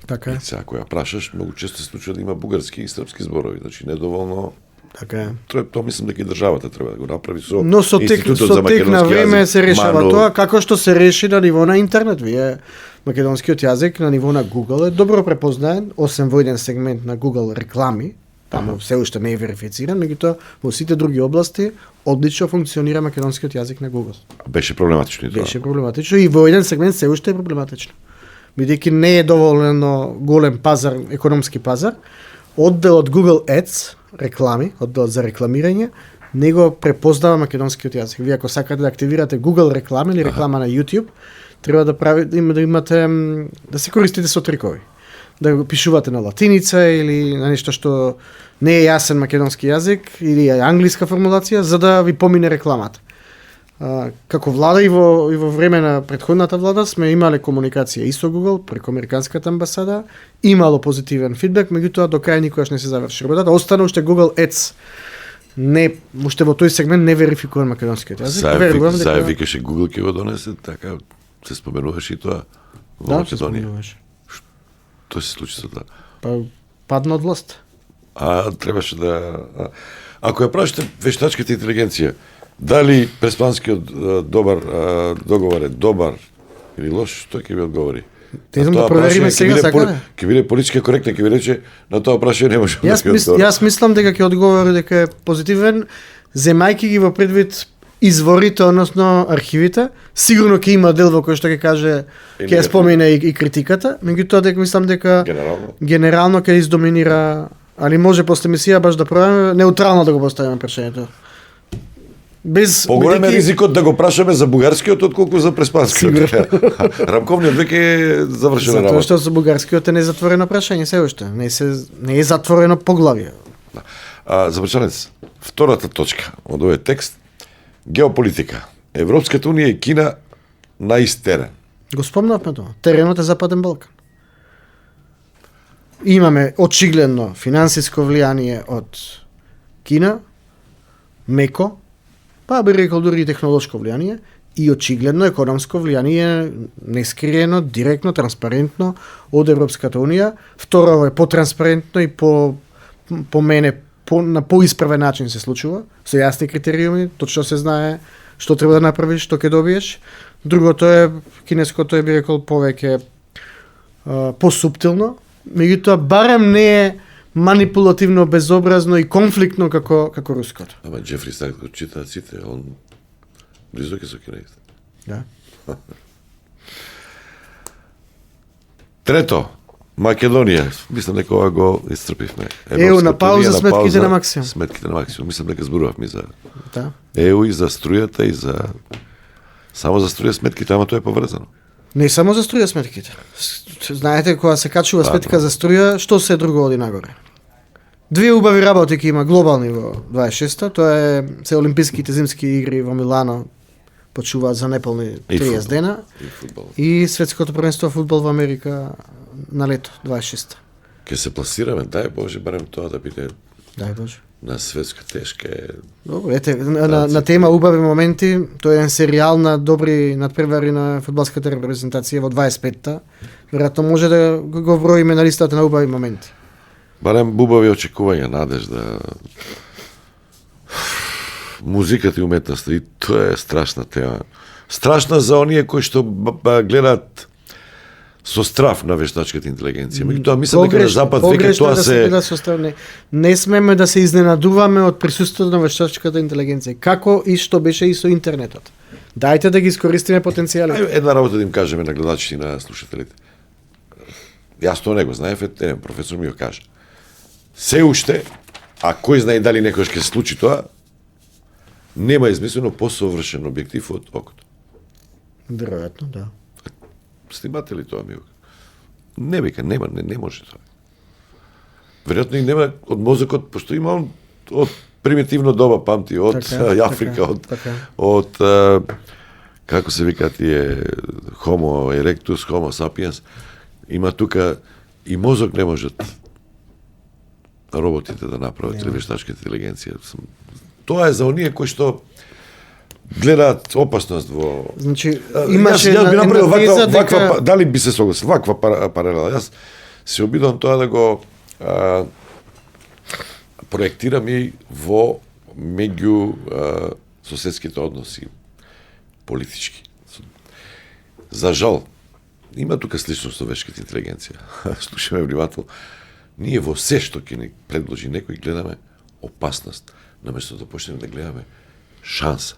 Така е. Сега, ако ја прашаш, многу често се случува да има бугарски и српски зборови, значи недоволно Така е. Тоа мислам дека и државата треба да го направи со Но со тек Институтот за на македонски време јазик. се решава но- тоа, како што се реши на ниво на интернет. Вие македонскиот јазик на ниво на Google е добро препознаен, освен во еден сегмент на Google реклами, таму се уште не е верифициран, меѓутоа во сите други области одлично функционира македонскиот јазик на Google. Беше проблематично и тоа. Беше проблематично и во еден сегмент се уште е проблематично. Бидејќи не е доволно голем пазар, економски пазар, одделот Google Ads, реклами, одделот за рекламирање, не го препознава македонскиот јазик. Вие ако сакате да активирате Google реклама или реклама на YouTube, треба да имате да се користите со трикови. Да го пишувате на латиница или на нешто што не е јасен македонски јазик или е англиска формулација за да ви помине рекламата. Како влада и во време на претходната влада сме имале комуникација и со Google преку американската амбасада, имало позитивен фидбек, меѓутоа до крај никогаш не се заврши работата. Остана уште Google Ads. Не, уште во тој сегмент не верификуван македонскиот јазик. Верувам дека викаше Google ќе го донесе, така се споменуваше и тоа во да, Македонија. спомнуваш. Тоа се случи со тоа. Па падна од власт. Требаше да ако ја прашате вештачката интелигенција, дали преспанскиот договор е добар или лош, што ќе ви одговори? Те да провериме сега, сакате? Ќе биде политички коректно, ќе ви рече на тоа прашање не може да ќе одговори. Јас мислам дека ќе одговори дека е позитивен, земајки ги во предвид изворите, односно архивите, сигурно ќе има дел во кој што ќе каже, ќе ја спомене и критиката, меѓутоа дека мислам дека генерално ќе издоминира, али може после мисија баш да пробаме неутрално да го поставиме прашањето. Без поголем е ризикот да го прашаме за бугарскиот отколку за преспанскиот. Рамковниот век е завршена работа. Затоа што за бугарскиот е незатворено прашање се уште, не е затворено поглавје. Завршенец, втората точка од овој текст, геополитика. Европската унија и Кина на ист терен. Го спомнавме тоа. Теренот е Западен Балкан. Имаме очигледно финансиско влијание од Кина, меко, па би рекол дури и технолошко влијание, и очигледно економско влијание нескриено, директно, транспарентно од Европската унија. Второ е потранспарентно и по мене на поисправен начин се случува, со јасни критериуми, точно се знае што треба да направиш, што ќе добиеш. Другото е, кинеското е би рекол повеќе посуптилно, меѓутоа барем не е манипулативно, безобразно и конфликтно како руското. Ама Джефри Стак го читаат сите, он близок е со кинеите. Да. Трето, Македонија, мислам дека ова го исцрпивме. ЕУ на пауза, сметките на максимум. Сметките на максимум, мислам дека зборувавме за Да. ЕУ и за струјата и за само за струја сметките, ама тоа е поврзано. Не само за струја сметките. Знаете, кога се качува сметка за струја, што се друго оди нагоре? Две убави работи ќе има глобални во 26-та, тоа е се Олимписките зимски игри во Милано, почуваат за неполни 30 дена, и светското првенство фудбал во Америка на лето 26-та. Ке се пласираме, дај Боже, барем тоа да биде Дај Боже. на светска тешка е. Добро, ете, на тема убави моменти, тоа е еден серијал на добри надпревари на фудбалската репрезентација во 25-та. Веројатно може да го броиме на листата на убави моменти. Барем убави очекувања, надежда. Музиката и уметноста, и тоа е страшна тема. Страшна за оние кои што гледаат со страф на вештачката интелигенција. Меѓутоа мислам дека на запад веќе тоа се не смеме да се изненадуваме од присуството на вештачката интелигенција. Како и што беше и со интернетот. Дајте да ги искористиме потенцијалите. Една работа да им кажеме на гледачите и на слушателите. Јас тоа не го знаев, еден професор ми го кажа. Се уште, а кој знае дали некојаш ќе се случи тоа, нема измислено посовршен објектив од окото. Веројатно, да. Снимате ли тоа, ми го? Не вика, нема, не може тоа. Веројатно и нема од мозокот, пошто има он од примитивно доба памти, од Африка, од како се вика тие Homo erectus, Homo sapiens, има тука и мозок не можат роботите да направат или вештачка интелигенција. Тоа е за оние кои што гледаат опасност во... Значи, имаше јас би направил теза ваква, дали би се согласил, ваква паралела. Јас се обидам тоа да го проектирам и во меѓу соседските односи, политички. За жал, има тука слично со вештата интелигенција. Слушаме внимателно. Ние во се што ќе ни предложи некој гледаме опасност, наместо да почнеме да гледаме шанса.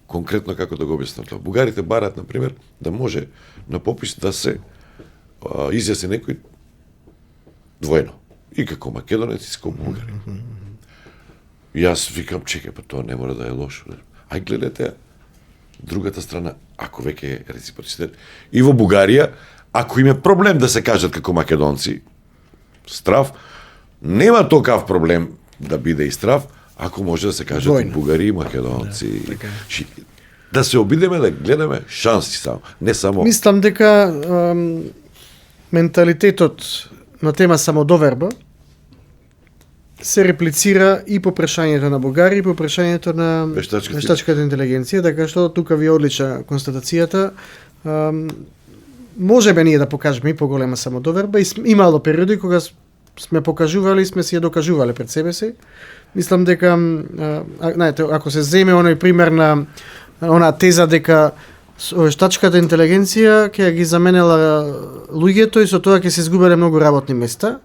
Конкретно како да го објаснам тоа. Бугарите бараат, на пример, да може на попис да се изјасни некој двојно. И како македонец, и како бугарин. И јас викам, чекај, па тоа не мора да е лошо. Ај гледате другата страна, ако веќе е реципроцитет. И во Бугарија, ако им е проблем да се кажат како македонци, страв, нема токав проблем да биде и страв, ако може да се кажат Двојно. бугари и македонци. Да се обидеме да гледаме шанси само, не само... Мислам дека менталитетот на тема самодоверба се реплицира и по прашањето на Бугари, и по прашањето на вештачката интелигенција, така што тука ви е одлична констатацијата. Можеме ние да покажеме и поголема самодоверба и имало периоди кога сме покажували, сме си ја докажувале пред себе си. Мислам дека, знаете, ако се земе оној пример на онаа теза дека вештачката интелигенција ќе ги заменела луѓето и со тоа ќе се изгубеле многу работни места.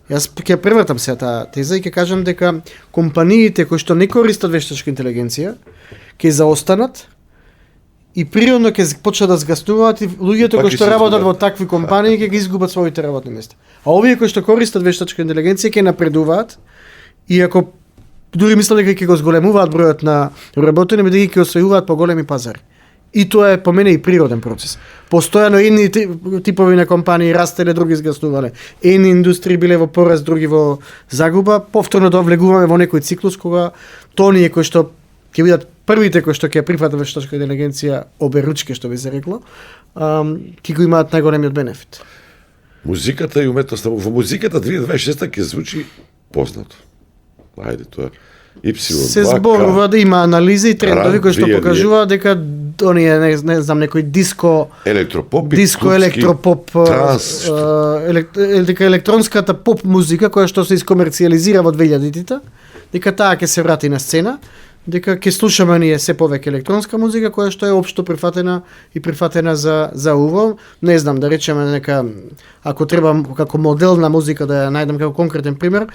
Јас ќе превртам се таа теза и ќе кажам дека компаниите кои што не користат вештачка интелигенција ќе заостанат и природно ќе почнат да згастуваат и луѓето кои што работат во такви компании ќе ги изгубат своите работни места. А овие кои што користат вештачка интелигенција ќе напредуваат и ако дури мислам дека ќе го зголемуваат бројот на работени, бидејќи ќе освојуваат поголеми пазари. И тоа е по мене и природен процес. Постојано едни типови на компании растеле, други изгастувале. Едни индустрии биле во пораст, други во загуба. Повторно да влегуваме во некој циклус кога тоние кои што ќе бидат првите кои што ќе прифатат вештачка интелигенција оберучки, што би се рекло, ќе го имаат најголемиот бенефит. Музиката и уметноста. Во музиката 2026 ќе звучи познато. Ајде, тоа се зборува да има анализи и трендови кои што покажуваат дека оние не знам некој диско електропоп транс, дека електронската поп музика која што се искомерцијализира во 2000-тите, дека таа ќе се врати на сцена, дека ќе слушаме ние се повеќе електронска музика која што е општо прифатена за уво. Не знам, да речеме нека ако треба како модел на музика да ја најдам како конкретен пример,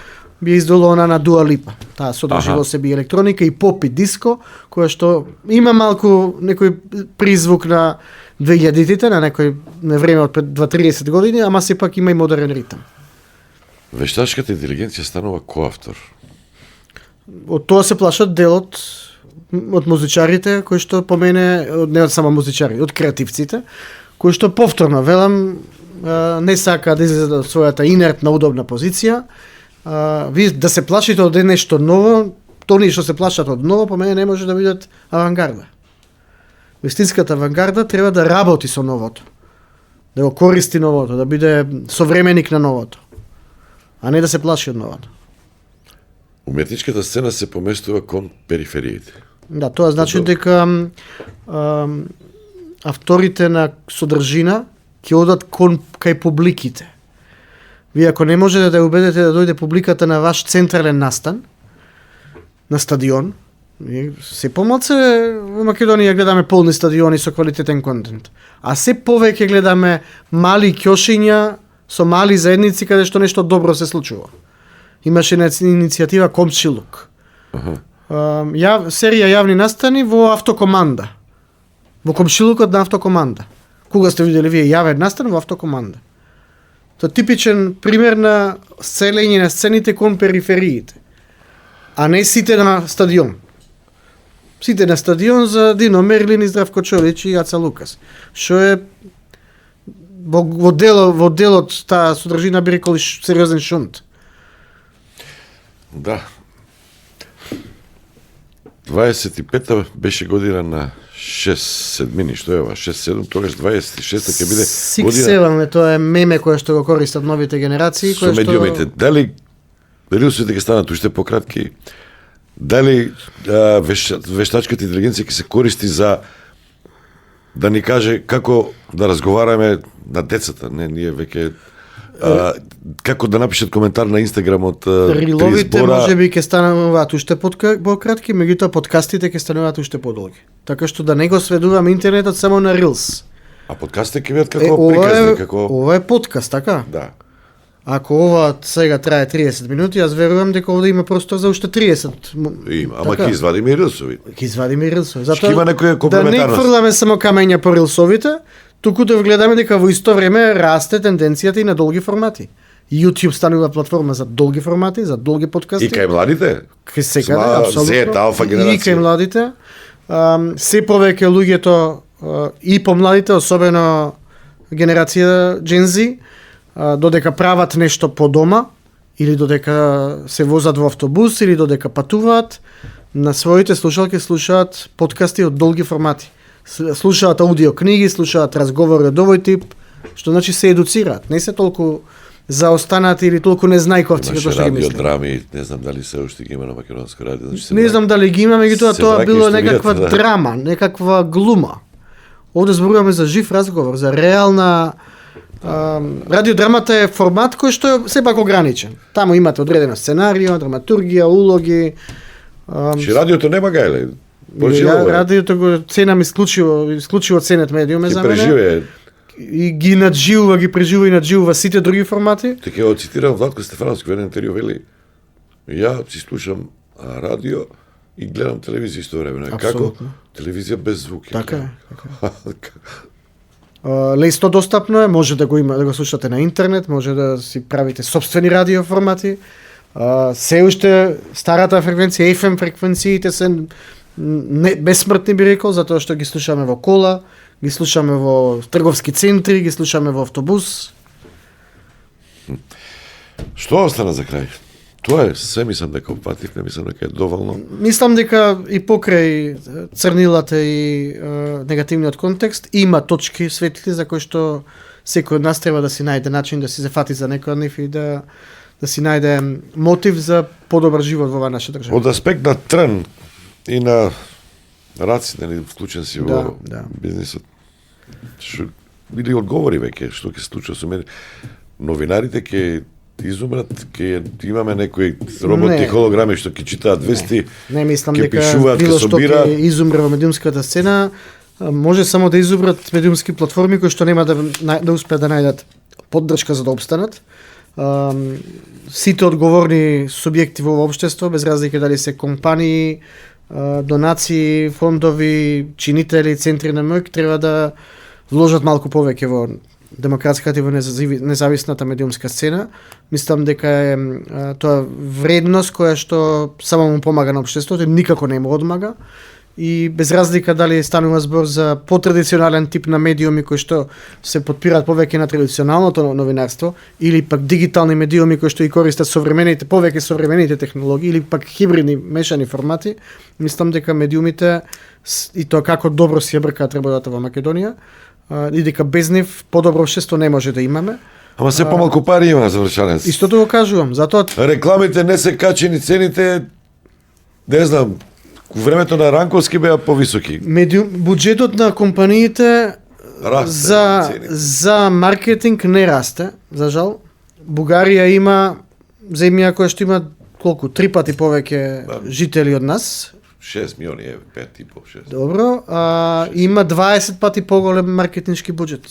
би издоло она на Дуа Липа. Таа содржи во себе електроника и поп и диско, која што има малку некој призвук на 2000-тите, на некој на време од 20-30 години, ама сепак има и модерен ритам. Вештачката интелигенција станува коавтор. Од тоа се плашат делот од музичарите, кои што по мене, не од само музичари, од креативците, кои што повторно велам не сака да излезат од својата инертна удобна позиција. Ви да се плашите од нешто ново, тони што се плашат од ново, по мене не може да бидат авангарда. Вистинската авангарда треба да работи со новото, да го користи новото, да биде современик на новото, а не да се плаши од новото. Уметничката сцена се поместува кон перифериите. Да, тоа значи дека авторите на содржина ќе одат кај публиките. Вие ако не можете да убедите да дојде публиката на ваш централен настан, на стадион, се помалце во Македонија гледаме полни стадиони со квалитетен контент. А се повеќе гледаме мали ќошиња со мали заедници каде што нешто добро се случува. Имаше иницијатива Комшилук. Серија јавни настани во автокоманда. Во Комшилукот на автокоманда. Кога сте видели вие јавен настан во автокоманда? Тоа е типичен пример на селење на сцените кон перифериите. А не сите на стадион. Сите на стадион за Дино Мерлин и Здравко Чолич и Јаца Лукас. Што е во делот таа содржина би рекол сериозен шунт. Да. 25-та беше година на 6 седмини, што е ова? 6-7, тогаш 26-та ќе биде година. 6-7, тоа е меме кое што го користат новите генерации. Со медиумите. Дали усите ќе станат уште пократки? Дали вештачката интелигенција ќе се користи за да ни каже како да разговараме на децата? Не, ние веќе како да напишат коментар на Инстаграм од три Риловите збора. можеби ќе стануваат уште пократки, меѓутоа подкастите ќе стануваат уште подолги. Така што да не го сведуваме интернетот само на Reels. А подкастите ќе бидат како приказни, како ова е подкаст, така? да. Ако ова сега трае 30 минути, јас верувам дека овде има простор за уште 30. Има, ама Така. ќе извадиме и рилсови. Ќе извадиме и рилсови. Ќе има некоја да не комплементарност. фрламе само камења по рилсовите, туку да гледаме дека во исто време расте тенденцијата и на долги формати. YouTube станува платформа за долги формати, за долги подкасти. И кај младите? Кај секаде, Сма, апсолутно. Z, алфа И генерација. кај младите. Се повеќе луѓето и помладите, особено генерација Gen Z, додека прават нешто по дома, или додека се возат во автобус, или додека патуваат, на своите слушалки слушаат подкасти од долги формати. Слушаат аудио книги, слушаат разговори од овој тип, што значи се едуцираат. Не се толку заостанати или толку незнајковци како Имаше што ги мислат. радиодрами, не знам дали се уште ги има на македонско радио. Значи се Не знам дали ги има, меѓутоа се тоа враќа било историјата, некаква да. драма, некаква глума. Овде зборуваме за жив разговор, за реална радиодрамата е формат кој што е сепак ограничен. Таму имате одредена сценарио, драматургија, улоги. Значи радиото нема гајле. Радиото го ценам исклучиво ценет медиум е Ќе за мене. преживее. И ги преживува и надживува сите други формати. Така ја цитирам Владко Стефановски во еден интервју вели: ја си слушам радио и гледам телевизија истовремено. Како Апсолутно. телевизија без звук. Така е. Лесно достапно е, може да го има, да го слушате на интернет, може да си правите собствени радио формати. Се уште старата фреквенција, FM фреквенциите се безсмртни би рекол, затоа што ги слушаме во кола, ги слушаме во трговски центри, ги слушаме во автобус. Што остана за крај? Тоа е, се мислам дека опатив, не мислам дека е доволно. Мислам дека и покрај црнилата и негативниот контекст има точки светли за кои што секој од нас треба да си најде начин да си се фати за некој од нив и да си најде мотив за подобар живот во оваа наша држава. Од аспект на трн и на раците, нели вклучен си во Да. бизнисот. Што или одговори веќе што ќе се случи со мене. Новинарите ќе изумрат, ќе имаме некои роботи Не. холограми што ќе читаат вести. Не мислам Ќе дека пишуваат, било ќе што собираат. ќе изумре во медиумската сцена, може само да изумрат медиумски платформи кои што нема да успеат да најдат поддршка за да обстанат. Сите одговорни субјекти во општество, без разлика дали се компании, донации, фондови, чинители, центри на моќ, треба да вложат малку повеќе во демократската и во независната медиумска сцена. Мислам дека е тоа вредност која што само му помага на општеството, никако не му одмага. И без разлика дали станува збор за потрадиционален тип на медиуми кои што се подпираат повеќе на традиционалното новинарство или пак дигитални медиуми кои што и користат повеќе современите технологии или пак хибридни мешани формати, мислам дека медиумите и тоа како добро си ја бркаат работата во Македонија и дека без нив подобро општество не може да имаме. Ама се помалку пари има за Вршанец. Истото го кажувам, затоа Рекламите не се качени, цените не знам, времето на Ранковски беа повисоки. буџетот на компаниите Расте цените. за маркетинг не расте, за жал. Бугарија има земја која што има колку 3 пати повеќе жители од нас. 6 милиони еве, 5,5, 6. Добро, има 20 пати поголем маркетиншки буџет.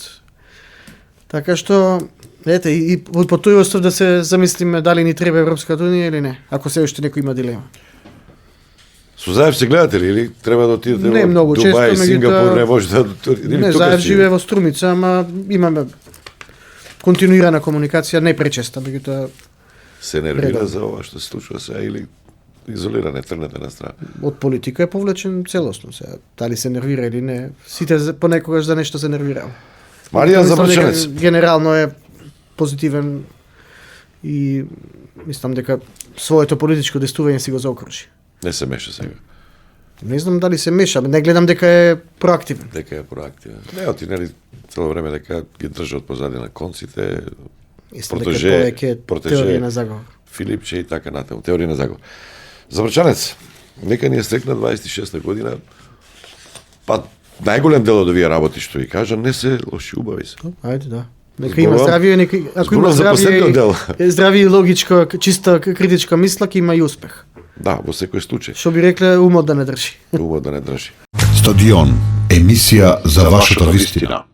Така што ете и по тој остав да се замислиме дали ни треба Европската унија или не, ако се уште некој има дилема. Сузаев се гледате ли или треба да отидете Не во многу често, Дубај, Сингапур, не може да Не, Заев живее во Струмица, ама имаме континуирана комуникација, не пречеста, меѓутоа се нервира Редовно. за ова што се случува сега или изолиране, трнете на страна. од политика е повлечен целосно сега. Дали се нервира или не, сите понекогаш за нешто се нервираа. Маријан Мислам дека Забрчанец. генерално е позитивен и мислам дека своето политичко действување си го заокружи. Не се меша сега. Не знам дали се меша, не гледам дека е проактивен. Дека е проактивен. Не оти нели цело време дека ги држа од позади на конците. Мислам дека Протеже, повеќе протеже. теорија на заговор. Филипче и така натаму. Теорија на заговор. Забрчанец, нека ни е стрекна 26-та година. Па најголем дел од овие работи што ви кажа не се лоши, убави се. Ајде да. Нека има здравие, нека ако има Зборувам за последниот дел. здравие и логичка, чиста критичка мисла, ќе има и успех. Да, во секој случај. Што би рекле, умот да не држи. Убаво да не држи. Стадион, емисија за вашата вистина.